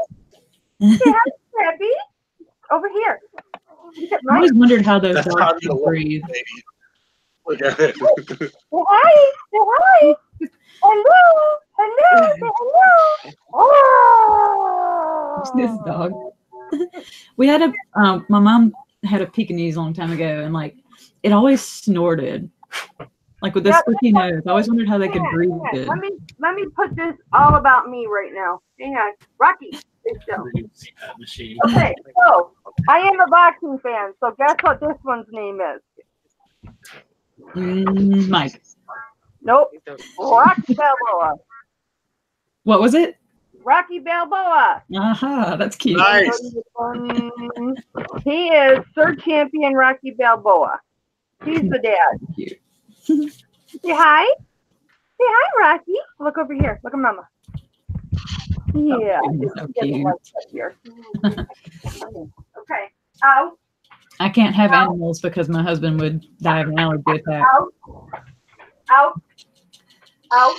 Say hi, Debbie. Over here. Look at I my- always wondered how those That's how dogs you can look, breathe. baby. Look at it. Say hi. Say hi. Hello. Hello. Say hello. Oh. This dog. We had my mom had a Pekingese a long time ago, and it always snorted, with this squeaky nose. I always wondered how they could breathe Hang good. on. Let me put this all about me right now. Hang on, Rocky. Sit still. CPAP machine. Okay, so I am a boxing fan. So guess what this one's name is? Mike. Nope. Rocky Balboa. What was it? Rocky Balboa. Aha, that's cute. Nice. He is Sir Champion Rocky Balboa. He's the dad. Cute. Say hi. Say hi, Rocky. Look over here. Look at Mama. Yeah. So cute. Here. Okay. Out. I can't have animals because my husband would die of an allergy attack. Out. Out. Out.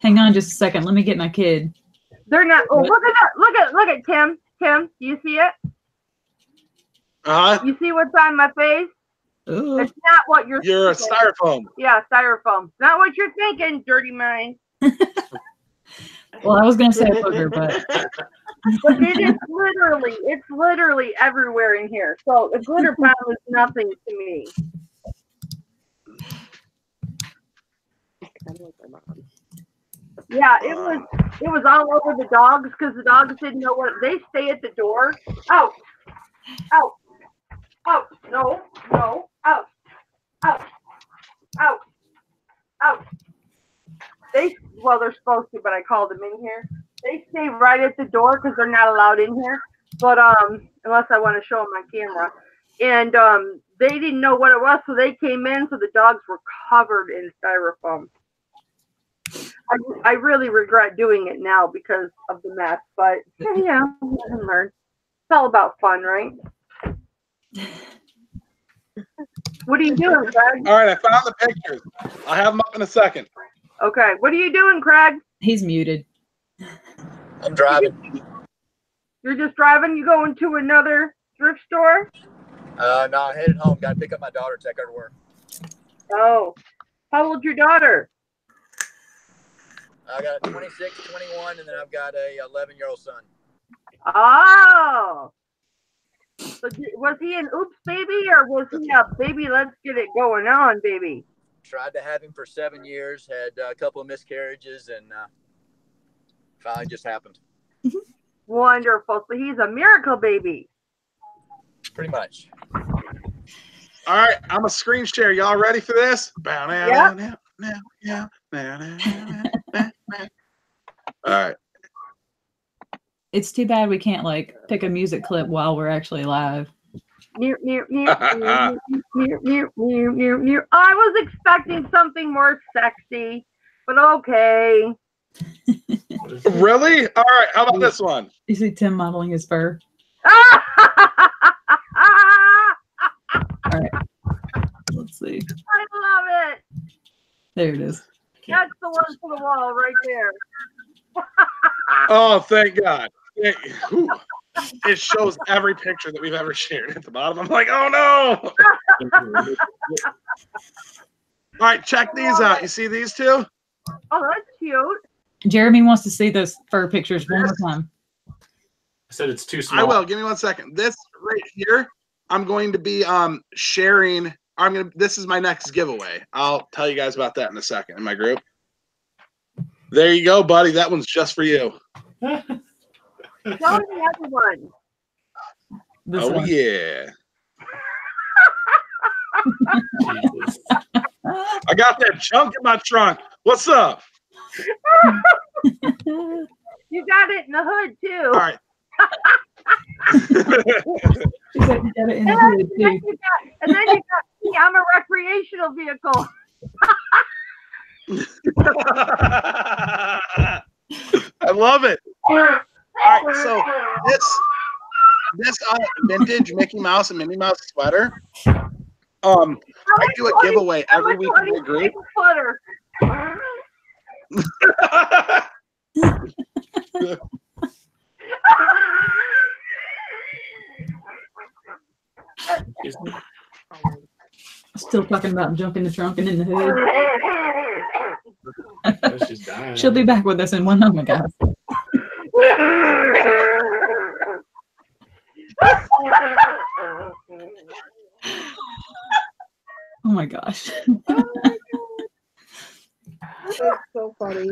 Hang on just a second. Let me get my kid. They're not. Oh, look at that. Look at Tim. Tim, do you see it? You see what's on my face? Ooh. It's not what you're You're a thinking. styrofoam. Yeah, styrofoam. Not what you're thinking, dirty mind. Well, I was gonna say a booger, but But it's literally everywhere in here. So a glitter bomb is nothing to me. Yeah, it was all over the dogs because the dogs didn't know what they stay at the door. Out. Out. Out. No. No. Out. Out. Out. Out. They're supposed to, but I called them in here. They stay right at the door because they're not allowed in here. But unless I want to show them my camera. And they didn't know what it was, so they came in, so the dogs were covered in styrofoam. I really regret doing it now because of the mess, but yeah, lesson learned. It's all about fun, right? What are you doing, Greg? All right, I found the pictures. I'll have them up in a second. Okay. What are you doing, Craig? He's muted. I'm driving. You're just driving? You going to another thrift store? No, I'm headed home. Got to pick up my daughter, take her to work. Oh. How old's your daughter? I got a 26, 21, and then I've got a 11-year-old son. Oh. So was he an oops baby or was he a baby let's get it going on baby? Tried to have him for 7 years, had a couple of miscarriages, and finally just happened. Wonderful. So he's a miracle baby. Pretty much. All right, I'm a screen share. Y'all ready for this? Yeah. All right. It's too bad we can't like pick a music clip while we're actually live. I was expecting something more sexy, but okay. Really? All right. How about this one? You see Tim modeling his fur. All right. Let's see. I love it. There it is. That's the one for the wall right there. Oh, thank God. Whew. It shows every picture that we've ever shared at the bottom. I'm like, oh no. All right, check these out. You see these two? Oh, that's cute. Jeremy wants to see those fur pictures one more time. I said it's too small. I will. Give me 1 second. This right here, I'm going to be sharing. This is my next giveaway. I'll tell you guys about that in a second in my group. There you go, buddy. That one's just for you. Show me the other one. This Oh one. yeah. Jesus. I got that junk in my trunk. What's up? You got it in the hood too. All right. You got it in the hood, too. And then you got me. I'm a recreational vehicle. I love it. All right, so this vintage Mickey Mouse and Minnie Mouse sweater. I do a giveaway every week in my group. Still talking about junk in the trunk and in the hood. That's just dying. She'll be back with us in 1 moment, guys. Oh my gosh. That's so funny.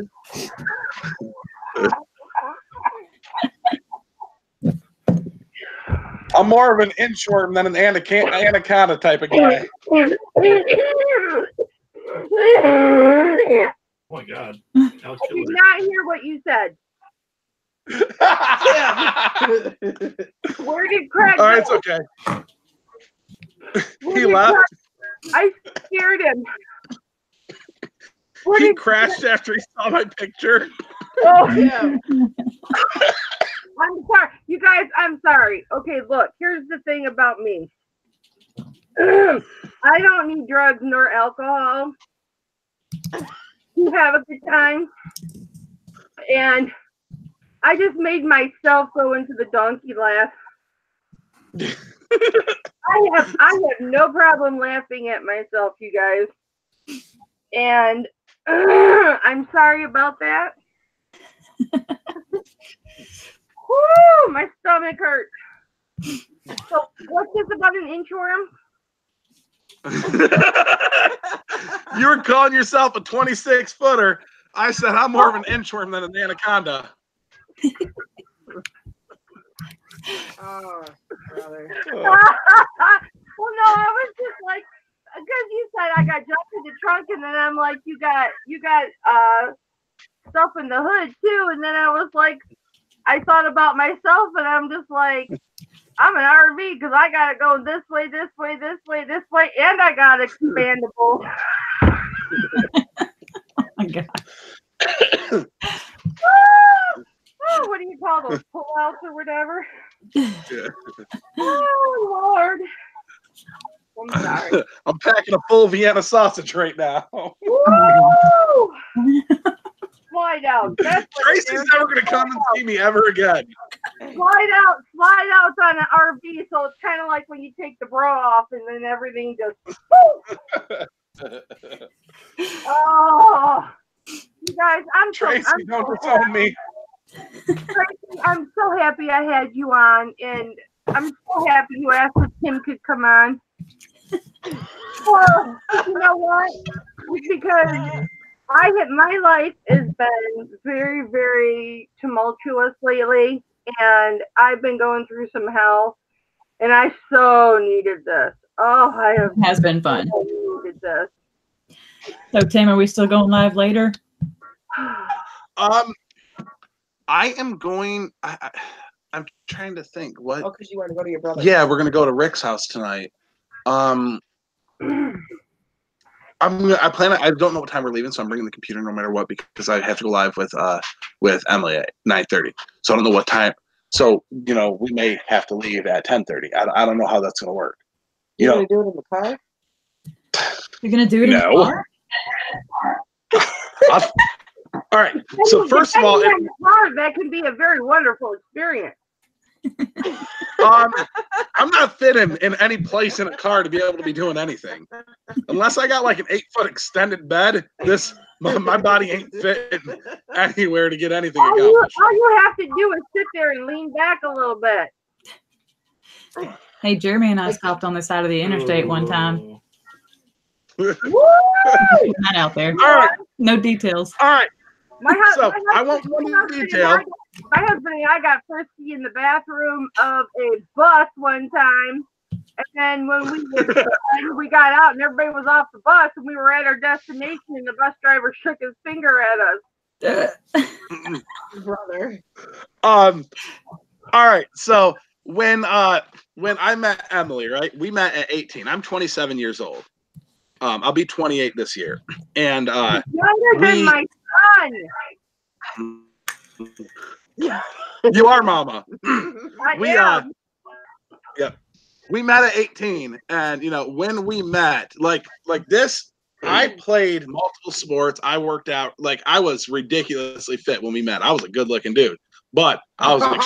I'm more of an inchworm than an anaconda type of guy. Oh my God. I did not hear what you said. Where did Craig All right, go? it's okay. Where He did left. I scared him. Where He did crashed after he saw my picture. Oh, yeah. I'm sorry. You guys, I'm sorry. Okay, look, here's the thing about me. I don't need drugs nor alcohol to have a good time. And I just made myself go into the donkey laugh. I have no problem laughing at myself, you guys. And I'm sorry about that. Whoo, my stomach hurts. So what's this about an inchworm? You were calling yourself a 26-footer. I said I'm more of an inchworm than an anaconda. Oh, brother. Well, no, I was just like, because you said I got jumped in the trunk, and then I'm like, you got stuff in the hood too, and then I was like, I thought about myself, and I'm just like, I'm an RV because I gotta go this way, this way, this way, this way, and I got expandable. Oh my God. Oh, what do you call those pull-outs or whatever? Yeah. Oh Lord. I'm sorry. I'm packing a full Vienna sausage right now. Woo! Slide out. That's what it Tracy's is. never going to come and see me ever again. Slide outs on an RV, so it's kind of like when you take the bra off and then everything just. Oh, you guys, Tracy, don't disown me. Tracy, I'm so happy I had you on, and I'm so happy you asked if Tim could come on. Well, you know what? Because my life has been very, very tumultuous lately, and I've been going through some hell, and I so needed this. Oh, It has been fun. so needed this. So, Tim, are we still going live later? I am going. I'm trying to think. What? Oh, because you want to go to your brother. Yeah, we're gonna go to Rick's house tonight. I plan. I don't know what time we're leaving, so I'm bringing the computer no matter what because I have to go live with Emily at 9:30. So I don't know what time. So we may have to leave at 10:30. I don't know how that's gonna work. You're gonna do it in the car? You're gonna do it in the car? All right. So first of all, that can be a very wonderful experience. I'm not fitting in any place in a car to be able to be doing anything, unless I got like an 8-foot extended bed. My body ain't fitting anywhere to get anything accomplished. All you have to do is sit there and lean back a little bit. Hey, Jeremy and I stopped on the side of the interstate one time. Woo! Not out there. All right. No details. All right. I I won't go into detail. My husband and I got frisky in the bathroom of a bus one time. And then when we got out and everybody was off the bus and we were at our destination and the bus driver shook his finger at us. Brother. All right. So when I met Emily, right? We met at 18. I'm 27 years old. I'll be 28 this year. And younger than my son. You are, Mama. Yeah. We met at 18, and when we met, like this, I played multiple sports. I worked out. Like I was ridiculously fit when we met. I was a good-looking dude, but I was like,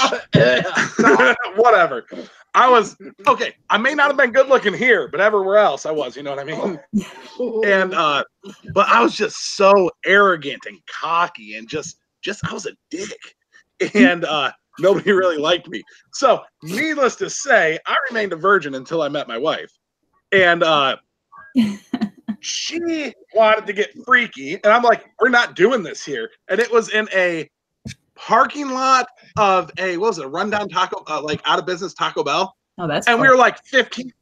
whatever. I was okay. I may not have been good-looking here, but everywhere else I was. You know what I mean? And but I was just so arrogant and cocky, and just I was a dick, and nobody really liked me. So, needless to say, I remained a virgin until I met my wife. And she wanted to get freaky. And I'm like, we're not doing this here. And it was in a parking lot of a rundown Taco, like out of business Taco Bell. Oh, that's and cool. We were like 15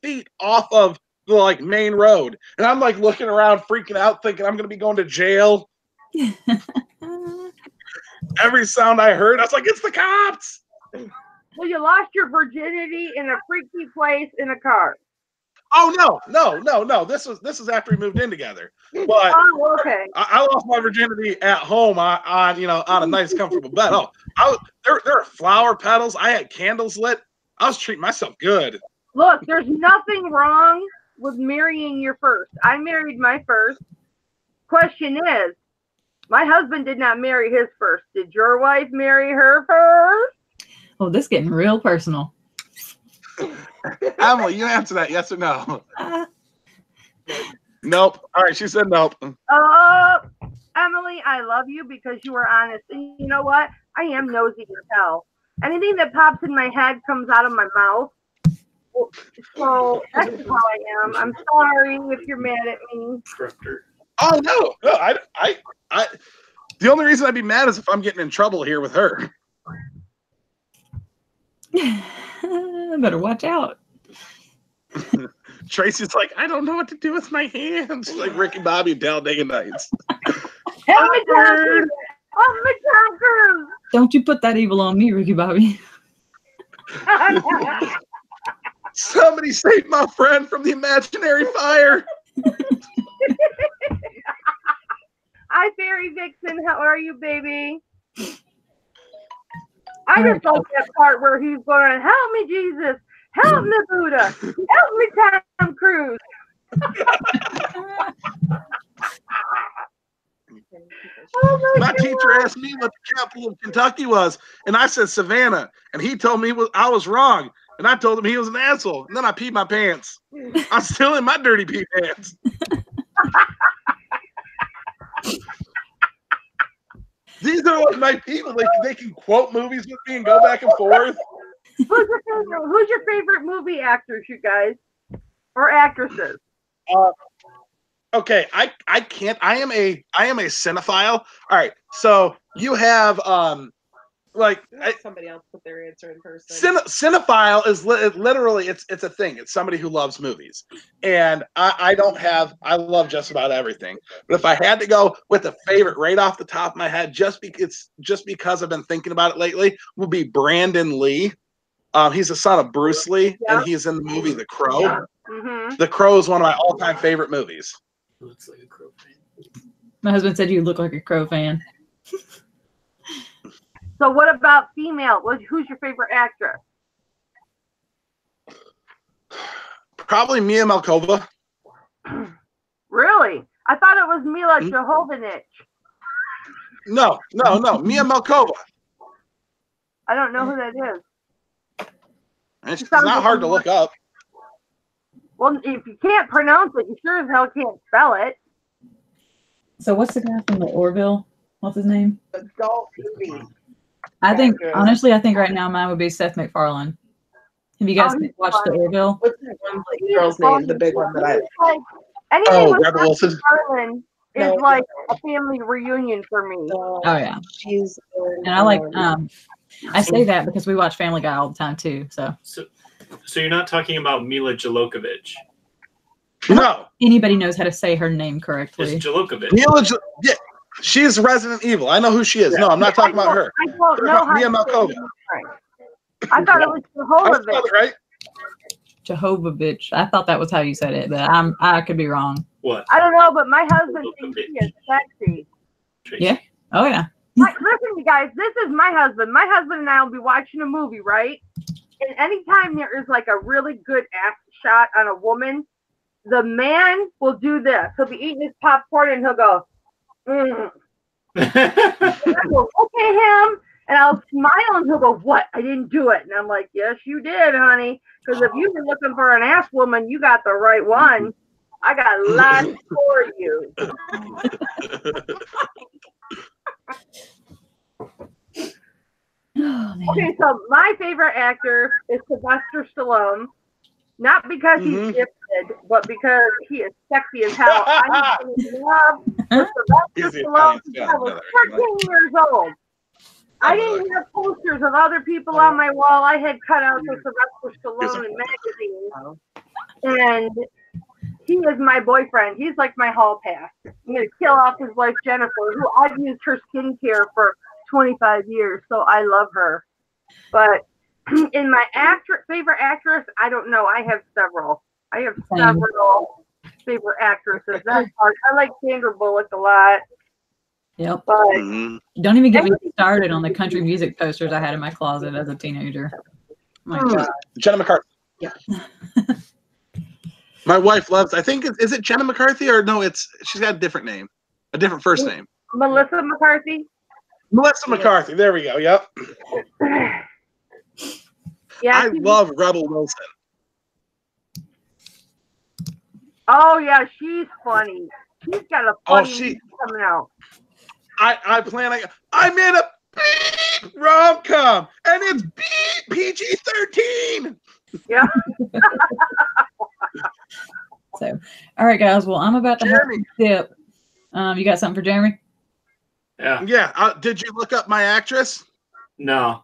feet off of the like main road. And I'm like looking around, freaking out, thinking I'm going to be going to jail. Every sound I heard, I was like, it's the cops. Well, you lost your virginity in a freaky place in a car. Oh no. This was after we moved in together. But oh, okay. I lost my virginity at home on a nice comfortable bed. There are flower petals. I had candles lit. I was treating myself good. Look, there's nothing wrong with marrying your first. I married my first. Question is, my husband did not marry his first. Did your wife marry her first? Oh, this is getting real personal. Emily, you answer that, yes or no? Nope. All right, she said nope. Emily, I love you because you are honest. And you know what? I am nosy as hell. Anything that pops in my head comes out of my mouth. So that's how I am. I'm sorry if you're mad at me. Oh no, I the only reason I'd be mad is if I'm getting in trouble here with her. Better watch out. Tracy's like, I don't know what to do with my hands. Like Ricky Bobby and Talladega Nights. Help me, Tom Cruise. Don't you put that evil on me, Ricky Bobby. Somebody save my friend from the imaginary fire. Hi, Fairy Vixen. How are you, baby? I just love that part where he's going, help me, Jesus. Help me, Buddha. Help me, Tom Cruise. teacher asked me what the capital of Kentucky was, and I said Savannah, and he told me I was wrong, and I told him he was an asshole, and then I peed my pants. I'm still in my dirty pee pants. These are like my people. They can quote movies with me and go back and forth. Who's your favorite movie actors, you guys, or actresses? Okay, I can't. I am a cinephile. All right, so you have Let somebody else put their answer in person. Cinephile is literally it's a thing. It's somebody who loves movies, and I love just about everything. But if I had to go with a favorite right off the top of my head, just because I've been thinking about it lately, will be Brandon Lee. He's the son of Bruce Lee, and he's in the movie The Crow. Yeah. Mm-hmm. The Crow is one of my all-time favorite movies. Looks like a Crow fan. My husband said you look like a Crow fan. So what about female? Who's your favorite actress? Probably Mia Malkova. Really? I thought it was Mila Jovovich. No, Mia Malkova. I don't know who that is. It's not hard to look up. Well, if you can't pronounce it, you sure as hell can't spell it. So what's the guy from the Orville? What's his name? Adult movie. I think right now mine would be Seth MacFarlane. Have you guys watched the Orville? What's that one girl's name? The big one that I. Anything with Rebel Wilson. Seth MacFarlane is like a family reunion for me. Oh yeah. She's. And I like I say that because we watch Family Guy all the time too. So you're not talking about Mila Jovovich. No. Anybody knows how to say her name correctly. It's Jovovich. Yeah, she's Resident Evil. I know who she is. No, I'm not talking about her. I don't know how Mia to say Malkova. her name right. I thought it was Jovovich. Right? Jehovovich. I thought that was how you said it, but I could be wrong. What? I don't know, but my husband thinks she is sexy. Tracy. Yeah. Oh yeah. Listen, you guys, this is my husband. My husband and I will be watching a movie, right? And anytime there is like a really good ass shot on a woman, the man will do this. He'll be eating his popcorn and he'll go, and I will look at him and I'll smile and he'll go, what? I didn't do it. And I'm like, yes, you did, honey. Because if you've been looking for an ass woman, you got the right one. I got lots for you. Okay, so my favorite actor is Sylvester Stallone. Not because he's gifted, but because he is sexy as hell. I in love with Sylvester Stallone since I was 14 years old. I didn't have posters of other people on my wall. I had cutouts of Sylvester Stallone in magazines. And he is my boyfriend. He's like my hall pass. I'm going to kill off his wife, Jennifer, who I've used her skincare for 25 years, so I love her. But in my favorite actress, I don't know. I have several. I have several favorite actresses. That's hard. I like Sandra Bullock a lot. Yep. But don't even get me started on the country music posters I had in my closet as a teenager. My God. Jenna McCarthy. Yeah. My wife loves. I think is it Jenna McCarthy or no? She's got a different name, a different first name. Melissa McCarthy. Melissa McCarthy. There we go. Yep. Yeah. I love Rebel Wilson. Oh yeah, she's funny. She's got a funny movie coming out. I plan. I'm in a rom-com, and it's PG-13. Yeah. So, all right, guys. Well, I'm about to have a dip. You got something for Jeremy? Yeah. Yeah. Did you look up my actress? No.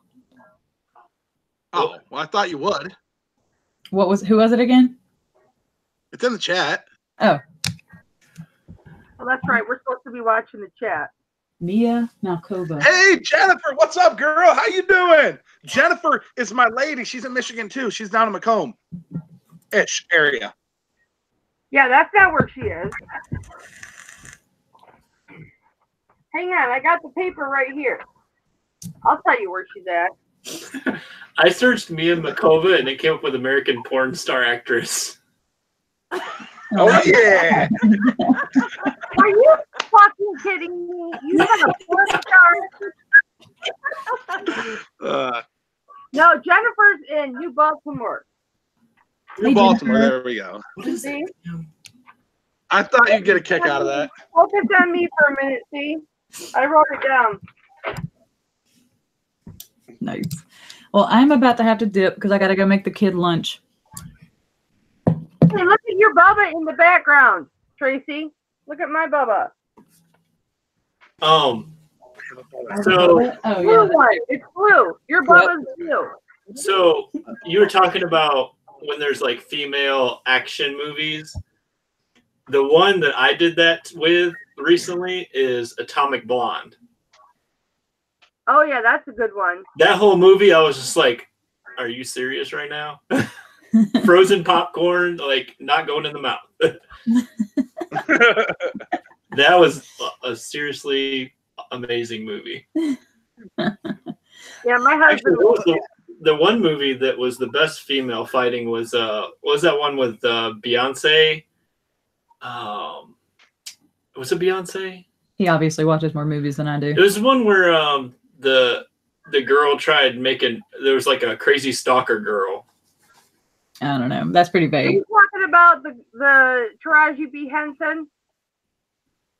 Oh, well, I thought you would. Who was it again? It's in the chat. Oh. Well, that's right. We're supposed to be watching the chat. Mia Malkova. Hey, Jennifer, what's up, girl? How you doing? Jennifer is my lady. She's in Michigan, too. She's down in Macomb-ish area. Yeah, that's not where she is. Hang on. I got the paper right here. I'll tell you where she's at. I searched Mia Malkova and it came up with American porn star actress. Oh, yeah. Are you fucking kidding me? You have a porn Baltimore. New Baltimore. There we go. What is See? it? I thought you'd get a kick out of that. Focus on me for a minute, see? I wrote it down. Nice. Well, I'm about to have to dip because I got to go make the kid lunch. Hey, look at your Bubba in the background, Tracy. Look at my Bubba. So Oh, Blue yeah. one. It's blue. Your Bubba's blue. So you were talking about when there's like female action movies. The one that I did that with recently is Atomic Blonde. Oh, yeah, that's a good one. That whole movie, I was just like, are you serious right now? Frozen popcorn, like not going in the mouth. That was a seriously amazing movie. Yeah, my Actually, husband. what was the one movie that was the best female fighting was that one with Beyonce? Was it Beyonce? He obviously watches more movies than I It do. was one where the girl tried making, there was like a crazy stalker girl. I don't know. That's pretty Are vague. you talking about the Taraji P. Henson?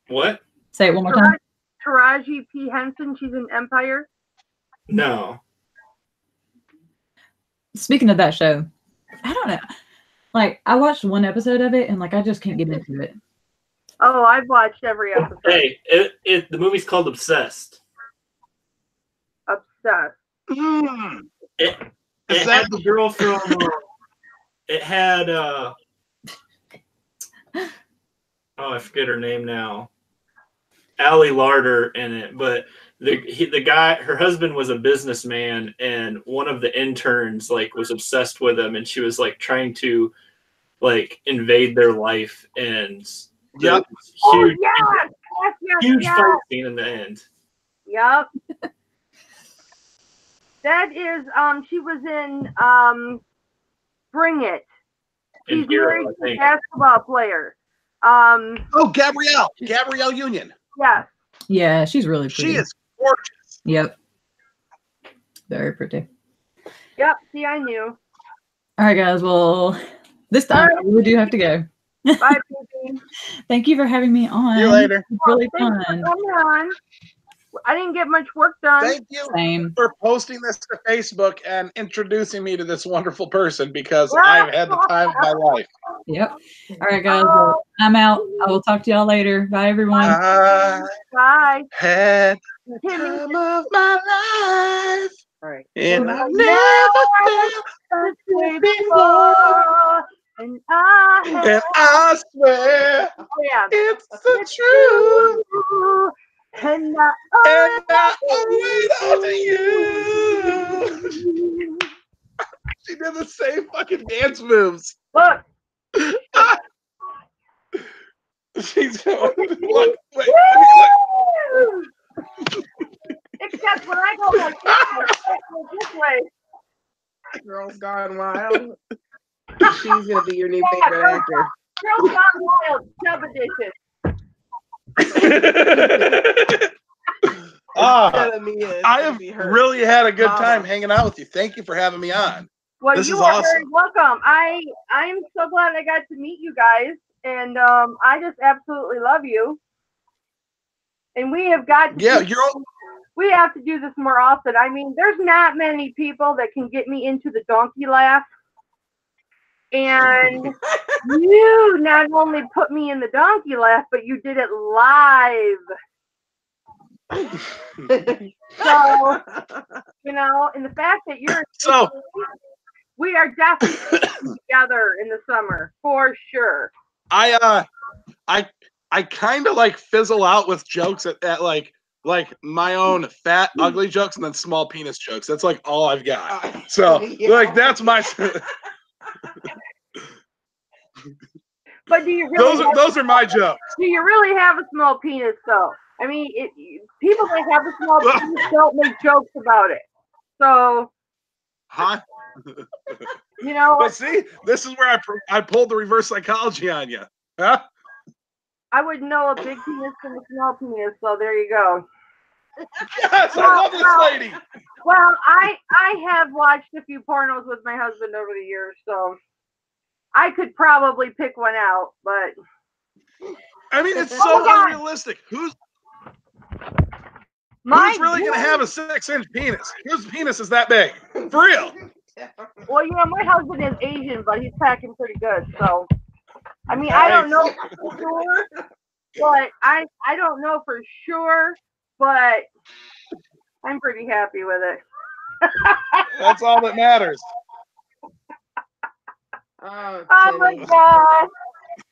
What? Say it one more time. Taraji P. Henson, she's in Empire. No. Speaking of that show, I don't know. Like, I watched one episode of it and like I just can't get into it. Oh, I've watched every episode. Hey, the movie's called Obsessed. Obsessed. It had the girl from. It had. Oh, I forget her name now. Allie Larder in it, but the guy, her husband was a businessman, and one of the interns like was obsessed with him, and she was like trying to like invade their life, and Yep. Oh, huge, yes, huge yes. fight scene in the end. Yep. That is, she was in Bring It. In She's Hero, married I to a think. basketball player. Oh, Gabrielle Union. Yes. Yeah, she's really pretty. She is gorgeous. Yep. Very pretty. Yep. See, I knew. All right, guys. Well, this time I really do have to go. Bye, baby. Thank you for having me on. See you later. It's really Thanks for fun. coming on. I didn't get much work done. Thank you Same. for posting this to Facebook and introducing me to this wonderful person because I've had the time of my life. Yep. All right, guys. Well, I'm out. I will talk to y'all later. Bye, everyone. I Bye. had the Timmy. time of my life, All right. and I've Never never felt this way before. And I And I swear oh, yeah. it's the truth. And And I owe it all to you. She did the same fucking dance moves. look. She's going, look, wait, Woo! Except when I go like this way. Girls Gone Wild. She's gonna be your new favorite actor. Girls Gone Wild, Chub Edition. I have really had a good time hanging out with you. Thank you for having me on. Well, This you is are awesome. very welcome. I'm so glad I got to meet you guys, and I just absolutely love you. And we have got to Yeah, we have to do this more often. I mean, there's not many people that can get me into the donkey laugh. And you not only put me in the donkey laugh, but you did it live. So, you know, and the fact that you're So we are definitely together in the summer for sure. I kind of like fizzle out with jokes at like my own fat ugly jokes and then small penis jokes. That's like all I've got. So like that's my. But do you really those are my jokes. do you really have a small penis though? I mean, people that have a small penis don't make jokes about it. So Huh? you know, But see, this is where I pulled the reverse psychology on you. Huh? I would know a big penis from a small penis. So there you go. Yes, I love this lady. Well, I have watched a few pornos with my husband over the years, so I could probably pick one out, but I mean, it's Oh so my God. unrealistic. Who's my really going to goodness. have a 6-inch penis? Whose penis is that big? For real? Well, my husband is Asian, but he's packing pretty good, so I mean, I don't know for sure, but I don't know for sure, but I'm pretty happy with it. That's all that matters. Oh, Oh my Timmy. God!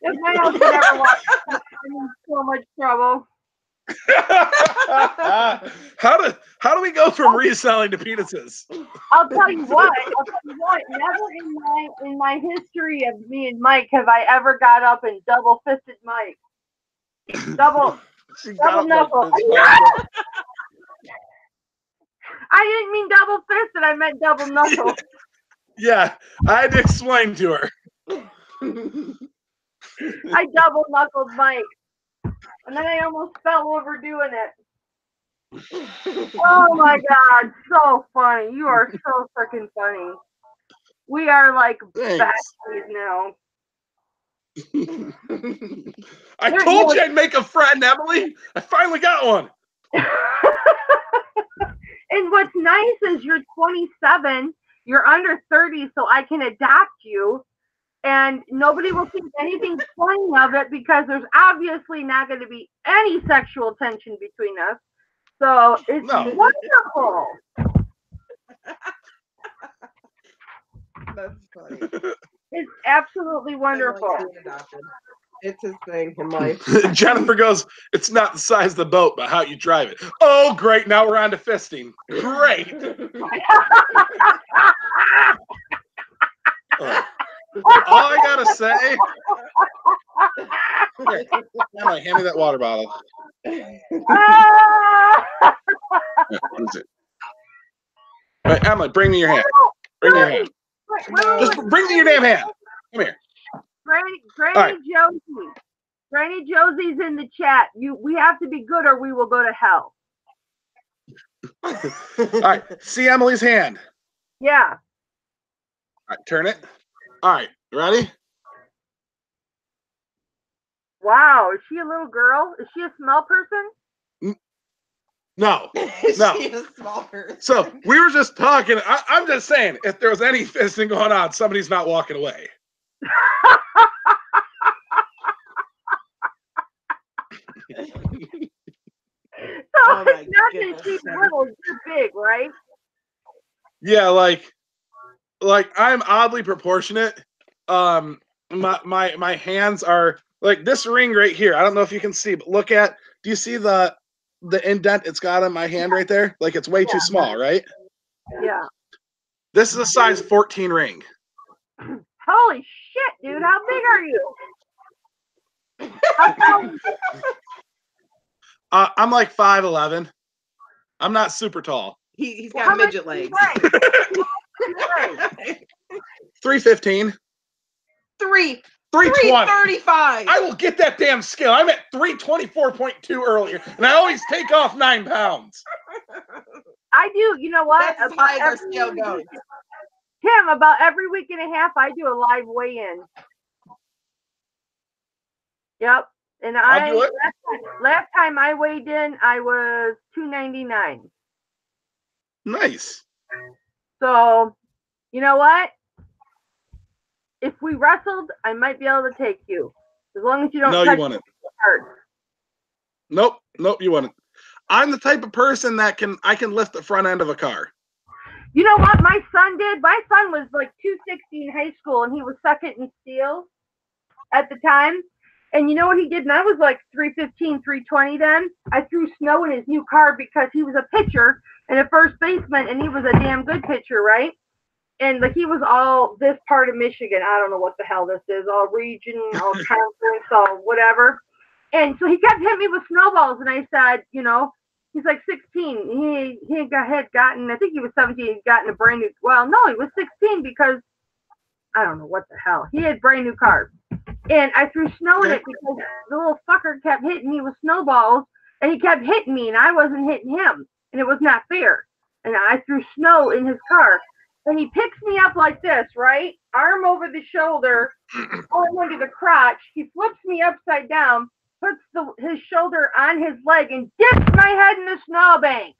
If my husband ever watches this, I'm in so much trouble. How do we go from reselling to penises? I'll tell you what. Never in my history of me and Mike have I ever got up and double fisted Mike. Double knuckle. I didn't mean double fisted. I meant double knuckle. Yeah, I had to explain to her. I double knuckled Mike, and then I almost fell over doing it. Oh my God, so funny! You are so freaking funny. We are like Thanks. besties now. I told you I'd make a friend, Emily. I finally got one. And what's nice is you're 27, you're under 30, so I can adopt you, and nobody will think anything funny of it because there's obviously not going to be any sexual tension between us. So it's wonderful. That's funny. It's absolutely wonderful. I like being adopted. It's his thing in life. Jennifer goes, it's not the size of the boat, but how you drive it. Oh, great. Now we're on to fisting. Great. All I got to say. Here, Emily, hand me that water bottle. Here, use it. All right, Emily, bring me your hand. Bring me your hand. Just bring me your damn hand. Come here. Granny Josie. Granny Josie's in the chat. We have to be good or we will go to hell. All right. See Emily's hand. Yeah. All right, turn it. All right. Ready? Wow. Is she a little girl? Is she a small person? No. She's No. a small person. So we were just talking. I'm just saying, if there was any fisting going on, somebody's not walking away. Oh my it's not goodness. that she's little, she's big, right? Yeah, like I'm oddly proportionate. My hands are like this ring right here. I don't know if you can see, but look at. Do you see the indent it's got on my hand right there? Like it's way too small, right? Yeah. This is a size 14 ring. Holy shit, dude! How big are you? How tall? I'm like 5'11". I'm not super tall. He's How got much midget do you legs. weigh? 315. 3. 320. 335. I will get that damn scale. I'm at 324.2 earlier, and I always take off 9 pounds. I do. You know what? That's as high as our scale goes. Tim, about every week and a half, I do a live weigh-in. Yep. And I'll do it. last time I weighed in, I was 299. Nice. So, you know what? If we wrestled, I might be able to take you. As long as you don't No, touch you wouldn't. me hard. Nope, you wouldn't. I'm the type of person that I can lift the front end of a car. You know what my son did? My son was like 260 in high school, and he was second in steel at the time. And you know what he did? And I was like 315, 320 then. I threw snow in his new car because he was a pitcher and a first baseman, and he was a damn good pitcher, right? And like he was all this part of Michigan. I don't know what the hell this is. All region, all conference, all whatever. And so he kept hitting me with snowballs. And I said, you know, he's like 16. He had gotten, I think he was 17. He'd gotten a brand new, well, no, he was 16 because I don't know what the hell. He had brand new cars. And I threw snow in it because the little fucker kept hitting me with snowballs. And he kept hitting me, and I wasn't hitting him, and it was not fair. And I threw snow in his car, and he picks me up like this, right? Arm over the shoulder, arm under the crotch. He flips me upside down, puts his shoulder on his leg, and dips my head in the snowbank.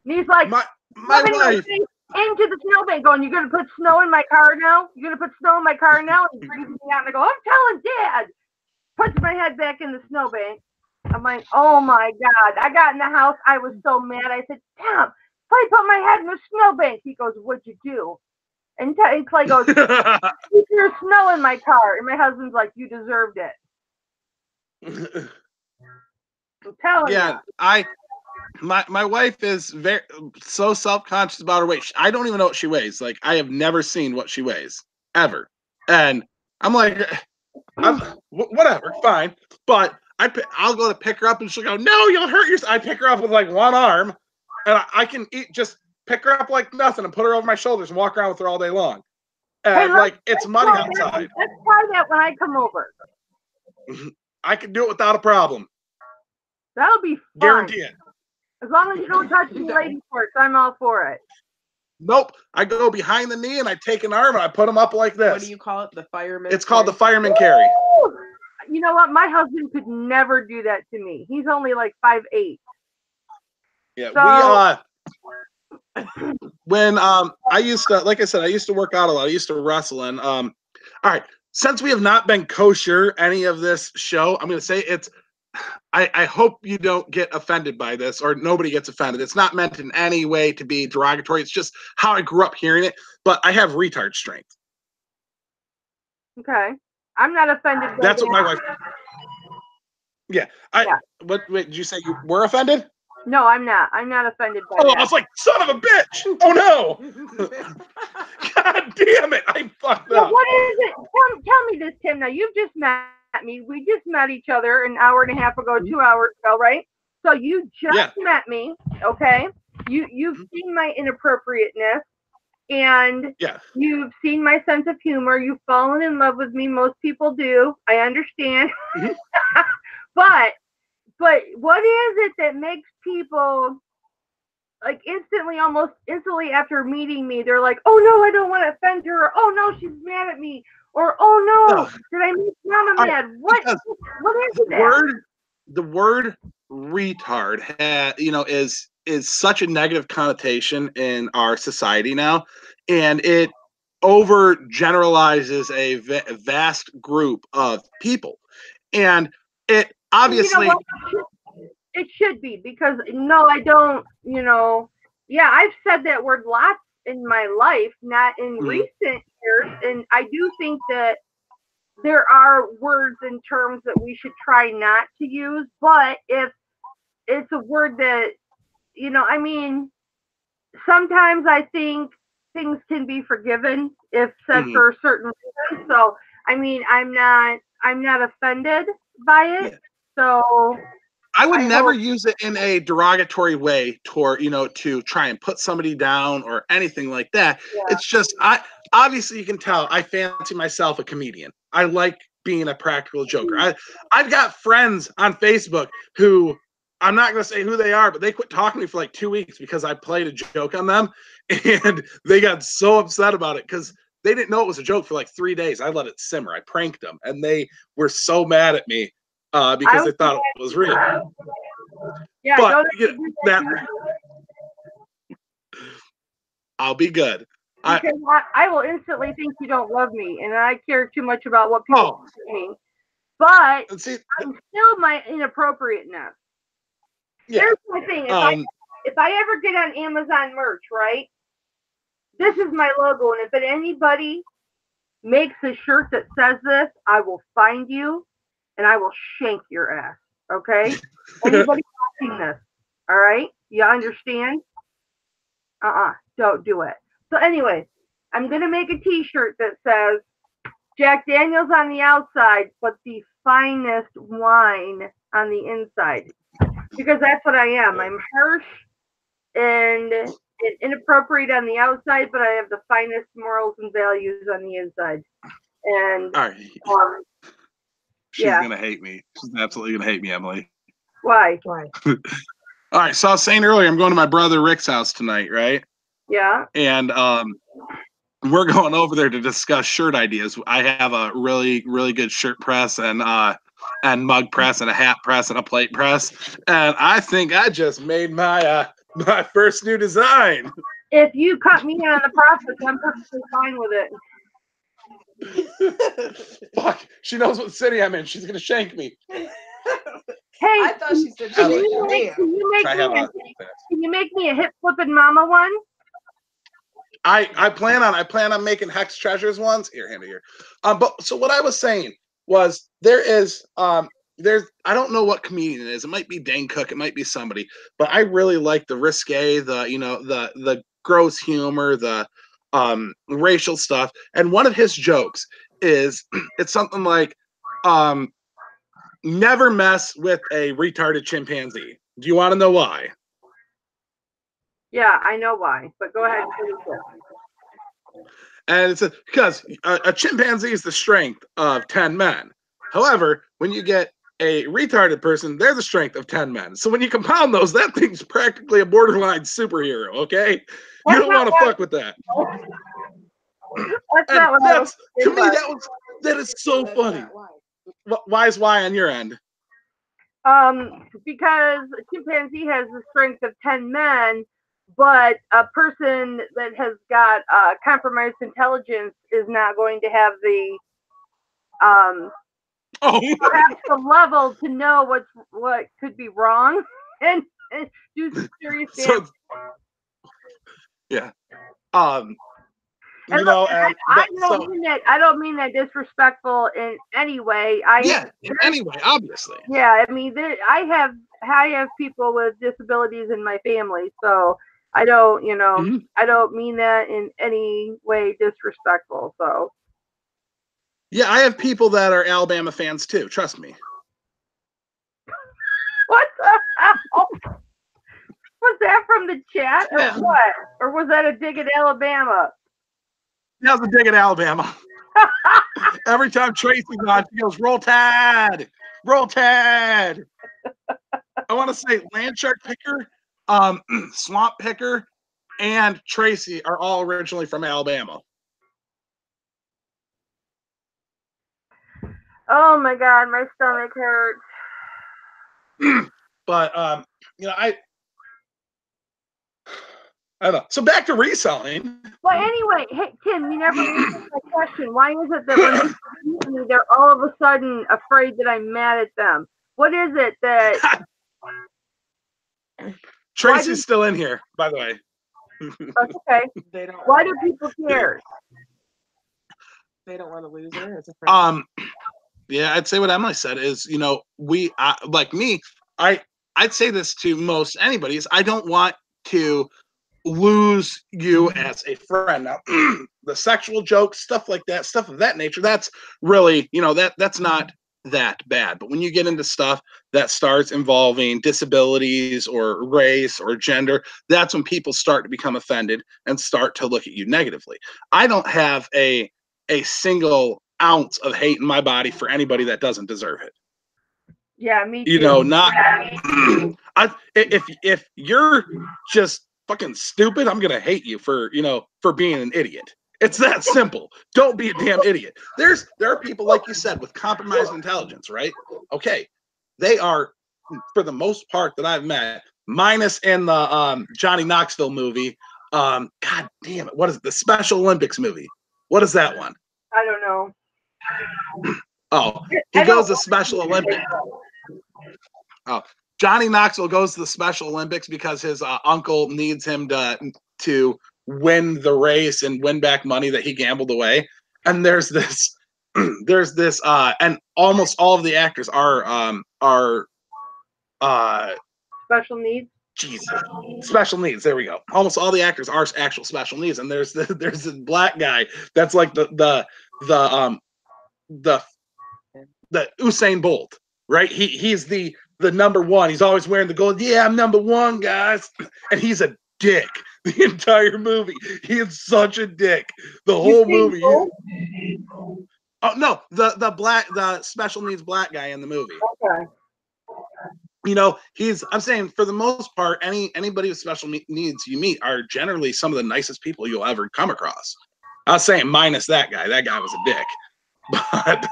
And he's like, my rubbing my wife. face into the snowbank, going, "You're gonna put snow in my car now? You're gonna put snow in my car now?" And he brings me out, and I go, "I'm telling Dad." Puts my head back in the snowbank. I'm like, "Oh my God." I got in the house. I was so mad. I said, "Tom, Clay put my head in the snowbank." He goes, "What'd you do?" And Clay goes, "You threw snow in my car." And my husband's like, "You deserved it." I'm telling Yeah, you. my wife is so self-conscious about her weight. I don't even know what she weighs. Like, I have never seen what she weighs ever. And I'm like, whatever, fine. But I'll go to pick her up, and she'll go, "No, you'll hurt yourself." I pick her up with like one arm, and I can just pick her up like nothing and put her over my shoulders and walk around with her all day long. And Hey, like, it's muddy outside. Let's try that when I come over. I can do it without a problem. That'll be fun. Guarantee it. As long as you don't touch me lady first, I'm all for it. Nope. I go behind the knee and I take an arm and I put them up like this. What do you call it? The fireman? It's called the fireman carry. Woo! You know what? My husband could never do that to me. He's only like 5'8". Yeah, So, when I used to, like I said, I used to work out a lot. I used to wrestle, and all right, since we have not been kosher any of this show, I'm gonna say it's I hope you don't get offended by this, or nobody gets offended. It's not meant in any way to be derogatory. It's just how I grew up hearing it. But I have retard strength. okay. I'm not offended by That's that. what my wife. Yeah. What? Wait, did you say you were offended? No, I'm not. I'm not offended by Oh, I that. was like, son of a bitch! Oh no! God damn it! I fucked Well, up. what is it? Tell me this, Tim. Now, you've just met me. We just met each other an hour and a half ago, 2 hours ago, right? So you just met me, okay? You've seen my inappropriateness, and you've seen my sense of humor. You've fallen in love with me. Most people do. I understand. But what is it that makes people like almost instantly after meeting me, they're like, "Oh no, I don't want to offend her," or, "Oh no, she's mad at me," or, "Oh no, did I make Mama mad?" What is it? The word retard is such a negative connotation in our society now, and it overgeneralizes a vast group of people, and it obviously. It should be, because no, I don't, yeah, I've said that word lots in my life, not in recent years. And I do think that there are words and terms that we should try not to use. But if it's a word that, I mean, sometimes I think things can be forgiven if said for a certain reason. So, I mean, I'm not offended by it. So I would never use it in a derogatory way to try and put somebody down or anything like that. Yeah. It's just, obviously you can tell I fancy myself a comedian. I like being a practical joker. I've got friends on Facebook who, I'm not going to say who they are, but they quit talking to me for like 2 weeks because I played a joke on them, and they got so upset about it because they didn't know it was a joke for like 3 days. I let it simmer. I pranked them, and they were so mad at me. Because they thought it was real. Yeah, but I'll be good. Because I will instantly think you don't love me, and I care too much about what people think. But I'm still my inappropriateness. Yeah. Here's my thing: if I ever get on Amazon merch, right? This is my logo, and if anybody makes a shirt that says this, I will find you. And I will shank your ass, okay? Anybody watching this, all right? You understand? Don't do it. So anyway, I'm going to make a t-shirt that says, Jack Daniels on the outside, but the finest wine on the inside. Because that's what I am. I'm harsh and inappropriate on the outside, but I have the finest morals and values on the inside. And She's Yeah. gonna hate me. She's absolutely gonna hate me, Emily. Why? Why? All right, so I was saying earlier, I'm going to my brother Rick's house tonight, right? Yeah. And we're going over there to discuss shirt ideas. I have a really, really good shirt press and mug press and a hat press and a plate press. And I think I just made my my first new design. If you cut me on the process, I'm perfectly fine with it. Fuck, she knows what city I'm in. She's gonna shank me. Hey, I thought she said can she you was make, can you make I me have a, a, can you make me a hip flipping mama one? I plan on making Hex Treasures ones. Here, hand it here. But so what I was saying was there's I don't know what comedian it is. It might be Dane Cook, it might be somebody, but I really like the risque, the gross humor, the racial stuff. And one of his jokes is it's something like never mess with a retarded chimpanzee. Do you want to know why? Yeah, I know why, but go ahead and finish it. And it's because a chimpanzee is the strength of 10 men. However, when you get a retarded person, they're the strength of 10 men. So when you compound those, that thing's practically a borderline superhero, okay? You don't want to fuck with that. That's not what I was To me, thinking. that is so That's funny. not why. Why is why on your end? Because a chimpanzee has the strength of 10 men, but a person that has got compromised intelligence is not going to have the perhaps the level to know what could be wrong and do some serious damage. Yeah. And You know, look, I don't mean that disrespectful in any way. Anyway, obviously. Yeah, I mean, I have people with disabilities in my family, so I don't, I don't mean that in any way disrespectful. So. Yeah, I have people that are Alabama fans too. Trust me. What the hell? Was that from the chat or what? Or was that a dig at Alabama? That was a dig at Alabama. Every time Tracy's on, she goes, "Roll Tide! Roll Tide!" I want to say Landshark Picker, Swamp Picker, and Tracy are all originally from Alabama. Oh my God, my stomach hurts. But I don't know. So back to reselling. Well, anyway, hey Tim, you never answered my question. Why is it that when they meet me, they're all of a sudden afraid that I'm mad at them? What is it that? Tracy's still in here, by the way. That's okay. They don't. Why do people care? They don't want to lose her as a friend. Yeah, I'd say what Emily said is, like me, I'd say this to most anybody is I don't want to lose you as a friend. Now, the sexual jokes, stuff like that, stuff of that nature, that's really, that's not that bad. But when you get into stuff that starts involving disabilities or race or gender, that's when people start to become offended and start to look at you negatively. I don't have a single ounce of hate in my body for anybody that doesn't deserve it. Yeah, me too. If you're just fucking stupid, I'm gonna hate you for being an idiot. It's that simple. Don't be a damn idiot. There are people, like you said, with compromised intelligence, right? Okay. They are, for the most part that I've met, minus in the Johnny Knoxville movie. God damn it. What is it? The Special Olympics movie? What is that one? I don't know. Oh, he goes to Special Olympics. Oh, Johnny Knoxville goes to the Special Olympics because his uncle needs him to win the race and win back money that he gambled away. And there's this, and almost all of the actors are special needs. Jesus, special needs. There we go. Almost all the actors are actual special needs, and there's this black guy that's like the Usain Bolt, right? He's the number one. He's always wearing the gold. Yeah, I'm number one, guys. And he's a dick the entire movie. He is such a dick. The whole movie. Oh no, the special needs black guy in the movie. Okay. You know, I'm saying for the most part, anybody with special needs you meet are generally some of the nicest people you'll ever come across. I was saying minus that guy. That guy was a dick. But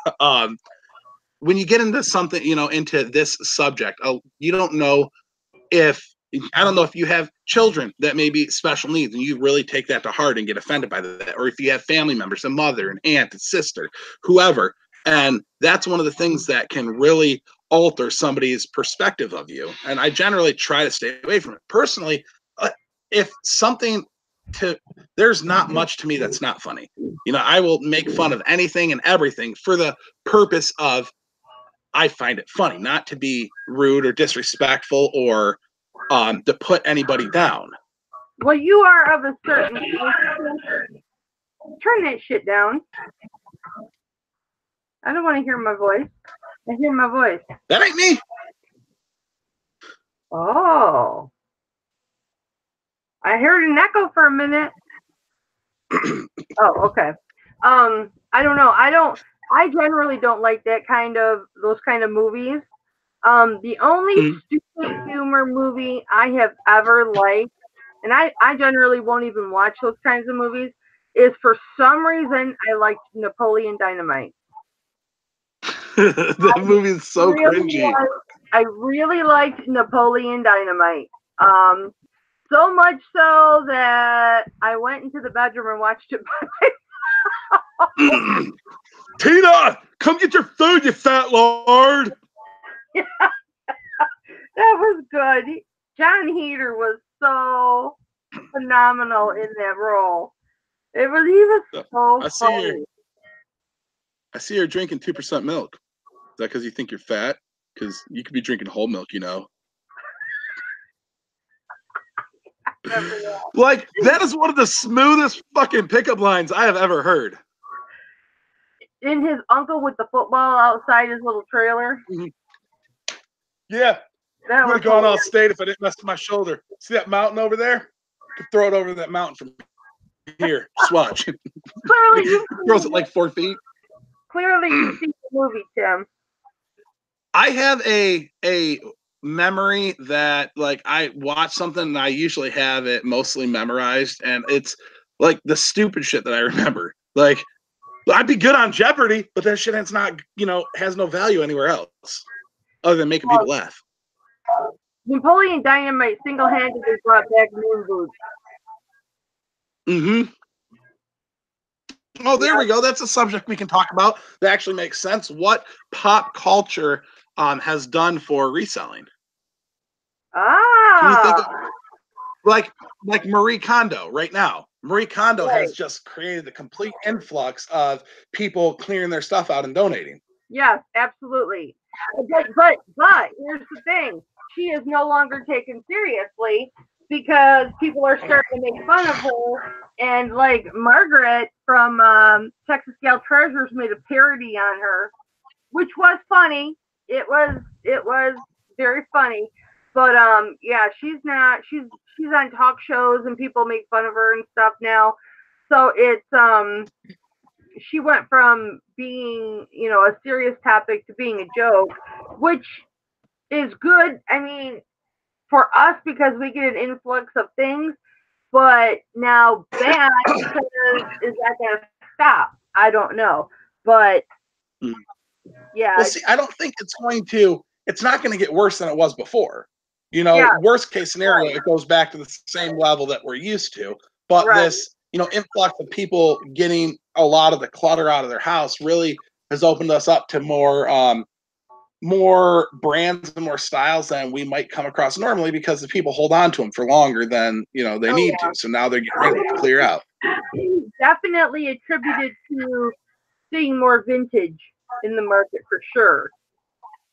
when you get into something, you know, into this subject, you don't know if you have children that may be special needs and you really take that to heart and get offended by that, or if you have family members, a mother, an aunt, a sister, whoever. And that's one of the things that can really alter somebody's perspective of you. And I generally try to stay away from it. Personally, if something there's not much to me that's not funny. You know, I will make fun of anything and everything for the purpose of I find it funny, not to be rude or disrespectful or to put anybody down. Well, you are of a certain age. Turn that shit down. I don't want to hear my voice. I hear my voice. That ain't me. Oh. I heard an echo for a minute. Oh, okay. I don't know. I generally don't like those kind of movies. The only stupid humor movie I have ever liked, and I generally won't even watch those kinds of movies, is for some reason I liked Napoleon Dynamite. That movie is so cringy. I really liked Napoleon Dynamite. So much so that I went into the bedroom and watched it by myself. Tina, come get your food, you fat lord. Yeah. That was good. John Heater was so phenomenal in that role. He was so funny. I see you're drinking 2% milk. Is that because you think you're fat? Because you could be drinking whole milk, you know. Like, that is one of the smoothest fucking pickup lines I have ever heard. In his uncle with the football outside his little trailer. Mm-hmm. Yeah. That would have gone all state if I didn't mess with my shoulder. See that mountain over there? Could throw it over that mountain from here. Just watch. Clearly, you throws it like 4 feet. Clearly, you've seen the movie, Tim. I have a memory that, like, I watch something and I usually have it mostly memorized, and it's like the stupid shit that I remember. Like, I'd be good on Jeopardy, but that shit has not, you know, has no value anywhere else other than making people laugh. Napoleon Dynamite single-handedly brought back moon boots. Mm-hmm. Oh, there we go. That's a subject we can talk about that actually makes sense. What pop culture has done for reselling? Can you think of, like Marie Kondo right now? Marie Kondo has just created a complete influx of people clearing their stuff out and donating. Yes, absolutely. But here's the thing. She is no longer taken seriously because people are starting to make fun of her. And like Margaret from Texas Gal Treasures made a parody on her, which was funny. It was very funny. But yeah, she's on talk shows and people make fun of her and stuff now. So it's she went from being, you know, a serious topic to being a joke, which is good. I mean, for us because we get an influx of things, but now bad because is that going to stop? I don't know, but yeah. Well, see, I don't think it's not going to get worse than it was before. You know, worst case scenario, it goes back to the same level that we're used to. But this, you know, influx of people getting a lot of the clutter out of their house really has opened us up to more brands and more styles than we might come across normally because the people hold on to them for longer than, you know, they need to. So now they're getting ready to clear out. Definitely attributed to seeing more vintage in the market for sure.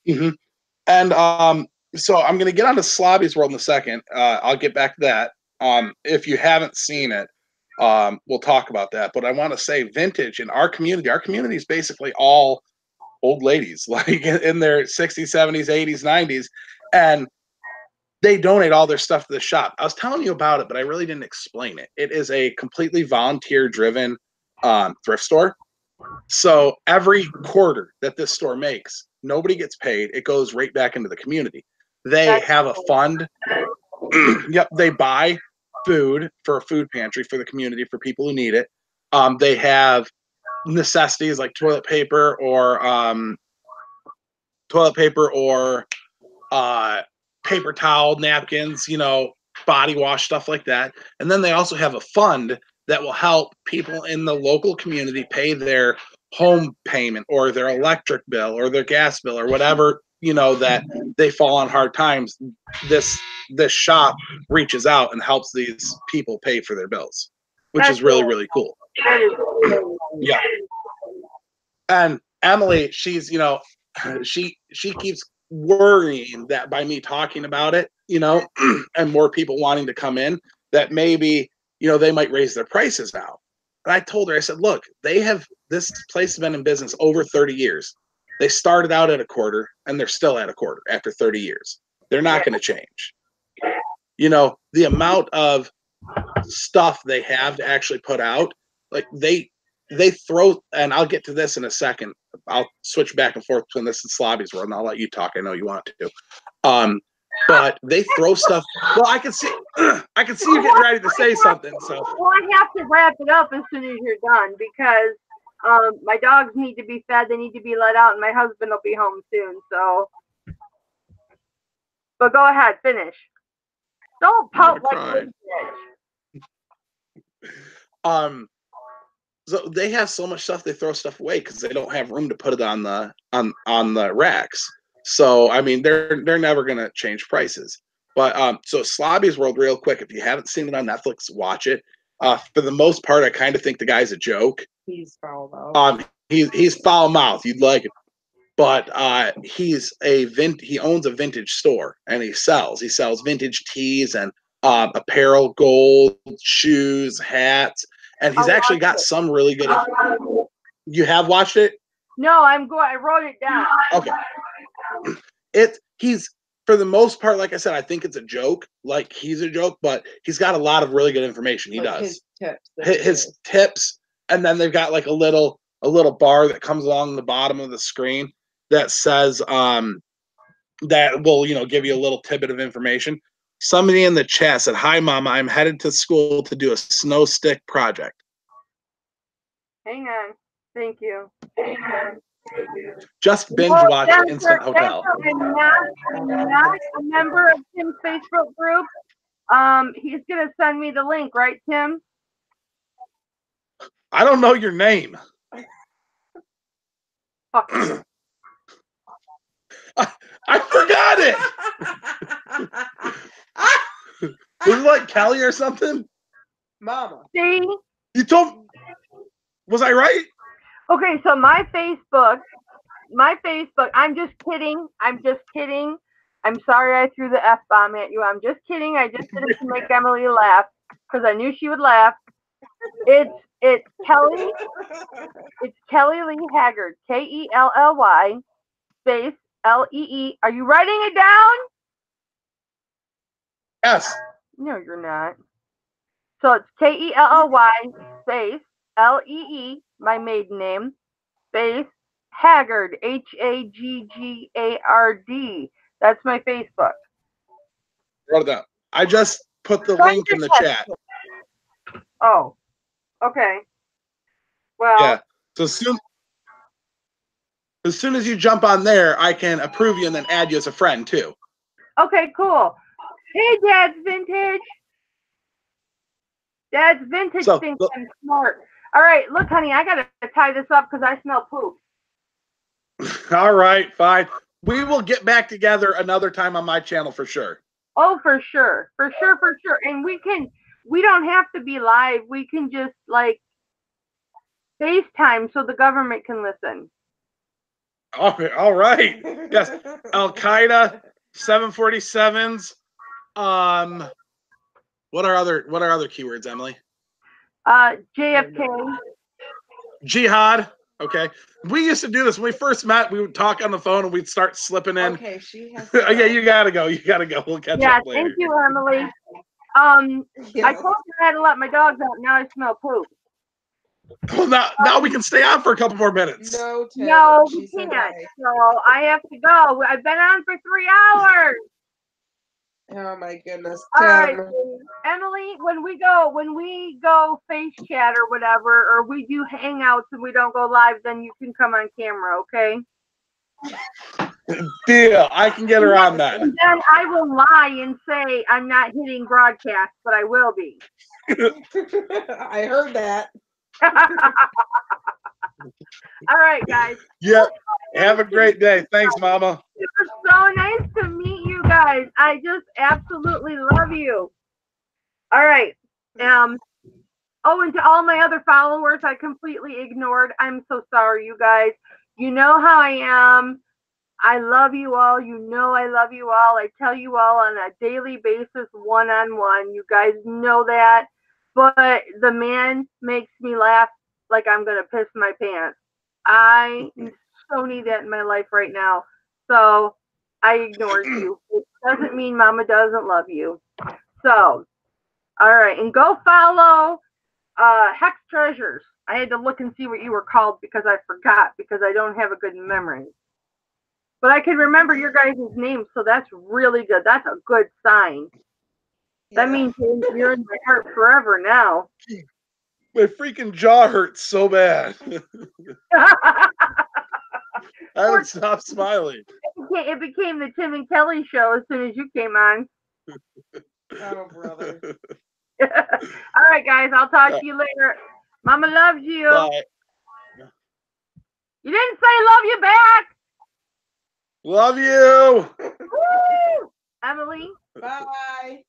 Mm-hmm. And so I'm going to get onto Slobby's World in a second. I'll get back to that. If you haven't seen it, we'll talk about that. But I want to say vintage in our community is basically all old ladies, like in their 60s, 70s, 80s, 90s. And they donate all their stuff to the shop. I was telling you about it, but I really didn't explain it. It is a completely volunteer-driven thrift store. So every quarter that this store makes, nobody gets paid. It goes right back into the community. They That's have a cool. fund. Yep, they buy food for a food pantry for the community for people who need it. They have necessities like toilet paper or paper towel, napkins, body wash, stuff like that. And then they also have a fund that will help people in the local community pay their home payment or their electric bill or their gas bill or whatever, that they fall on hard times. This shop reaches out and helps these people pay for their bills, which That's is really, cool. really cool. That is cool. Yeah. And Emily, she's, she keeps worrying that by me talking about it, and more people wanting to come in, that maybe, they might raise their prices now. And I told her, I said, look, this place has been in business over 30 years. They started out at a quarter and they're still at a quarter after 30 years. They're not going to change. The amount of stuff they have to actually put out, like they throw, and I'll get to this in a second. I'll switch back and forth between this and Slobby's World, and I'll let you talk. I know you want to. But they throw stuff. Well, I can see you getting ready to say something. So Well, I have to wrap it up as soon as you're done because my dogs need to be fed. They need to be let out, and my husband will be home soon. So, but go ahead, finish. Don't pout like cry. a bitch. So they have so much stuff, they throw stuff away because they don't have room to put it on the racks. So I mean, they're never gonna change prices. But so Slobby's World, real quick, if you haven't seen it on Netflix, watch it. For the most part, I kind of think the guy's a joke. He's foul mouth. He's foul mouth. You'd like it, but he owns a vintage store and he sells vintage tees and apparel, gold, shoes, hats, and he's actually got some really good. You have watched it? No, I wrote it down. Okay. He's, for the most part, like I said, I think it's a joke. Like he's a joke, but he's got a lot of really good information. He Like does. His tips. His tips, and then they've got like a little bar that comes along the bottom of the screen that says that will give you a little tidbit of information. Somebody in the chat said, "Hi, Mama. I'm headed to school to do a snow stick project." Hang on. Thank you. Just binge watch Instant Hotel. I'm not a member of Tim's Facebook group. He's gonna send me the link, right, Tim? I don't know your name. Fuck. I forgot it. Was it like Kelly or something? Mama. See? You told. Was I right? Okay, so my Facebook, I'm just kidding. I'm sorry I threw the F-bomb at you. I'm just kidding. I just did it to make Emily laugh because I knew she would laugh. It's Kelly. It's Kelly Lee Haggard. Kelly space Lee. Are you writing it down? Yes. No, you're not. So it's Kelly space Lee, my maiden name, space Haggard, Haggard. That's my Facebook. Wrote it down. I just put the link in the chat. Oh, okay. Well, Yeah. So as soon as you jump on there, I can approve you and then add you as a friend too. okay, cool. Hey, Dad's Vintage. Dad's Vintage So, thinks look- I'm smart. All right, look, honey, I gotta tie this up because I smell poop. All right, fine. We will get back together another time on my channel for sure. Oh, for sure. And we don't have to be live. We can just like FaceTime so the government can listen. Okay, all right. Yes. Al Qaeda, 747s. What are other keywords, Emily? JFK. Jihad. Okay. We used to do this when we first met. We would talk on the phone and we'd start slipping in. Okay, she has. Yeah, you gotta go. We'll catch Yeah, up later. thank you, Emily. I told you I had to let my dogs out. Now I smell poop. Well, now we can stay on for a couple more minutes. No, Ted. No, She we said can't. bye. So I have to go. I've been on for 3 hours. Oh my goodness, All right, Tim. Emily. When we go face chat or whatever, or we do hangouts and we don't go live, then you can come on camera, okay? Deal. I can get her on that. And then I will lie and say I'm not hitting broadcast, but I will be. I heard that. All right, guys. Yep. Have a great day. Thanks, Mama. It was so nice to meet you guys. I just absolutely love you. All right. Oh, and to all my other followers, I completely ignored. I'm so sorry, you guys. You know how I am. I love you all. You know I love you all. I tell you all on a daily basis, one-on-one. You guys know that. But the man makes me laugh like I'm going to piss my pants. I so need that in my life right now. So I ignored you. It doesn't mean Mama doesn't love you. So, all right. And go follow Hex Treasures. I had to look and see what you were called because I forgot because I don't have a good memory. But I can remember your guys' names, so that's really good. That's a good sign. That means you're in my heart forever now. My freaking jaw hurts so bad. I haven't stopped smiling. It became the Tim and Kelly show as soon as you came on. Oh, brother. All right, guys. I'll talk to you later. Mama loves you. Bye. You didn't say love you back. Love you. Woo! Emily. Bye.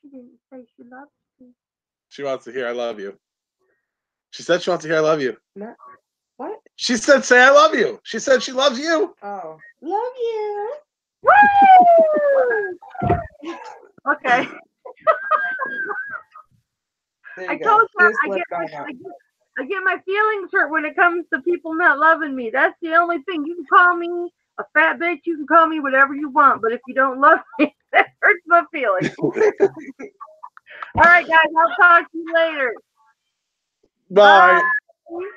She didn't say she loves you. She wants to hear I love you. She said she wants to hear I love you. No. What? She said say I love you. She said she loves you. Oh. Love you. Woo! Okay. There I you told go. you Just left on out. I get my feelings hurt when it comes to people not loving me. That's the only thing. You can call me a fat bitch. You can call me whatever you want. But if you don't love me, that hurts my feelings. All right, guys. I'll talk to you later. Bye. Bye.